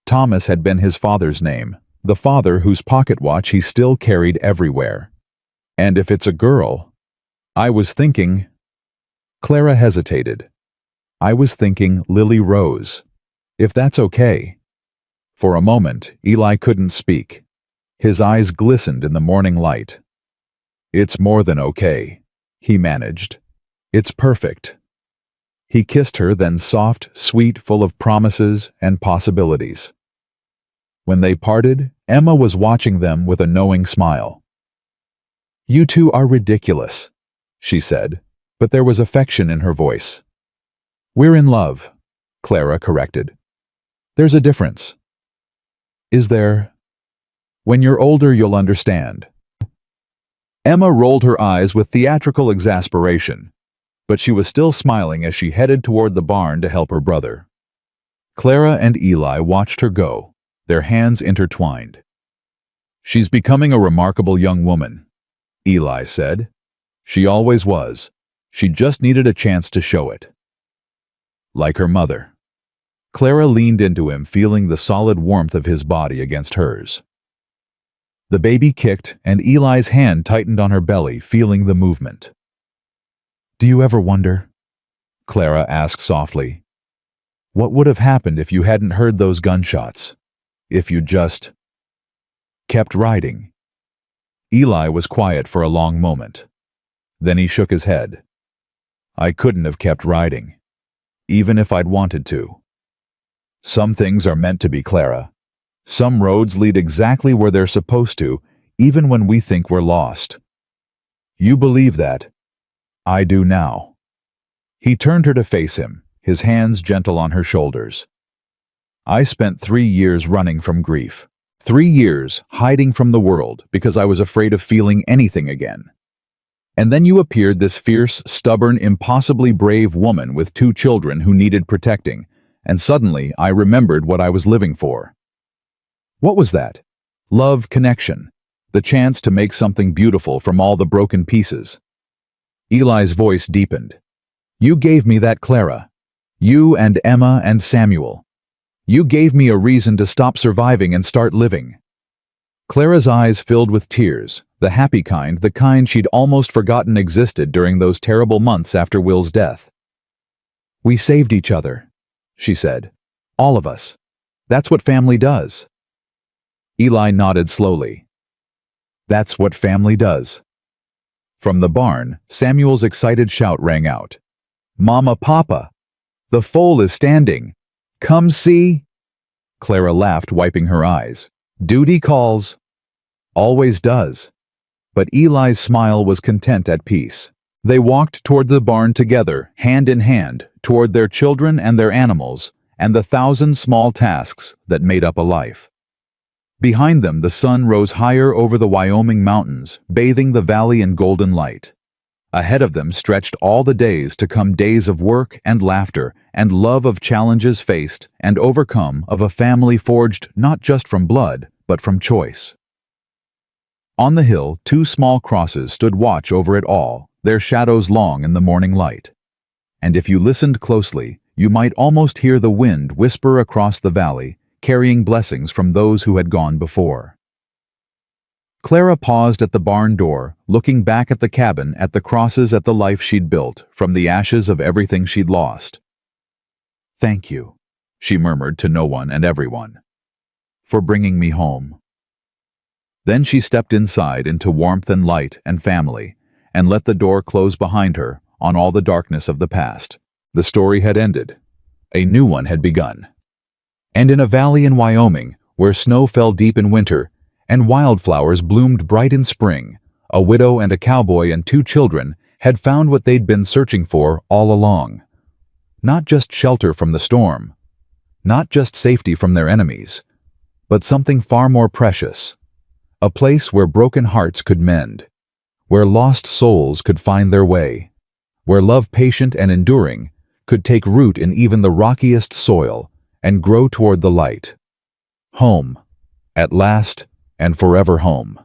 Thomas had been his father's name, the father whose pocket watch he still carried everywhere. And if it's a girl, I was thinking... Clara hesitated. I was thinking Lily Rose. If that's okay. For a moment, Eli couldn't speak. His eyes glistened in the morning light. It's more than okay, he managed. It's perfect. He kissed her, then soft, sweet, full of promises and possibilities. When they parted, Emma was watching them with a knowing smile. You two are ridiculous, she said, but there was affection in her voice. We're in love, Clara corrected. There's a difference. Is there? When you're older, you'll understand. Emma rolled her eyes with theatrical exasperation, but she was still smiling as she headed toward the barn to help her brother. Clara and Eli watched her go, their hands intertwined. She's becoming a remarkable young woman, Eli said. She always was. She just needed a chance to show it. Like her mother. Clara leaned into him, feeling the solid warmth of his body against hers. The baby kicked, and Eli's hand tightened on her belly, feeling the movement. Do you ever wonder? Clara asked softly. What would have happened if you hadn't heard those gunshots? If you just kept riding? Eli was quiet for a long moment. Then he shook his head. I couldn't have kept riding, even if I'd wanted to. Some things are meant to be, Clara. Some roads lead exactly where they're supposed to, even when we think we're lost. You believe that? I do now. He turned her to face him, his hands gentle on her shoulders. I spent 3 years running from grief. 3 years hiding from the world because I was afraid of feeling anything again. And then you appeared, this fierce, stubborn, impossibly brave woman with 2 children who needed protecting, and suddenly I remembered what I was living for. What was that? Love, connection, the chance to make something beautiful from all the broken pieces. Eli's voice deepened. You gave me that, Clara. You and Emma and Samuel. You gave me a reason to stop surviving and start living. Clara's eyes filled with tears, the happy kind, the kind she'd almost forgotten existed during those terrible months after Will's death. We saved each other, she said. All of us. That's what family does. Eli nodded slowly. That's what family does. From the barn, Samuel's excited shout rang out. Mama, Papa! The foal is standing! Come see! Clara laughed, wiping her eyes. Duty calls. Always does. But Eli's smile was content at peace. They walked toward the barn together, hand in hand, toward their children and their animals, and the 1,000 small tasks that made up a life. Behind them, the sun rose higher over the Wyoming mountains, bathing the valley in golden light. Ahead of them stretched all the days to come, days of work and laughter and love, of challenges faced and overcome, of a family forged not just from blood, but from choice. On the hill, 2 small crosses stood watch over it all, their shadows long in the morning light. And if you listened closely, you might almost hear the wind whisper across the valley, carrying blessings from those who had gone before. Clara paused at the barn door, looking back at the cabin, at the crosses, at the life she'd built from the ashes of everything she'd lost. Thank you, she murmured to no one and everyone, for bringing me home. Then she stepped inside into warmth and light and family, and let the door close behind her on all the darkness of the past. The story had ended. A new one had begun. And in a valley in Wyoming, where snow fell deep in winter, and wildflowers bloomed bright in spring. A widow and a cowboy and 2 children had found what they'd been searching for all along. Not just shelter from the storm, not just safety from their enemies, but something far more precious. A place where broken hearts could mend, where lost souls could find their way, where love patient and enduring could take root in even the rockiest soil and grow toward the light. Home, at last and forever home.